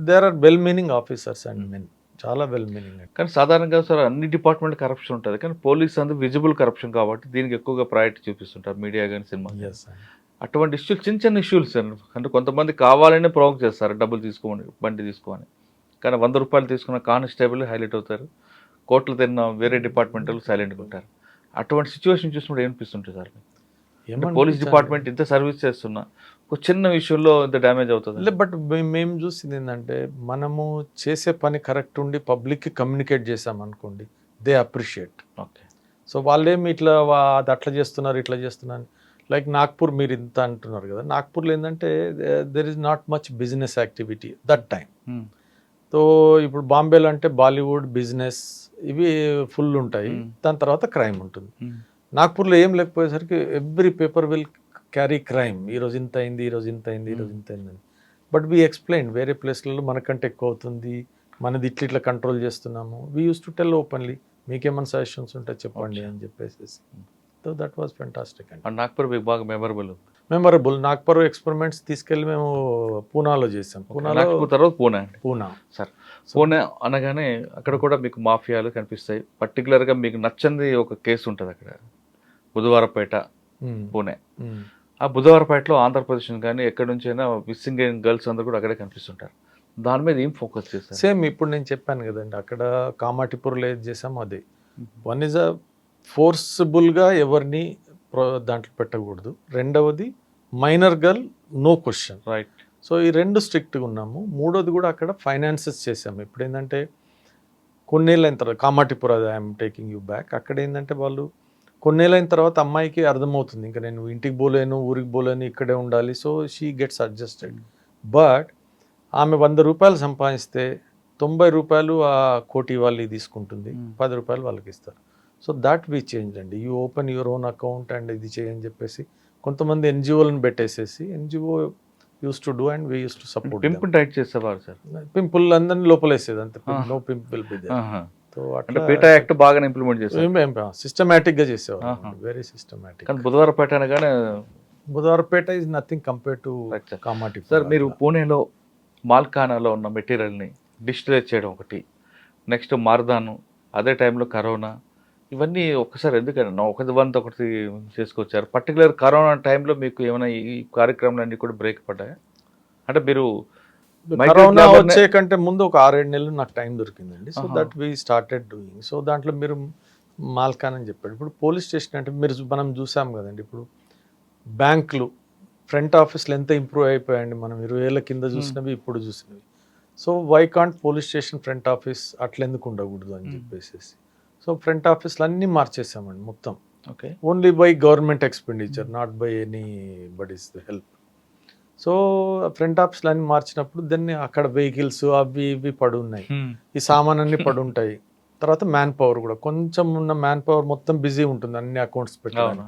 there are well meaning officers and men, చాలా వెల్ మీనింగ్. కానీ సాధారణంగా సార్ అన్ని డిపార్ట్మెంట్ కరప్షన్ ఉంటుంది, కానీ పోలీస్ అందుకు విజిబుల్ కరప్షన్ కాబట్టి దీనికి ఎక్కువగా ప్రయారిటీ చూపిస్తుంటారు మీడియా కానీ సినిమా. అటువంటి ఇష్యూలు చిన్న ఇష్యూలు సార్, అంటే కొంతమంది కావాలనే ప్రొవోక్ చేస్తారు, డబ్బులు తీసుకోమని, బండి తీసుకోమని, కానీ 100 రూపాయలు తీసుకున్న కానిస్టేబుల్ హైలైట్ అవుతారు, కోట్లు తిన్న వేరే డిపార్ట్మెంట్లు సైలెంట్గా ఉంటారు. అటువంటి సిచ్యువేషన్ చూసినప్పుడు ఏమనిపిస్తుంటుంది సార్? పోలీస్ డిపార్ట్మెంట్ ఇంత సర్వీస్ చేస్తున్నా ఒక చిన్న విషయంలో ఇంత డ్యామేజ్ అవుతుంది. బట్ మేము చూసింది ఏంటంటే, మనము చేసే పని కరెక్ట్ ఉండి పబ్లిక్కి కమ్యూనికేట్ చేసామనుకోండి, దే అప్రిషియేట్. ఓకే, సో వాళ్ళేమి ఇట్లా అది అట్లా చేస్తున్నారు ఇట్లా చేస్తున్నారు. లైక్ నాగ్పూర్ మీరు ఇంత అంటున్నారు కదా, నాగ్పూర్లో ఏంటంటే there is not much business activity that time. So ఇప్పుడు బాంబేలో అంటే బాలీవుడ్, బిజినెస్ ఇవి ఫుల్ ఉంటాయి, దాని తర్వాత క్రైమ్ ఉంటుంది. నాగ్పూర్లో ఏం లేకపోయేసరికి every paper will carry crime, ఈరోజు ఇంత అయింది, ఈరోజు ఇంత అయింది, ఈరోజు ఇంత అయిందని. బట్ వీ ఎక్స్ప్లెయిన్ వేరే ప్లేస్లలో మనకంటే ఎక్కువ అవుతుంది, మనది ఇట్లా కంట్రోల్ చేస్తున్నాము. We use to tell openly, మీకేమైనా సజెషన్స్ ఉంటే చెప్పండి అని చెప్పేసి. సో దట్ వాజ్ ఫెంటాస్టిక్ అండి. నాగ్పూర్ మీకు బాగా మెమరబుల్. మెమరబుల్ నాగ్పూర్ ఎక్స్పెరిమెంట్స్ తీసుకెళ్ళి మేము పూనాలో చేసాం. పూనాలో నాగపూర్ తర్వాత పూణే అండి. పూనా సార్ పూణే అనగానే అక్కడ కూడా మీకు మాఫియాలు కనిపిస్తాయి. పర్టికులర్గా మీకు నచ్చంది ఒక కేసు ఉంటుంది అక్కడ, బుధవారపేట పూణే. ఆ బుధవారపేటలో ఆంధ్రప్రదేశ్ కానీ ఎక్కడి నుంచైనా మిస్సింగ్ అయిన గర్ల్స్ అందరూ కూడా అక్కడే కనిపిస్తుంటారు. దాని మీద ఏం ఫోకస్ చేస్తారు? సేమ్ ఇప్పుడు నేను చెప్పాను కదండి, అక్కడ కామాటిపూర్లో ఏది చేసాము అదే. వన్ ఇస్ ఫోర్సిబుల్గా ఎవరిని దాంట్లో పెట్టకూడదు. రెండవది minor girl no question, right. So ఈ రెండు స్ట్రిక్ట్గా ఉన్నాము. మూడోది కూడా అక్కడ ఫైనాన్సెస్ చేసాము. ఇప్పుడు ఏంటంటే కొన్నేళ్ళైన తర్వాత కామాటిపూర్, అది ఐఎమ్ టేకింగ్ యూ బ్యాక్, అక్కడ ఏంటంటే వాళ్ళు కొన్నేళ్ళైన తర్వాత అమ్మాయికి అర్థమవుతుంది ఇంకా నేను ఇంటికి పోలేను, ఊరికి పోలేను, ఇక్కడే ఉండాలి. So she gets adjusted. But ఆమె 100 రూపాయలు సంపాదిస్తే 90 రూపాయలు ఆ కోటి వాళ్ళు తీసుకుంటుంది, 10 రూపాయలు వాళ్ళకి ఇస్తారు. సో దాట్ వీ చేంజ్ అండి. You open your own account and ఇది చేయని చెప్పేసి కొంతమంది ఎన్జిఓలను పెట్టేసేసి, NGO use to do and we use to support. Pimple tight చేసేవారు సార్? పింపుల్ అందరినీ లోపలేసేది అంతే, no pimple be there. So అంటే పేటా యాక్ట్ బాగా ఇంప్లిమెంట్ చేశారు, సిస్టమేటిక్గా చేసేవారు, వెరీ సిస్టమేటిక్. కానీ బుధవారపేట అనగానే Budhwarpeth is nothing compare to Kamathi. Sir మీరు పూణేలో మాల్కానాలో ఉన్న మెటీరియల్ని డిస్టిలేట్ చేయడం ఒకటి, నెక్స్ట్ మార్దాను, అదే టైంలో కరోనా, ఇవన్నీ ఒక్కసారి ఎందుకన్నా ఒకటి చేసుకొచ్చారు? పర్టికులర్ కరోనా టైంలో మీకు ఏమైనా ఈ కార్యక్రమాలన్నీ కూడా బ్రేక్ పడ్డాయా? అంటే మీరు కరోనా వచ్చే కంటే ముందు ఒక 6-7 నెలలు నాకు టైం దొరికిందండి. So that we started doing. So దాంట్లో మీరు మాల్కాన్ అని చెప్పాడు. ఇప్పుడు పోలీస్ స్టేషన్ అంటే మనం చూసాం కదండి, ఇప్పుడు బ్యాంకులు ఫ్రంట్ ఆఫీస్లో ఎంత ఇంప్రూవ్ అయిపోయాయండి. మనం 20 ఏళ్ళ కింద చూసినవి ఇప్పుడు చూసినవి. So why can't police station front office అట్లెందుకు ఉండకూడదు అని చెప్పేసి, సో ఫ్రంట్ ఆఫీస్లు అన్నీ మార్చేసామండి మొత్తం. Okay, only by government expenditure, not by anybody's help. So front ఆఫీస్లు అన్నీ మార్చినప్పుడు దాన్ని అక్కడ వెహికల్స్ అవి ఇవి పడి ఉన్నాయి, ఈ సామాన్ అన్ని పడి ఉంటాయి. తర్వాత మ్యాన్ పవర్ కూడా కొంచెం ఉన్న మ్యాన్ పవర్ మొత్తం బిజీ ఉంటుంది అన్ని అకౌంట్స్ పెట్టాలి.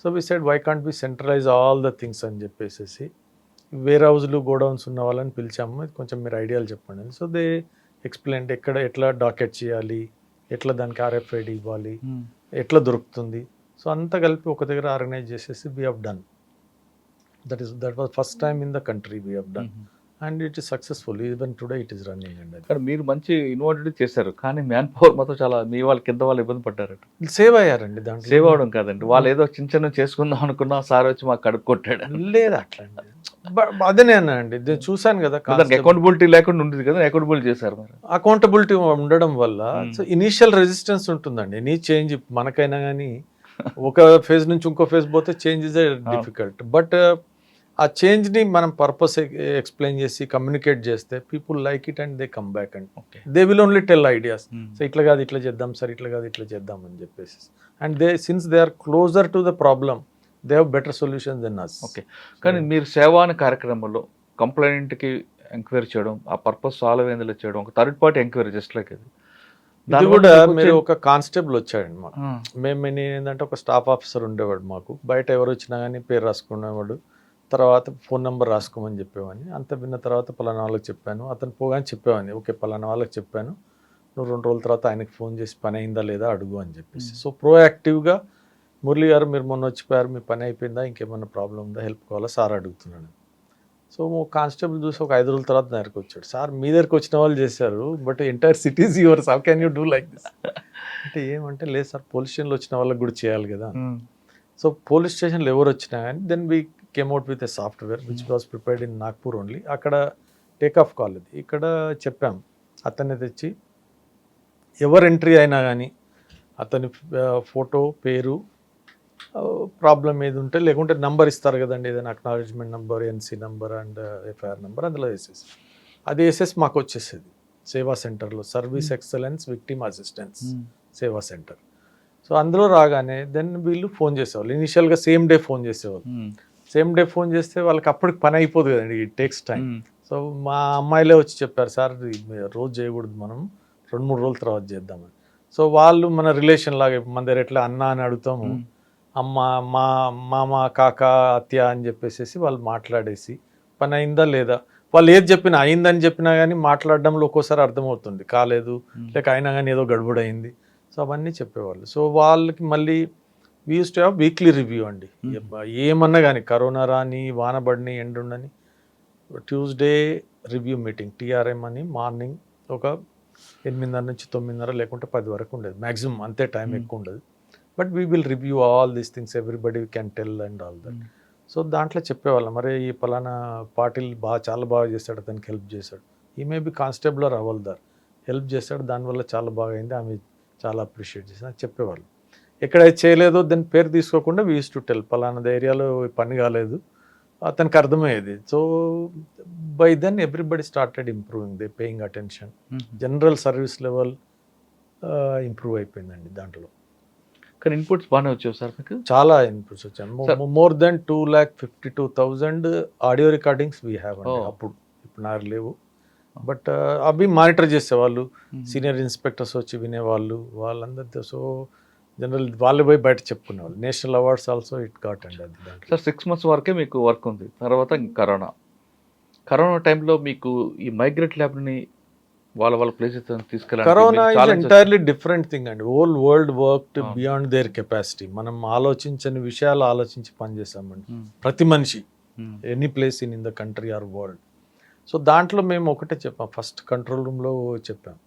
So we said why can't be centralize all the things అని చెప్పేసి వేర్ హౌస్లు గోడౌన్స్ ఉన్న వాళ్ళని పిలిచాము, కొంచెం మీరు ఐడియాలు చెప్పండి. సో దే ఎక్స్ప్లెయిన్ ఎక్కడ ఎట్లా డాకెట్ చేయాలి, ఎట్లా దానికి RFID ఇవ్వాలి, ఎట్లా దొరుకుతుంది. సో అంతా కలిపి ఒక దగ్గర ఆర్గనైజ్ చేసేసి we have done. That was first time in the country we have done and it is successful. Even today it is running అండి. కానీ మీరు మంచి ఇన్వాల్వ్ చేశారు, కానీ మ్యాన్ పవర్ మాత్రం చాలా మీ వాళ్ళ కింద వాళ్ళు ఇబ్బంది పడ్డారట. సేవ్ అయ్యారండి దాంట్లో. సేవ్ అవడం కాదండి, వాళ్ళు ఏదో చిన్న చేసుకుందాం అనుకున్నా సార్ వచ్చి మాకు కడుపు కొట్టాడు. లేదు అట్లా అదేనే అన్నానండి, చూసాను కదా, అకౌంటబిలిటీ లేకుండా ఉంటుంది కదా, అకౌంటబిలిటీ చేశారు. మరి అకౌంటబిలిటీ ఉండడం వల్ల సో ఇనీషియల్ రెసిస్టెన్స్ ఉంటుందండి. ఎనీ చేంజ్ మనకైనా కానీ ఒక ఫేజ్ నుంచి ఇంకో ఫేజ్ పోతే చేంజ్ ఇస్ డిఫికల్ట్. బట్ ఆ చేంజ్ని మనం పర్పస్ ఎక్స్ప్లెయిన్ చేసి కమ్యూనికేట్ చేస్తే people like it and they come back and they will only tell ideas. So ఇట్లా కాదు ఇట్లా చేద్దాం సార్, ఇట్లా కాదు ఇట్లా చేద్దాం అని చెప్పేసి. And they since they are closer to the problem, they have better solutions then us. Okay, కానీ మీరు సేవా అనే కార్యక్రమంలో కంప్లైంట్కి ఎంక్వైరీ చేయడం, ఆ పర్పస్ సాల్వ్ అయ్యేందులో చేయడం, ఒక third party enquiry just like ఇది కూడా మీరు ఒక కానిస్టేబుల్ వచ్చాడండి మాకు. మేము ఏంటంటే ఒక స్టాఫ్ ఆఫీసర్ ఉండేవాడు మాకు, బయట ఎవరు వచ్చినా కానీ పేరు రాసుకునేవాడు, తర్వాత ఫోన్ నెంబర్ రాసుకోమని చెప్పేవాడిని. అంత విన్న తర్వాత పలానా వాళ్ళకి చెప్పాను, అతను పోగానే చెప్పేవాడిని, ఓకే పలానా వాళ్ళకి చెప్పాను, నువ్వు 2 రోజుల తర్వాత ఆయనకి ఫోన్ చేసి పని అయిందా లేదా అడుగు అని చెప్పేసి. సో ప్రోయాక్టివ్గా మురళి గారు మీరు మొన్న వచ్చిపోయారు, మీ పని అయిపోయిందా, ఇంకేమన్నా ప్రాబ్లం ఉందా, హెల్ప్ కావాలా సార్ అడుగుతున్నాడు. సో కానిస్టేబుల్ చూసి ఒక 5 రోజుల తర్వాత దగ్గరికి వచ్చాడు, సార్ మీ దగ్గరికి వచ్చిన వాళ్ళు చేశారు but entire cities yours, how can you do like this అంటే ఏమంటే లేదు సార్ పోలీస్ స్టేషన్లో వచ్చిన వాళ్ళకి కూడా చేయాలి కదా. సో పోలీస్ స్టేషన్లో ఎవరు వచ్చినా కానీ then we came out with a software which was prepared in Nagpur only. అక్కడ టేక్ ఆఫ్ కాలేదు, ఇక్కడ చెప్పాం అతన్ని తెచ్చి ఎవరు ఎంట్రీ అయినా కానీ అతని ఫోటో, పేరు, ప్రాబ్లం ఏది ఉంటే లేకుంటే నంబర్ ఇస్తారు కదండి, ఏదైనా acknowledgement number, NC number and FIR number అందులో వేసేసి అది వేసేసి మాకు వచ్చేసేది సేవా సెంటర్లో, సర్వీస్ ఎక్సలెన్స్ విక్టిమ్ అసిస్టెన్స్ సేవా సెంటర్. సో అందులో రాగానే దెన్ వీళ్ళు ఫోన్ చేసేవాళ్ళు, ఇనిషియల్గా సేమ్ డే ఫోన్ చేసేవాళ్ళు. సేమ్ డే ఫోన్ చేస్తే వాళ్ళకి అప్పటికి పని అయిపోదు కదండి, ఇట్ టేక్స్ టైం. సో మా అమ్మాయిలే వచ్చి చెప్పారు, సార్ రోజు చేయకూడదు, మనం 2-3 రోజుల తర్వాత చేద్దామని. సో వాళ్ళు మన రిలేషన్ లాగా మన దగ్గర ఎట్లా అన్న అని అడుగుతాము, అమ్మ, మా మామ, కాక, అత్య అని చెప్పేసి వాళ్ళు మాట్లాడేసి పని అయిందా లేదా, వాళ్ళు ఏది చెప్పినా అయిందని చెప్పినా కానీ మాట్లాడడంలో ఒక్కోసారి అర్థమవుతుంది కాలేదు, లేక అయినా కానీ ఏదో గడబడైంది. సో అవన్నీ చెప్పేవాళ్ళు. సో వాళ్ళకి మళ్ళీ we use to have weekly review అండి. ఏమన్నా కానీ కరోనా రాని వానబడిని ఎండుండని ట్యూస్డే రివ్యూ మీటింగ్ టీఆర్ఎం అని మార్నింగ్ ఒక 8:30 నుంచి 9:30 లేకుంటే 10 వరకు ఉండేది మ్యాక్సిమం, అంతే టైం ఎక్కువ ఉండదు. But we will review all these things, everybody can tell and all that. So దాంట్లో చెప్పేవాళ్ళం, మరి ఈ పలానా పాటిల్ చాలా బాగా చేశాడు, అతనికి హెల్ప్ చేశాడు, ఈ maybe constable or havildar help చేశాడు, దానివల్ల చాలా బాగా అయింది, ఆమె చాలా అప్రిషియేట్ చేసింది అని చెప్పేవాళ్ళు. ఎక్కడైతే చేయలేదో దాని పేరు తీసుకోకుండా వీ యూస్ టు టెల్, పలానా ఏరియాలో పని కాలేదు, అతనికి అర్థమయ్యేది. So by then everybody started improving, they paying attention, general service level improve అయిపోయిందండి దాంట్లో. కానీ ఇన్పుట్స్ బాగానే వచ్చాయి సార్ మీకు? చాలా ఇన్పుట్స్ వచ్చాను. More than 2,52,000 audio recordings we have అండి. అప్పుడు ఇప్పుడు నాకు లేవు, బట్ అవి మానిటర్ చేసేవాళ్ళు, సీనియర్ ఇన్స్పెక్టర్స్ వచ్చి వినేవాళ్ళు, వాళ్ళందరితో. సో జనరల్ వాళ్ళు పోయి బయట చెప్పుకునేవాళ్ళు. National awards also it got అండి అది దాంట్లో. సార్ 6 months వరకే మీకు వర్క్ ఉంది, తర్వాత కరోనా టైంలో మీకు ఈ మైగ్రేట్ ల్యాబ్ని వాళ్ళ ప్లేసెస్ తీసుకెళ్ళాలి. Corona is entirely different thing అండి. Whole world worked beyond there capacity. మనం ఆలోచించని విషయాలు ఆలోచించి పనిచేసామండి ప్రతి మనిషి, any place in the country or world. So దాంట్లో మేము ఒకటే చెప్పాం, ఫస్ట్ కంట్రోల్ రూమ్లో చెప్పాం,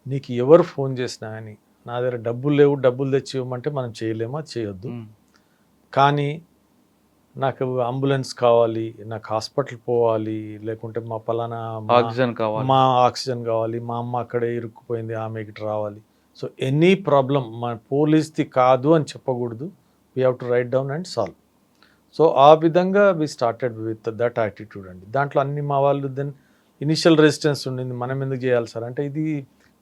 నీకు ఎవరు ఫోన్ చేసినా కానీ నా దగ్గర డబ్బులు లేవు, డబ్బులు తెచ్చి ఇవ్వమంటే మనం చేయలేమా, చేయొద్దు. కానీ నాకు అంబులెన్స్ కావాలి, నాకు హాస్పిటల్ పోవాలి, లేకుంటే మా పలానా ఆక్సిజన్ కావాలి, మా ఆక్సిజన్ కావాలి, మా అమ్మ అక్కడే ఇరుక్కుపోయింది, ఆమె ఇక్కడ రావాలి. సో ఎనీ ప్రాబ్లం మా పోలీస్ది కాదు అని చెప్పకూడదు, we have to write down and solve. So ఆ విధంగా we started with that attitude అండి. దాంట్లో అన్ని మా వాళ్ళు దెన్ ఇనిషియల్ రెసిస్టెన్స్ ఉండింది, మనం ఎందుకు చేయాలి సార్ అంటే ఇది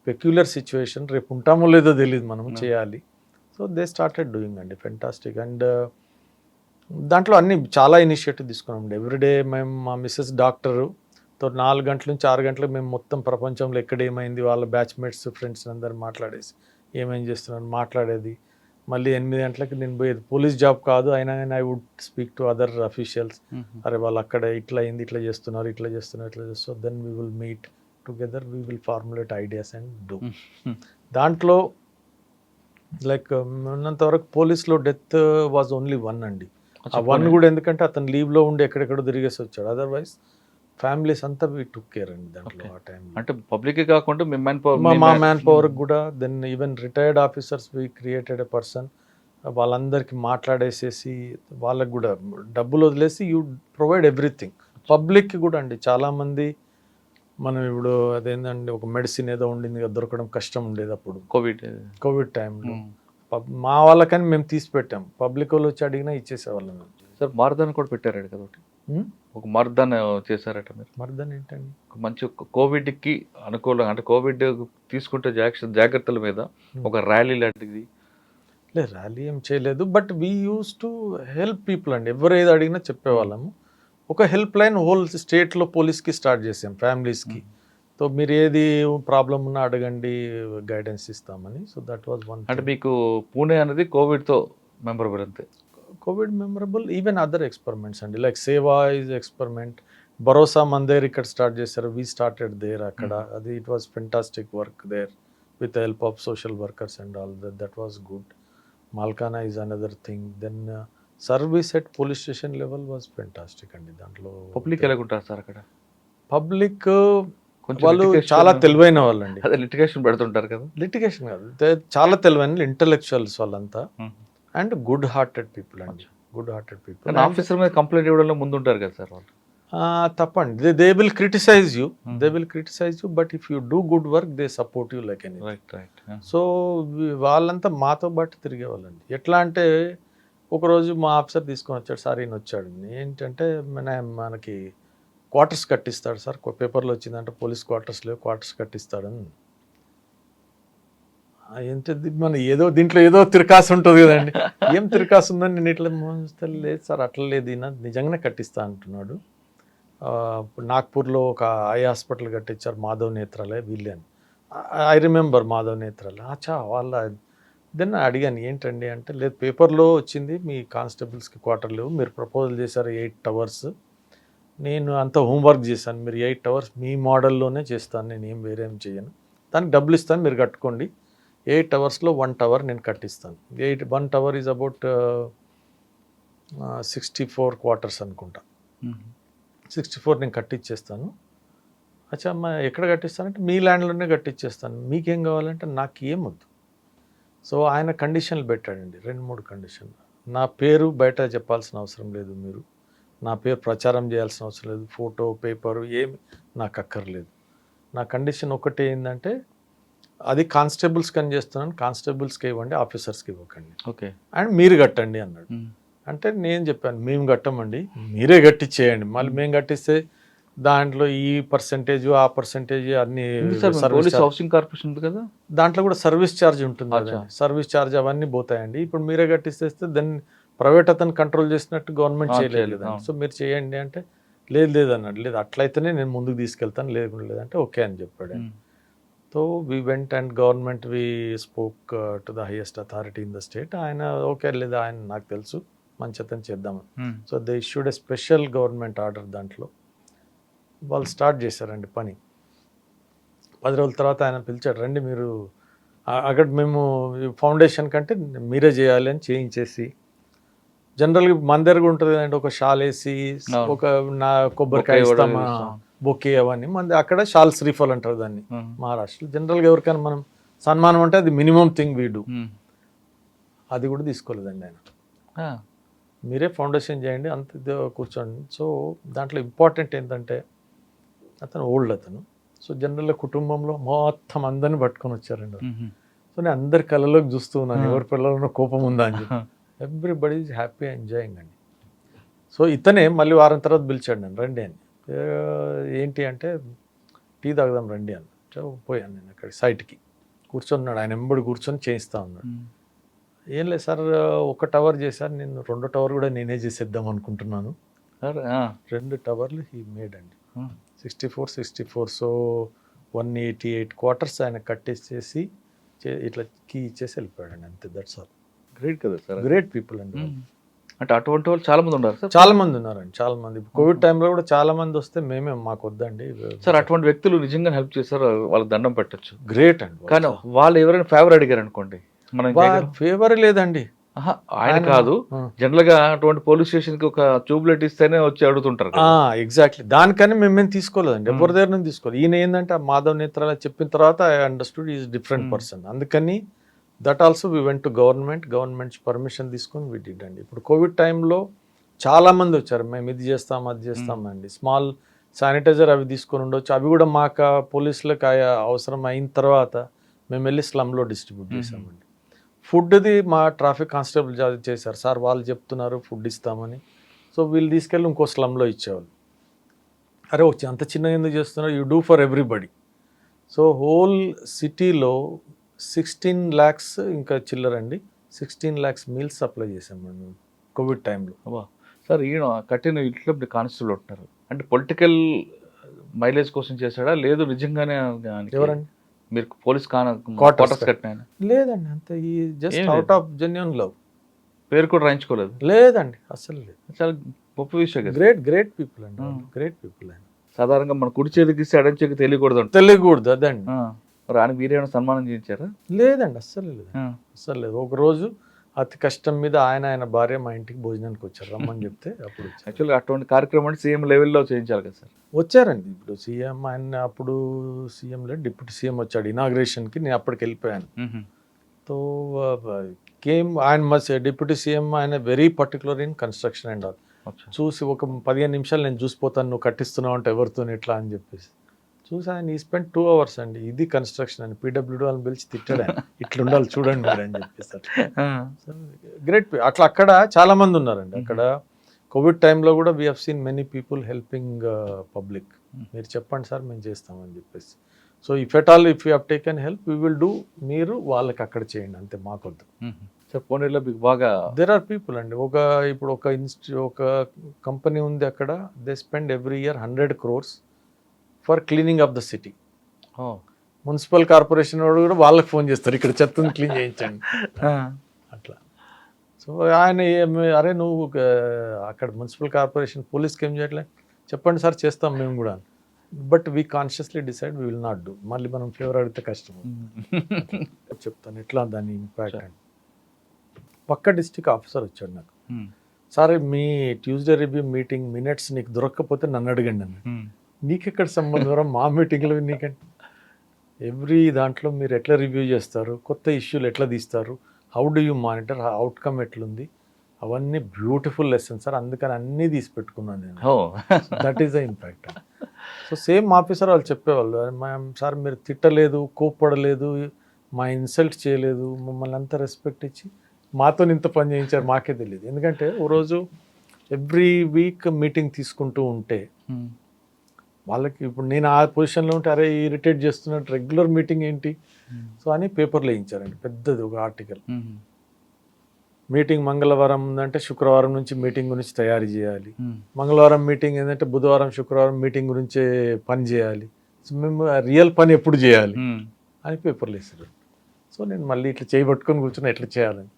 పెక్యులర్ సిచ్యువేషన్, రేపు ఉంటామో లేదో తెలియదు, మనం చేయాలి. సో దే స్టార్టెడ్ డూయింగ్ అండి, ఫెంటాస్టిక్. అండ్ దాంట్లో అన్ని చాలా ఇనిషియేటివ్ తీసుకున్నామండి. ఎవ్రీడే మేము మా మిస్సెస్ డాక్టర్తో 4 గంటల నుంచి 6 గంటలకు మేము మొత్తం ప్రపంచంలో ఎక్కడ ఏమైంది వాళ్ళ బ్యాచ్మేట్స్ ఫ్రెండ్స్ అందరు మాట్లాడేసి ఏమేం చేస్తున్నాను మాట్లాడేది. మళ్ళీ 8 గంటలకు నేను పోయేది, పోలీస్ జాబ్ కాదు అయినా కానీ I would speak to other officials, అరే వాళ్ళు అక్కడ ఇట్లా అయింది, ఇట్లా చేస్తున్నారు, ఇట్లా చేస్తున్నారు. So then we will meet together, we will formulate ideas and do. దాంట్లో లైక్ ఉన్నంత వరకు పోలీస్లో డెత్ వాజ్ ఓన్లీ 1 అండి. ఆ 1 కూడా ఎందుకంటే అతను లీవ్లో ఉండి ఎక్కడెక్కడో తిరిగేసి వచ్చాడు, అదర్వైజ్ ఫ్యామిలీస్ అంతా వీ టుక్ కేర్ అండి దాంట్లో. ఆ టైం అంటే పబ్లిక్ కాకుండా మా మ్యాన్ పవర్ కూడా, then even retired officers we created a person, వాళ్ళందరికీ మాట్లాడేసేసి వాళ్ళకి కూడా డబ్బులు వదిలేసి యూ ప్రొవైడ్ ఎవ్రీథింగ్. పబ్లిక్కి కూడా అండి, చాలామంది మనం ఇప్పుడు అదేంటండి ఒక మెడిసిన్ ఏదో ఉండింది కదా, దొరకడం కష్టం ఉండేది అప్పుడు కోవిడ్ టైంలో. మా వాళ్ళకని మేము తీసి పెట్టాం, పబ్లిక్ వాళ్ళు వచ్చి అడిగినా ఇచ్చేసేవాళ్ళం. సార్ మార్దాన్ కూడా పెట్టారట కదా, ఒక మార్దాన్ చేశారట మీరు? మార్దాన్ ఏంటండి? ఒక మంచి కోవిడ్కి అనుకూలంగా, అంటే కోవిడ్ తీసుకుంటే జాగ్రత్తల మీద ఒక ర్యాలీ లాంటిది. లేదు ర్యాలీ ఏం చేయలేదు, but we use to help people అండి. ఎవరు ఏది అడిగినా చెప్పేవాళ్ళము. ఒక హెల్ప్ లైన్ హోల్ స్టేట్లో పోలీస్కి స్టార్ట్ చేసాం, ఫ్యామిలీస్కి. సో మీరు ఏది ప్రాబ్లం ఉన్నా అడగండి, గైడెన్స్ ఇస్తామని. So that was one. అంటే మీకు పూణే అనేది కోవిడ్తో మెమరబుల్ అంతే? Covid memorable, even other experiments అండి, లైక్ సేవా ఈజ్ ఎక్స్పెరిమెంట్. భరోసా మన దేర్ ఇక్కడ స్టార్ట్ చేశారు, వీ స్టార్టెడ్ దేర్ అక్కడ. అది it was fantastic work there with help of social workers and all that was good. Malkhana is another thing. Then service at police station level was fantastic అండి. దాంట్లో public ఎలాగుంటారు sir అక్కడ? Public వాళ్ళు చాలా తెలివైన వాళ్ళు అండి. అదే లిటిగేషన్ పెడుతుంటారు కదా? లిటిగేషన్ కాదు, చాలా తెలివైన ఇంటలెక్చువల్స్ వాళ్ళంతా, అండ్ గుడ్ హార్టెడ్ పీపుల్ అండి, గుడ్ హార్టెడ్ పీపుల్. ఆఫీసర్ మీద కంప్లైంట్ ఇవ్వడంలో ముందు ఉంటారు కదా సార్ వాళ్ళు? తప్పండి, they will criticise you, but if you do good work they support you like any. So వాళ్ళంతా మాతో పాటు తిరిగే వాళ్ళండి. ఎట్లా అంటే ఒకరోజు మా ఆఫీసర్ తీసుకొని వచ్చాడు, సార్ ఈయన వచ్చాడు, ఏంటంటే మనకి క్వార్టర్స్ కట్టిస్తాడు సార్, పేపర్లో వచ్చిందంటే పోలీస్ క్వార్టర్స్ లేవు, క్వార్టర్స్ కట్టిస్తాడని. ఏంటది మన ఏదో దీంట్లో ఏదో తిరకాసు ఉంటుంది కదండి, ఏం తిరకాసు ఉందని నేను ఇట్లా లేదు సార్ అట్లా లేదు, ఈయన నిజంగానే కట్టిస్తా అంటున్నాడు. నాగ్పూర్లో ఒక ఐ హాస్పిటల్ కట్టించారు, మాధవ్ నేత్రాలయ, వీళ్ళని ఐ రిమెంబర్ మాధవ్ నేత్రాలయ. అచ్చా వాళ్ళ. దెన్ అడిగాను ఏంటండి అంటే, లేదు పేపర్లో వచ్చింది మీ కానిస్టేబుల్స్కి క్వార్టర్ లేవు, మీరు ప్రపోజల్ చేశారు 8 hours, నేను అంత హోంవర్క్ చేశాను, మీరు 8 hours మీ మోడల్లోనే చేస్తాను, నేను ఏం వేరేం చేయను, దానికి డబ్బులు ఇస్తాను మీరు కట్టుకోండి, 8 అవర్స్లో 1 టవర్ నేను కట్టిస్తాను. 1 టవర్ ఈజ్ అబౌట్ 64 క్వార్టర్స్ అనుకుంటా. 64 నేను కట్టించేస్తాను. అచ్చా అమ్మ ఎక్కడ కట్టిస్తానంటే మీ ల్యాండ్లోనే కట్టించేస్తాను, మీకేం కావాలంటే నాకు ఏమొద్దు. సో ఆయన కండిషన్లు పెట్టాడండి, 2-3 కండిషన్లు. నా పేరు బయట చెప్పాల్సిన అవసరం లేదు, మీరు నా పేరు ప్రచారం చేయాల్సిన అవసరం లేదు, ఫోటో పేపరు ఏమి నాకు అక్కర్లేదు. నా కండిషన్ ఒకటి ఏంటంటే అది కానిస్టేబుల్స్కి అని చేస్తున్నాను, కానిస్టేబుల్స్కి ఇవ్వండి, ఆఫీసర్స్కి ఇవ్వకండి, ఓకే, అండ్ మీరు కట్టండి అన్నాడు. అంటే నేను చెప్పాను మేము కట్టమండి, మీరే కట్టించేయండి, మళ్ళీ మేము కట్టిస్తే దాంట్లో ఈ పర్సెంటేజ్ ఆ పర్సెంటేజ్ అన్ని పోలీస్ హౌసింగ్ కార్పొరేషన్ ఉంది కదా, దాంట్లో కూడా సర్వీస్ ఛార్జ్ ఉంటుంది కదా, సర్వీస్ ఛార్జ్ అవన్నీ పోతాయండి. ఇప్పుడు మీరే కట్టిస్తే దాన్ని ప్రైవేట్ అతను కంట్రోల్ చేసినట్టు గవర్నమెంట్ చేయలేదు కదా, సో మీరు చేయండి అంటే లేదు అన్నాడు. లేదు అట్లయితేనే నేను ముందుకు తీసుకెళ్తాను, లేదంటే ఓకే అని చెప్పాడు. So we went and government we spoke to the highest authority in the state. ఆయన ఓకే లేదా, ఆయన నాకు తెలుసు మంచి అతను చేద్దామని. So they issued a special government order. దాంట్లో వాళ్ళు స్టార్ట్ చేశారండి పని. 10 రోజుల తర్వాత ఆయన పిలిచాడు, రండి మీరు అక్కడ మేము ఫౌండేషన్ కంటే మీరే చేయాలి అని చేయించేసి, జనరల్గా మన దగ్గర ఉంటుంది అంటే ఒక షాల్ వేసి ఒక నా కొబ్బరికాయ ఇస్తామా బొకే అవన్నీ, మన అక్కడ షాల్ శ్రీఫల్ అంటారు దాన్ని మహారాష్ట్రలో. జనరల్గా ఎవరికైనా మనం సన్మానం అంటే అది మినిమం థింగ్ వీడు, అది కూడా తీసుకోలేదండి ఆయన. మీరే ఫౌండేషన్ చేయండి అంత కూర్చోండి. సో దాంట్లో ఇంపార్టెంట్ ఏంటంటే అతను ఓల్డ్ అతను. సో జనరల్గా కుటుంబంలో మొత్తం అందరిని పట్టుకొని వచ్చారండి. సో నేను అందరి కళ్ళలోకి చూస్తూ ఉన్నాను, ఎవరి పిల్లల్లో కోపం ఉందా అని చెప్పి. ఎవ్రీబడి ఈజ్ హ్యాపీ ఎంజాయింగ్ అండి. సో ఇతనే మళ్ళీ వారం తర్వాత పిలిచాడు నన్ను, రండి అని. ఏంటి అంటే టీ తాగుదాం రండి అని. పోయాను నేను అక్కడికి సైట్కి, కూర్చొన్నాడు ఆయన ఎంబడి కూర్చొని చేయిస్తా ఉన్నాడు. ఏం లేదు సార్, 1 టవర్ చేశారు, నేను 2వ టవర్ కూడా నేనే చేసేద్దాం అనుకుంటున్నాను. 2 టవర్లు ఈ మేడ్ అండి, 64. సో 188 క్వార్టర్స్ ఆయన కట్టేసేసి ఇట్లా కీ ఇచ్చేసి వెళ్ళిపోయాడండి, అంతే. That's all. గ్రేట్ కదా సార్, గ్రేట్ పీపుల్ అండి. అంటే అటువంటి వాళ్ళు చాలా మంది ఉన్నారు సార్. చాలా మంది ఉన్నారండి, చాలా మంది. కోవిడ్ టైంలో కూడా చాలా మంది వస్తే మేమే మాకు వద్దండి సార్, అటువంటి వ్యక్తులు నిజంగా హెల్ప్ చేస్తారు, వాళ్ళకి దండం పెట్టచ్చు. గ్రేట్ అండి. కానీ వాళ్ళు ఎవరైనా ఫేవర్ అడిగారు అనుకోండి, మనం ఫేవర్ లేదండి. ఆయన కాదు, జనరల్ గా అటువంటి పోలీస్ స్టేషన్ కి ఒక ట్యూబ్లైట్ ఇస్తేనే వచ్చి అడుగుతుంటారు. ఎగ్జాక్ట్లీ, దానికని మేమేం తీసుకోలేదండి, ఎవరి దగ్గర నుంచి తీసుకోలేదు. ఈయన ఏంటంటే మాధవ్ నేత్రాల చెప్పిన తర్వాత I understood is different person. అందుకని that also we went to governments permission తీసుకొని వీ డిడ్ అండి. ఇప్పుడు కోవిడ్ టైంలో చాలామంది వచ్చారు, మేము ఇది చేస్తాం అది చేస్తామండి. స్మాల్ శానిటైజర్ అవి తీసుకొని ఉండొచ్చు, అవి కూడా మాకు పోలీసులకు అవసరం అయిన తర్వాత మేము వెళ్ళి స్లమ్లో డిస్ట్రిబ్యూట్ చేసామండి. ఫుడ్ది మా ట్రాఫిక్ కానిస్టేబుల్ చేశారు, సార్ వాళ్ళు చెప్తున్నారు ఫుడ్ ఇస్తామని. సో వీళ్ళు తీసుకెళ్ళి ఇంకో స్లమ్లో ఇచ్చేవాళ్ళు. అరే వచ్చి అంత చిన్నగా ఎందుకు చేస్తున్నారు, you do for everybody. So whole సిటీలో 16 lakhs ఇంకా చిల్లరండి, 16 lakhs మీల్స్ సప్లై చేసామండి మేము కోవిడ్ టైంలో. సార్ ఈయన కట్టిన ఇంట్లో కానిస్టేబుల్ ఉంటున్నారు అంటే పొలిటికల్ మైలేజ్ కోసం చేశాడా, లేదు నిజంగానే? ఎవరండి మీరు పోలీస్ క్వార్టర్స్ కట్టిన? లేదండి, అంతే just out of genuine love. పేరు కూడా రాయించుకోలేదు? లేదండి, అసలు లేదు. చాలా గొప్ప విషయం. గ్రేట్ పీపుల్ అండి, గ్రేట్ పీపుల్ అండి. సాధారణంగా మన కుడి చేతికి ఇస్తే ఎడం చేతికి తెలియకూడదు అదండి. రాని మీరేమైనా సన్మానం చేయించారా? లేదండి, అస్సలు లేదు. ఒక రోజు అతి కష్టం మీద ఆయన భార్య మా ఇంటికి భోజనానికి వచ్చారు, రమ్మని చెప్తే అప్పుడు. యాక్చువల్గా అటువంటి కార్యక్రమం అంటే సీఎం లెవెల్లో చేయించాలి కదా సార్? వచ్చారండి. ఇప్పుడు సీఎం ఆయన అప్పుడు సీఎం లేదు, డిప్యూటీ సీఎం వచ్చాడు ఇనాగ్రేషన్కి, నేను అప్పటికి వెళ్ళిపోయాను. సో ఆయన డిప్యూటీ సీఎం ఆయన very particular in construction and all. చూసి ఒక 15 నిమిషాలు నేను చూసిపోతాను, నువ్వు కట్టిస్తున్నావు అంటే ఎవరితో ఎట్లా అని చెప్పేసి చూసి ఆయన ఈ స్పెండ్ 2 hours అండి, ఇది కన్స్ట్రక్షన్ అని. పీడబ్ల్యూడీ వాళ్ళని పిలిచి తిట్టాడు, ఇట్లా ఉండాలి చూడండి మీరు అని చెప్పేసి. గ్రేట్. అట్లా అక్కడ చాలా మంది ఉన్నారండి. అక్కడ కోవిడ్ టైంలో కూడా we have seen many people helping public. మీరు చెప్పండి సార్ మేము చేస్తామని చెప్పేసి. So if you have taken help we will do. మీరు వాళ్ళకి అక్కడ చేయండి అంతే, మాకొద్దు. సార్ పోనీలో మీకు బాగా దేర్ ఆర్ పీపుల్ అండి. ఇప్పుడు ఒక కంపెనీ ఉంది అక్కడ, they spend every year 100 crores for cleaning of the city. Municipal corporation వాడు కూడా వాళ్ళకి ఫోన్ చేస్తారు, ఇక్కడ చెత్తని క్లీన్ చేయించండి అట్లా. సో ఆయన అరే నువ్వు అక్కడ మున్సిపల్ కార్పొరేషన్ పోలీస్కి ఏం చేయట్లే, చెప్పండి సార్ చేస్తాం మేము కూడా. But we consciously decide we will not do. మళ్ళీ మనం ఫేవర్ అడిగితే కష్టం. చెప్తాను ఎట్లా దాని ఇంపాక్ట్ అని. పక్క డిస్టిక్ ఆఫీసర్ వచ్చాడు నాకు, Hmm. సరే మీ ట్యూస్డే రివ్యూ మీటింగ్ మినిట్స్ నీకు దొరకకపోతే నన్ను అడగండి అన్న. Hmm. నీకెక్కడ సంబంధం మా మీటింగ్లో నీకంటే ఎవ్రీ దాంట్లో మీరు ఎట్లా రివ్యూ చేస్తారు, కొత్త ఇష్యూలు ఎట్లా తీస్తారు, how do you monitor, outcome ఎట్లుంది, అవన్నీ బ్యూటిఫుల్ లెసన్స్ సార్, అందుకని అన్నీ తీసి పెట్టుకున్నాను నేను. Oh. That is the impact. So same officer వాళ్ళు చెప్పేవాళ్ళు, మ్యామ్ సార్ మీరు తిట్టలేదు, కోప్పడలేదు, మా ఇన్సల్ట్ చేయలేదు, మమ్మల్ని అంతా రెస్పెక్ట్ ఇచ్చి మాతో ఇంత పని చేయించారు, మాకే తెలియదు. ఎందుకంటే ఓ రోజు ఎవ్రీ వీక్ మీటింగ్ తీసుకుంటూ ఉంటే Hmm. వాళ్ళకి ఇప్పుడు నేను ఆ పొజిషన్లో ఉంటే అరే ఇరిటేట్ చేస్తున్నట్టు రెగ్యులర్ మీటింగ్ ఏంటి, సో అని పేపర్లో వేయించారండి పెద్దది ఒక ఆర్టికల్. Hmm. మీటింగ్ మంగళవారం ఉందంటే శుక్రవారం నుంచి మీటింగ్ గురించి తయారు చేయాలి, Hmm. మంగళవారం మీటింగ్ ఏంటంటే బుధవారం శుక్రవారం మీటింగ్ గురించే పని చేయాలి, సో మేము రియల్ పని ఎప్పుడు చేయాలి Hmm. అని పేపర్లు వేసారు. సో నేను మళ్ళీ ఇట్లా చేయబట్టుకొని కూర్చుని ఎట్లా చేయాలని.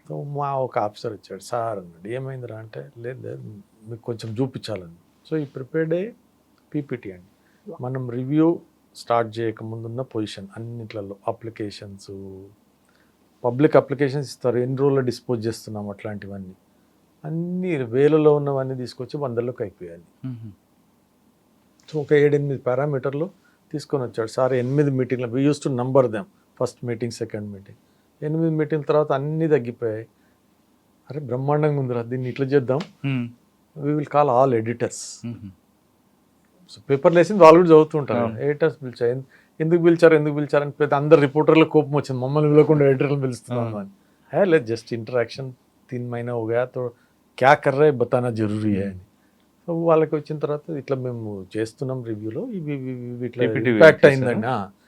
సో మా ఒక ఆఫీసర్ వచ్చాడు, సార్ అన్నాడు ఏమైందిరా అంటే, లేదు లేదు మీకు కొంచెం చూపించాలని. సో ఈ ప్రిపేర్డ్ ఏ పీపీటీ అండి, మనం రివ్యూ స్టార్ట్ చేయకముందున్న పొజిషన్ అన్నిట్లలో అప్లికేషన్స్, పబ్లిక్ అప్లికేషన్స్ ఇస్తారు, ఎన్ని రోజుల్లో డిస్పోజ్ చేస్తున్నాం అట్లాంటివన్నీ, అన్ని వేలలో ఉన్నవన్నీ తీసుకొచ్చి 100లోకి అయిపోయాయి. Hmm. సో ఒక 7-8 పారామీటర్లు తీసుకొని వచ్చాడు సార్. 8 మీటింగ్లు we use to number them, first meeting second meeting, 8 మీటింగ్ల తర్వాత అన్నీ తగ్గిపోయాయి. అరే బ్రహ్మాండంగా ఉందిరా, దీన్ని ఇట్లా చేద్దాం, Hmm. We will call all editors. Hmm. So పేపర్లు వేసింది వాళ్ళు కూడా చదువుతుంటారు, అవును. ఎడిటర్స్ పిలిచారు, ఎందుకు పిలిచారని పెద్ద అందరు రిపోర్టర్లకు కోపం వచ్చింది, మమ్మల్ని పిలవకుండా ఎడిటర్లు పిలుస్తున్నాను అని. హే లేదు జస్ట్ ఇంటరాక్షన్ 3 महीना हो गया तो क्या कर रहे बताना జరూరీ అని. సో వాళ్ళకి వచ్చిన తర్వాత ఇట్లా మేము చేస్తున్నాం రివ్యూలో, ఇవి ఇట్లా PPT ఇంపాక్ట్ చేశారా? అయిందండి.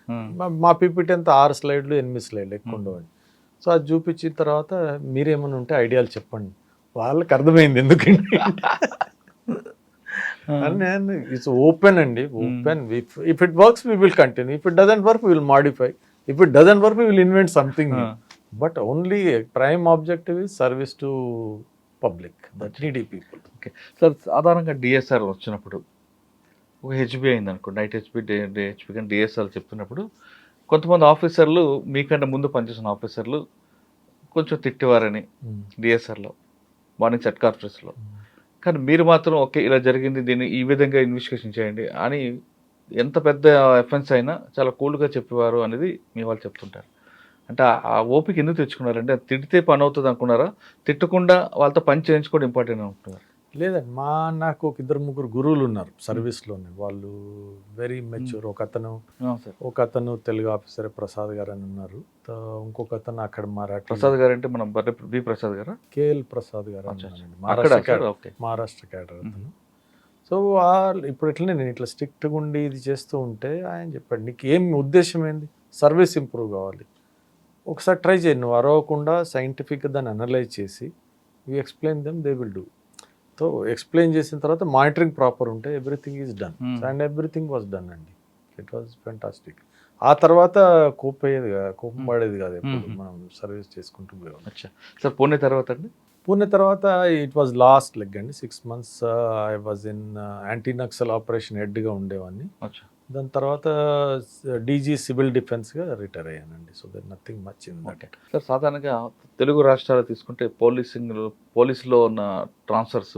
Hmm. మా పీపీటీ అంతా 6 స్లైడ్లు 8 స్లైడ్లు ఎక్కువ ఉండవండి. సో అది చూపించిన తర్వాత మీరేమైనా ఉంటే ఐడియాలు చెప్పండి. వాళ్ళకి అర్థమైంది ఎందుకంటే అని నేను ఇట్స్ ఓపెన్ అండి, open. If it works we will continue, if it doesn't work we will modify, if it doesn't work we will invent something. But only prime objective is service to public, that needy people. Okay sir, సాధారణంగా DSR వచ్చినప్పుడు ఒక HB అయింది అనుకో, night HB day HB కానీ DSR చెప్తున్నప్పుడు కొంతమంది ఆఫీసర్లు మీకంటే ముందు పనిచేసిన ఆఫీసర్లు కొంచెం తిట్టేవారని డిఎస్ఆర్లో, మార్నింగ్ సెట్ కాన్ఫరెన్స్లో. కానీ మీరు మాత్రం ఓకే ఇలా జరిగింది, దీన్ని ఈ విధంగా ఇన్వెస్టిగేషన్ చేయండి అని ఎంత పెద్ద ఎఫెన్స్ అయినా చాలా కూల్గా చెప్పేవారు అనేది మీ వాళ్ళు చెప్తుంటారు. అంటే ఆ ఓపిక ఎందుకు తెచ్చుకున్నారంటే తిడితే పని అవుతుంది అనుకున్నారా, తిట్టకుండా వాళ్ళతో పని చేయించుకోవడం ఇంపార్టెంట్ అనుకుంటున్నారు? లేదండి, నాకు ఒక 2-3 గురువులు ఉన్నారు సర్వీస్లోనే, వాళ్ళు వెరీ మెచ్యూర్. ఒక అతను తెలుగు ఆఫీసర్ ప్రసాద్ గారు అని ఉన్నారు, ఇంకొక అతను అక్కడ మరాఠీ. ప్రసాద్ గారు అంటే మనం బి ప్రసాద్ గారా? కేఎల్ ప్రసాద్ గారు మహారాష్ట్ర క్యాడర్ అతను. సో ఇప్పుడు ఎట్లనే నేను ఇట్లా స్ట్రిక్ట్గా ఉండి ఇది చేస్తూ ఉంటే ఆయన చెప్పాడు, నీకు ఏం ఉద్దేశం ఏంది, సర్వీస్ ఇంప్రూవ్ కావాలి, ఒకసారి ట్రై చేయి, నువ్వు అరవకుండా సైంటిఫిక్గా దాన్ని అనలైజ్ చేసి you explain them, they will do. So explain చేసిన తర్వాత మానిటరింగ్ ప్రాపర్ ఉంటే everything is done, and everything was done అండి. It was fantastic. ఆ తర్వాత కోపం పడేది కాదు, ఎప్పుడు మనం సర్వీస్ చేసుకుంటూ పోయాం. సార్ పూణే తర్వాత అండి? పూణే తర్వాత ఇట్ వాజ్ లాస్ట్ లెగ్ అండి, 6 months I was in anti Naxal operation హెడ్గా ఉండేవాడిని. దాని తర్వాత డీజీ సివిల్ డిఫెన్స్గా రిటైర్ అయ్యానండి. So there nothing much in that. Sir సాధారణంగా తెలుగు రాష్ట్రాలు తీసుకుంటే పోలీసులో ఉన్న ట్రాన్స్ఫర్స్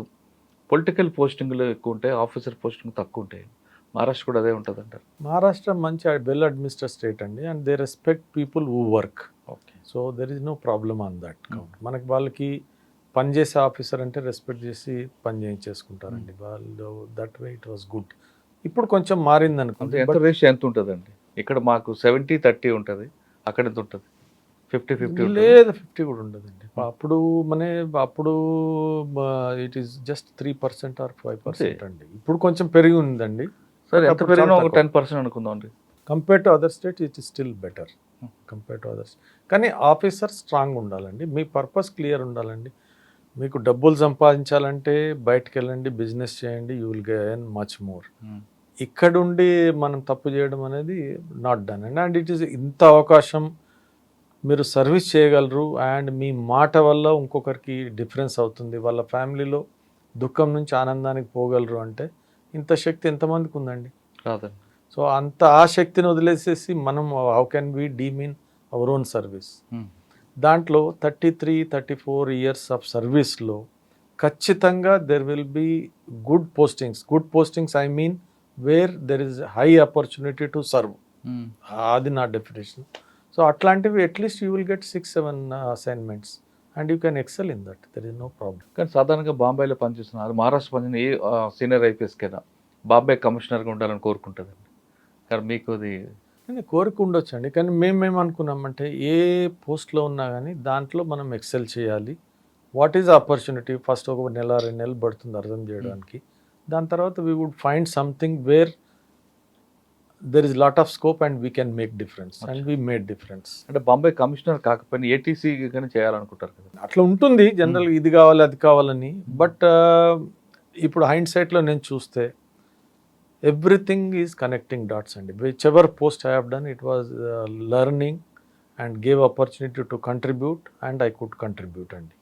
పొలిటికల్ పోస్టింగ్లు ఎక్కువ ఉంటాయి, ఆఫీసర్ పోస్టింగ్ తక్కువ ఉంటాయి. మహారాష్ట్ర కూడా అదే ఉంటుంది అంటారు? మహారాష్ట్ర మంచి వెల్ అడ్మినిస్టర్డ్ స్టేట్ అండి, and they respect people who work. Okay, so there is no problem on that count. మనకి వాళ్ళకి పనిచేసే ఆఫీసర్ అంటే రెస్పెక్ట్ చేసి పని చేయించేసుకుంటారండి వాళ్ళు. That way it was good. ఇప్పుడు కొంచెం మారింది అనుకుంటే. ఎంత రేషియో ఎంత ఉంటుందండి? ఇక్కడ మాకు 70-30 ఉంటుంది, అక్కడ ఎంత ఉంటుంది? 50-50 లేదు, 50 కూడా ఉండదండి. అప్పుడు ఇట్ ఈస్ జస్ట్ 3% or 5% అండి. ఇప్పుడు కొంచెం పెరిగి ఉందండి. సరే, ఎంత పెరిగినా ఒక 10% అనుకుందాం అండి. Compare to other states it is still better compare to others. కానీ ఆఫీసర్ స్ట్రాంగ్ ఉండాలండి, మీ పర్పస్ క్లియర్ ఉండాలండి. మీకు డబ్బులు సంపాదించాలంటే బయటకు వెళ్ళండి, బిజినెస్ చేయండి, you will gain much more. ఇక్కడుండి మనం తప్పు చేయడం అనేది నాట్ డన్ అండి. అండ్ ఇట్ ఈస్ ఇంత అవకాశం, మీరు సర్వీస్ చేయగలరు, అండ్ మీ మాట వల్ల ఇంకొకరికి డిఫరెన్స్ అవుతుంది, వాళ్ళ ఫ్యామిలీలో దుఃఖం నుంచి ఆనందానికి పోగలరు అంటే ఇంత శక్తి ఎంతమందికి ఉందండి? కాదండి. సో ఆ శక్తిని వదిలేసేసి మనం how can we demean our own service. దాంట్లో 34 ఇయర్స్ ఆఫ్ సర్వీస్లో ఖచ్చితంగా there will be good postings I mean where there is high opportunity to serve. అది నా డెఫినేషన్. సో అట్లాంటివి at least you will get 6-7 assignments and you can excel in that, there is no problem. కానీ సాధారణంగా బాంబేలో పనిచేస్తున్నారు, మహారాష్ట్ర పనిచేసిన a senior IPS కైనా బాంబే కమిషనర్గా ఉండాలని కోరుకుంటుందండి. కానీ మీకు అది కోరిక ఉండొచ్చు అండి, కానీ మేమేమనుకున్నామంటే ఏ పోస్ట్లో ఉన్నా కానీ దాంట్లో మనం ఎక్సెల్ చేయాలి. వాట్ ఈజ్ ఆపర్చునిటీ ఫస్ట్ ఒక 1-2 నెలలు పడుతుంది అర్థం చేయడానికి. దాని తర్వాత we would find something where there is lot of scope and we can make difference and we made difference. అంటే బాంబే కమిషనర్ కాకపోయినా ఏటీసీ కానీ చేయాలనుకుంటారు కదా. అట్లా ఉంటుంది జనరల్గా, ఇది కావాలి అది కావాలని. బట్ ఇప్పుడు హైండ్ సైట్లో నేను చూస్తే ఎవ్రీథింగ్ ఈజ్ కనెక్టింగ్ డాట్స్ అండి. Whichever post I have done it was learning and gave opportunity to contribute and I could contribute అండి.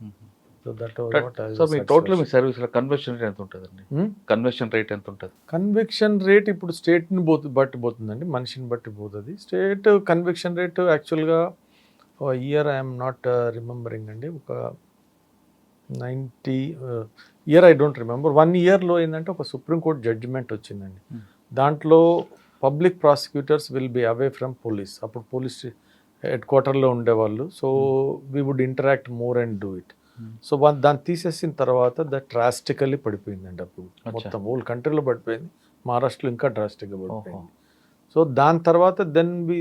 So that was what I saw మీ టోటల్ మీ సర్వీస్లో conversion rate ఎంత ఉంటుందండి? Conversion rate ఎంత ఉంటుంది? Conviction rate ఇప్పుడు స్టేట్ని బట్టి పోతుందండి, మనిషిని బట్టి పోతుంది. స్టేట్ కన్విక్షన్ రేట్ యాక్చువల్గా ఇయర్ ఐఎమ్ నాట్ రిమెంబరింగ్ అండి, ఒక 90 ఇయర్ ఐ డోంట్ రిమెంబర్. 1 ఇయర్లో ఏంటంటే ఒక సుప్రీంకోర్టు జడ్జిమెంట్ వచ్చిందండి. దాంట్లో public prosecutors will be away from police. అప్పుడు పోలీస్ హెడ్ క్వార్టర్లో ఉండేవాళ్ళు. So we would interact more and do it. So దాన్ని తీసేసిన తర్వాత దట్ డ్రాస్టికల్లీ పడిపోయిందండి. అప్పుడు మొత్తం హోల్ కంట్రీలో పడిపోయింది, మహారాష్ట్రలో ఇంకా డ్రాస్టిక్గా పడిపోయింది. సో దాని తర్వాత then we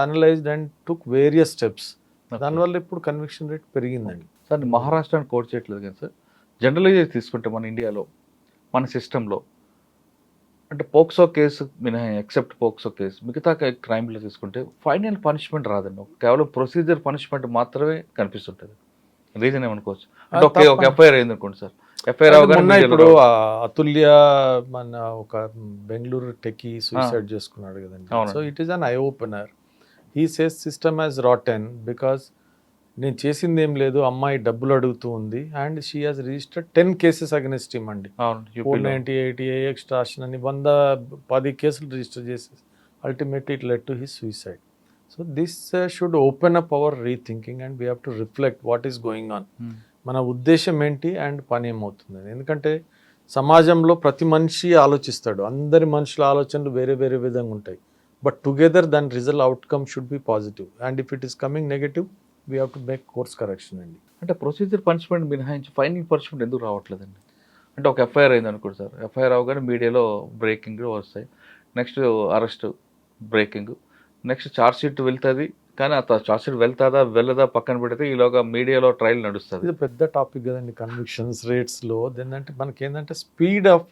analysed and took various steps. దానివల్ల ఇప్పుడు కన్విక్షన్ రేట్ పెరిగిందండి. సార్ మహారాష్ట్రాన్ని కోట్ చేయట్లేదు కానీ సార్, జనరల్గా తీసుకుంటే మన ఇండియాలో మన సిస్టంలో అంటే పోక్సో కేసు మినహా ఎక్సెప్ట్ పోక్సో కేసు మిగతా క్రైమ్లో తీసుకుంటే ఫైనల్ పనిష్మెంట్ రాదండి, కేవలం ప్రొసీజర్ పనిష్మెంట్ మాత్రమే కనిపిస్తుంటుంది. రీజన్ ఏమనుకోవచ్చు అంటే ఒక ఎఫ్ఐఆర్ అయింది అనుకోండి సార్, ఎఫ్ఐఆర్ ఇప్పుడు అతుల్య మన ఒక బెంగళూరు టెక్కి సూసైడ్ చేసుకున్నాడు కదండి. So it is an eye opener. He says system as rotten because నేను చేసింది ఏం లేదు, అమ్మాయి డబ్బులు అడుగుతూ ఉంది and she has registered 10 cases against him అండి. 498 ఎక్స్ట్రాషన్ అని 110 కేసులు రిజిస్టర్ చేసేసి ultimately it led to his suicide. So this should open up hour rethinking and we have to reflect what is going on. మన ఉద్దేశం ఏంటి and పని ఏమవుతుంది. ఎందుకంటే సమాజంలో ప్రతి మనిషి ఆలోచిస్తాడు, అందరి మనుషుల ఆలోచనలు వేరే వేరే విధంగా ఉంటాయి. బట్ టుగెదర్ దాని result outcome should be positive and if it is coming negative we have to make course correction అండి. అంటే ప్రొసీజర్ పనిష్మెంట్ మినహాయించి ఫైనల్ పనిష్మెంట్ ఎందుకు రావట్లేదండి? అంటే ఒక ఎఫ్ఐఆర్ అయింది అనుకోండి సార్, ఎఫ్ఐఆర్ అవగానే మీడియాలో బ్రేకింగ్ వస్తాయి, next arrest breaking, next charge sheet వెళ్తుంది. కానీ ఆ ఛార్జ్ షీట్ వెళ్ళదా పక్కన పెడితే ఈలోగా మీడియాలో ట్రయల్ నడుస్తుంది. ఇది పెద్ద టాపిక్ కదండి కన్విక్షన్స్ రేట్స్లో. ఏంటంటే మనకి ఏంటంటే speed of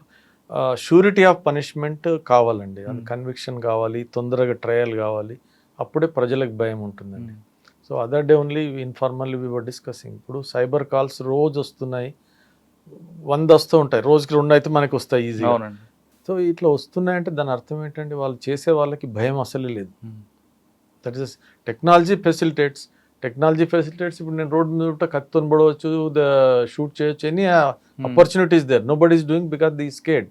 surety of punishment కావాలండి. అది కన్విక్షన్ కావాలి, తొందరగా ట్రయల్ కావాలి, అప్పుడే ప్రజలకు భయం ఉంటుందండి. So other day only informally we were discussing. ఇప్పుడు సైబర్ కాల్స్ రోజు వస్తున్నాయి, 100 వస్తూ ఉంటాయి, రోజుకి 2 అయితే మనకి వస్తాయి ఈజీగా. అవునండి. సో ఇట్లా వస్తున్నాయంటే దాని అర్థం ఏంటంటే వాళ్ళు చేసే వాళ్ళకి భయం అసలే లేదు. That is technology facilitates. ఇప్పుడు నేను రోడ్ మీద కత్తితో పడవచ్చు, షూట్ చేయొచ్చు, any opportunities there. Nobody is doing because the scared.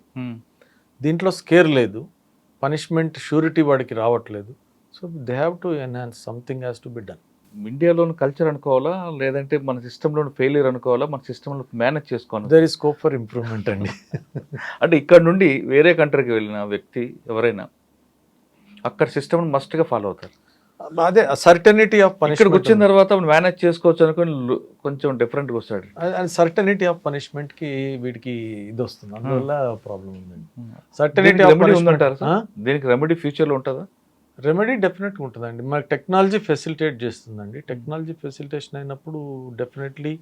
దీంట్లో స్కేర్ లేదు, పనిష్మెంట్ షూరిటీ వాడికి రావట్లేదు. So they have to enhance, something has to be done. ఇండియాలోని కల్చర్ అనుకోవాలా లేదంటే మన సిస్టంలోని ఫెయిలియర్ అనుకోవాలా, మన సిస్టంలో మేనేజ్ చేసుకోవాలి? There is scope for improvement అండి. అంటే ఇక్కడ నుండి వేరే కంట్రీకి వెళ్ళిన వ్యక్తి ఎవరైనా అక్కడ సిస్టమ్ మస్ట్గా ఫాలో అవుతారు. అదే సర్టనిటీ ఆఫ్ పనిష్మెంట్. ఇక్కడికి వచ్చిన తర్వాత మేనేజ్ చేసుకోవచ్చు అనుకుని కొంచెం డిఫరెంట్గా వస్తాడు. సర్టనిటీ ఆఫ్ పనిష్మెంట్ కి వీటికి ఇది వస్తుంది, అందువల్ల ప్రాబ్లం ఉందండి. సర్టనిటీ ఆఫ్ రెమెడీ ఉందంటారు సార్? దీనికి రెమెడీ ఫ్యూచర్లో ఉంటుందా? రెమెడీ డెఫినెట్గా ఉంటుందండి. మనకి టెక్నాలజీ ఫెసిలిటేట్ చేస్తుందండి. టెక్నాలజీ ఫెసిలిటేషన్ అయినప్పుడు definitely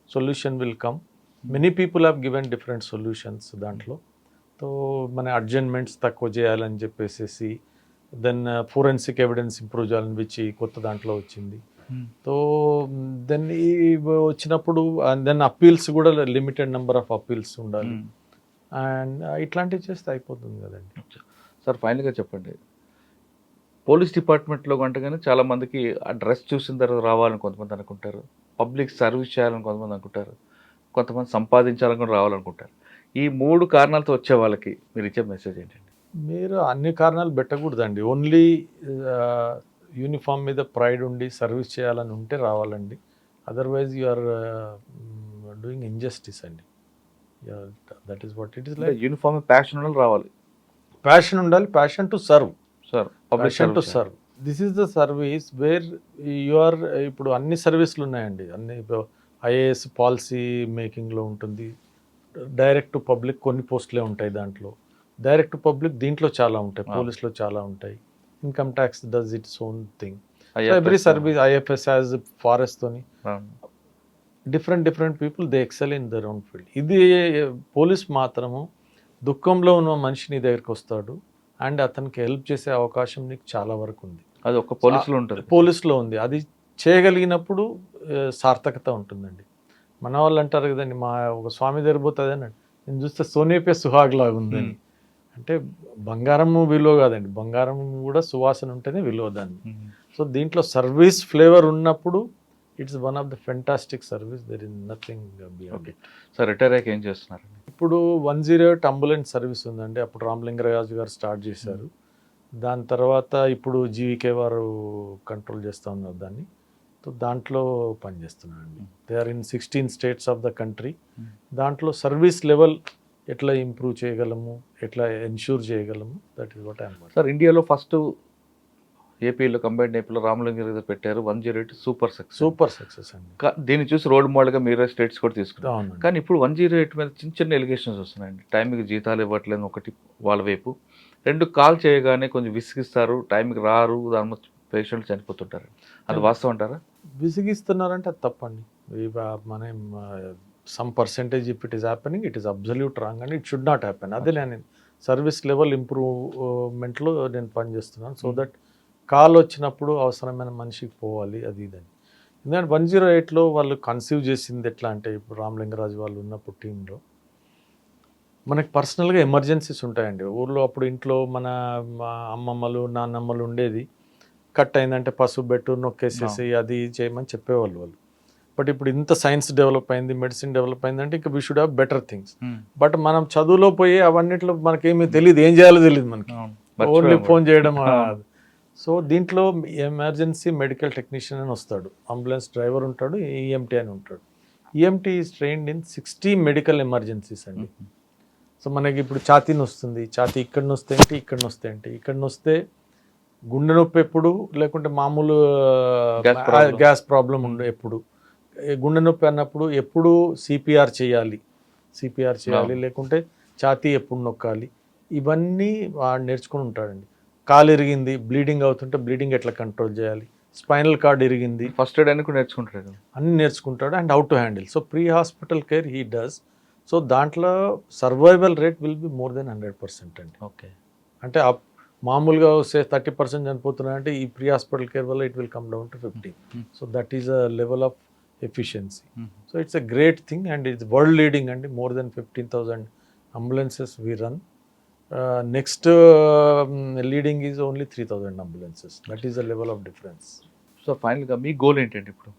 solution will come. Many people have given different solutions దాంట్లో. సో మన అడ్జస్ట్మెంట్స్ తక్కువ చేయాలని చెప్పేసి, దెన్ ఫోరెన్సిక్ ఎవిడెన్స్ ఇంప్రూవ్ చేయాలని వచ్చి కొత్త దాంట్లో వచ్చింది. సో దెన్ వచ్చినప్పుడు దెన్ అప్పీల్స్ కూడా లిమిటెడ్ నెంబర్ ఆఫ్ అప్పీల్స్ ఉండాలి అండ్ ఇట్లాంటివి చేస్తే అయిపోతుంది కదండి. సార్ ఫైనల్గా చెప్పండి, పోలీస్ డిపార్ట్మెంట్లో కంటే చాలామందికి ఆ డ్రెస్ చూసిన తర్వాత రావాలని కొంతమంది అనుకుంటారు, పబ్లిక్ సర్వీస్ చేయాలని కొంతమంది అనుకుంటారు, కొంతమంది సంపాదించాలని కూడా రావాలనుకుంటారు. ఈ 3 కారణాలతో వచ్చే వాళ్ళకి మీరు ఇచ్చే మెసేజ్ ఏంటండి? మీరు అన్ని కారణాలు పెట్టకూడదండి. ఓన్లీ యూనిఫామ్ మీద ప్రైడ్ ఉండి సర్వీస్ చేయాలని ఉంటే రావాలండి. Otherwise you are doing injustice అండి. That is what it is like. Uniform passion ఉండాలి, రావాలి, ప్యాషన్ ఉండాలి, passion to serve, sir. Passion to serve. This is the service where you are. ఇప్పుడు అన్ని సర్వీసులు ఉన్నాయండి, అన్ని ఐఏఎస్ పాలసీ మేకింగ్లో ఉంటుంది, డైరెక్ట్ టు పబ్లిక్ కొన్ని పోస్టులే ఉంటాయి దాంట్లో, డైరెక్ట్ టు పబ్లిక్ దీంట్లో చాలా ఉంటాయి, పోలీస్లో చాలా ఉంటాయి, income tax does its own thing. Every service, IFS as ఫారెస్ట్తోని different people they excel in their own field. ఇది పోలీస్ మాత్రము దుఃఖంలో ఉన్న మనిషి నీ దగ్గరికి వస్తాడు అండ్ అతనికి హెల్ప్ చేసే అవకాశం నీకు చాలా వరకు ఉంది. అది ఒక పోలీసులో ఉంటుంది, పోలీసులో ఉంది. అది చేయగలిగినప్పుడు సార్థకత ఉంటుందండి. మన వాళ్ళు అంటారు కదండి, మా ఒక స్వామి దగ్గర పోతుంది అని, నేను చూస్తే సోనేపే సుహాగ్ లాగా ఉందని. అంటే బంగారం విలువ కాదండి, బంగారం కూడా సువాసన ఉంటేనే విలువ దాన్ని. సో దీంట్లో సర్వీస్ ఫ్లేవర్ ఉన్నప్పుడు it's one of the fantastic service, there is nothing beyond it. Sir retire అయ్యాక ఏం చేస్తున్నారు? ఇప్పుడు 108 అంబులెన్స్ సర్వీస్ ఉందండి. అప్పుడు రామలింగరాజు గారు స్టార్ట్ చేశారు. దాని తర్వాత ఇప్పుడు జీవికే వారు కంట్రోల్ చేస్తూ ఉన్నారు దాన్ని. సో దాంట్లో పనిచేస్తున్నాను అండి. They are in 16 states of the country. దాంట్లో సర్వీస్ లెవెల్ ఎట్లా ఇంప్రూవ్ చేయగలము, ఎట్లా ఎన్ష్యూర్ చేయగలము, that is what I'm. Sir ఇండియాలో ఫస్ట్ ఏపీలో కంబైన్డ్ ఏపీలో రామలింగరాజు పెట్టారు 108 సూపర్ సక్సెస్ అండి. దీన్ని చూసి రోల్ మోడల్గా మీరే స్టేట్స్ కూడా తీసుకున్నారు. అవునండి. కానీ ఇప్పుడు 108 మీద చిన్న ఎలిగేషన్స్ వస్తున్నాయండి. టైంకి జీతాలు ఇవ్వట్లేదు ఒకటి వాళ్ళ వైపు, 2 కాల్ చేయగానే కొంచెం విసిగిస్తారు, టైంకి రారు, దాని పేషెంట్లు చనిపోతుంటారు. అది వాస్తవం అంటారా? విసిగిస్తున్నారంటే అది తప్పండి. మనం some percentage if it is happening, it is absolute wrong and it should not happen. అదే నేను సర్వీస్ లెవెల్ ఇంప్రూవ్మెంట్లో నేను పనిచేస్తున్నాను. సో దట్ కాల్ వచ్చినప్పుడు అవసరమైన మనిషికి పోవాలి, అది ఇదని. ఎందుకంటే 108లో వాళ్ళు కన్సీవ్ చేసింది ఎట్లా అంటే, ఇప్పుడు రామలింగరాజు వాళ్ళు ఉన్నప్పుడు టీంలో మనకి పర్సనల్గా ఎమర్జెన్సీస్ ఉంటాయండి ఊర్లో. అప్పుడు ఇంట్లో మన అమ్మమ్మలు నాన్నమ్మలు ఉండేది, కట్ అయిందంటే పసుపు పెట్టు నొక్కేసేసి అది చేయమని చెప్పేవాళ్ళు వాళ్ళు. బట్ ఇప్పుడు ఇంత సైన్స్ డెవలప్ అయింది, మెడిసిన్ డెవలప్ అయిందంటే ఇంకా we should have better things. But మనం చదువులో పోయి అవన్నిట్లో మనకేమీ తెలియదు, ఏం చేయాలో తెలియదు మనకి, ఓన్లీ ఫోన్ చేయడం. సో దీంట్లో ఎమర్జెన్సీ మెడికల్ టెక్నీషియన్ అని వస్తాడు, అంబులెన్స్ డ్రైవర్ ఉంటాడు, ఈఎంటీ అని ఉంటాడు. EMT is trained in 60 medical emergencies అండి. సో మనకి ఇప్పుడు ఛాతీని వస్తుంది, ఛాతీ ఇక్కడ నొస్తే ఏంటి, ఇక్కడ నొస్తే ఏంటి, ఇక్కడ నొస్తే గుండె నొప్పి ఎప్పుడు, లేకుంటే మామూలు గ్యాస్ ప్రాబ్లం ఉండే ఎప్పుడు, గుండె నొప్పి అన్నప్పుడు ఎప్పుడు సిపిఆర్ చేయాలి, లేకుంటే ఛాతీ ఎప్పుడు నొక్కాలి, ఇవన్నీ వాడు నేర్చుకుని ఉంటాడండి. కాలు ఇరిగింది, బ్లీడింగ్ అవుతుంటే బ్లీడింగ్ ఎట్లా కంట్రోల్ చేయాలి, స్పైనల్ కార్డ్ ఇరిగింది, ఫస్ట్ ఎయిడ్ అని కూడా నేర్చుకుంటాడు, అన్ని నేర్చుకుంటాడు. And how to handle. So pre hospital care he does. So దాంట్లో survival rate will be more than 100% అండి. ఓకే. అంటే మామూలుగా వస్తే 30% చనిపోతున్నాయంటే ఈ ప్రీ హాస్పిటల్ కేర్ వల్ల it will come down to 15. So that is a level of efficiency. So it's a great thing and it's world leading అండి. More then 15,000 ambulances we run. Next leading is only 3,000 ambulances. That is the level of difference. So ఫైనల్గా మీ goal ఏంటండి ఇప్పుడు?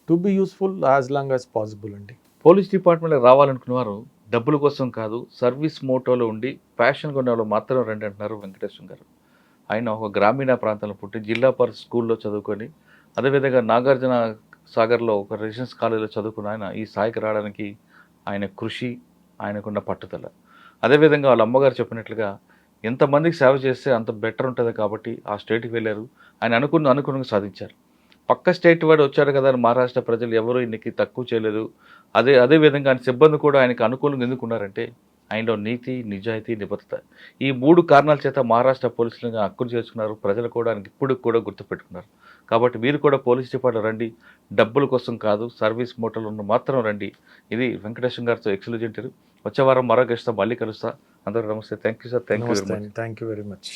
To be useful as long as possible అండి. Police డిపార్ట్మెంట్లో రావాలనుకున్నవారు డబ్బుల కోసం కాదు, service మోటోలో ఉండి ప్యాషన్గా ఉన్న వాళ్ళు మాత్రం రండి అంటున్నారు వెంకటేశ్వర గారు. ఆయన ఒక గ్రామీణ ప్రాంతంలో పుట్టి జిల్లా పరిషత్ స్కూల్లో చదువుకొని, అదేవిధంగా నాగార్జున సాగర్లో ఒక రెసిడెన్స్ కాలేజీలో చదువుకున్న ఆయన ఈ స్థాయికి రావడానికి ఆయన కృషి, ఆయనకున్న పట్టుదల, అదేవిధంగా వాళ్ళ అమ్మగారు చెప్పినట్లుగా ఎంతమందికి సేవ చేస్తే అంత బెటర్ ఉంటుంది కాబట్టి ఆ స్టేట్కి వెళ్ళారు. ఆయన అనుకున్నగా సాధించారు. పక్క స్టేట్ వాడు వచ్చాడు కదా అని మహారాష్ట్ర ప్రజలు ఎవరు ఈయనకి తక్కువ చేయలేదు. అదేవిధంగా ఆయన సిబ్బంది కూడా ఆయనకు అనుకూలంగా ఎందుకున్నారంటే ఆయనలో నీతి, నిజాయితీ, నిబద్ధత, ఈ 3 కారణాల చేత మహారాష్ట్ర పోలీసులుగా హక్కును చేర్చుకున్నారు. ప్రజలు కూడా ఆయనకి ఇప్పుడు కూడా గుర్తుపెట్టుకున్నారు. కాబట్టి మీరు కూడా పోలీస్ డిపార్ట్మెంట్ రండి, డబ్బుల కోసం కాదు, సర్వీస్ మోటోలో ఉన్న మాత్రం రండి. ఇది వెంకటేశ్వర గారితో ఎక్స్క్లూజివ్ ఇంటర్వ్యూ. వచ్చే వారం మరో గెస్ట్తో మళ్ళీ కలుస్తా. అందరూ నమస్తే. Thank you sir. Thank you very much.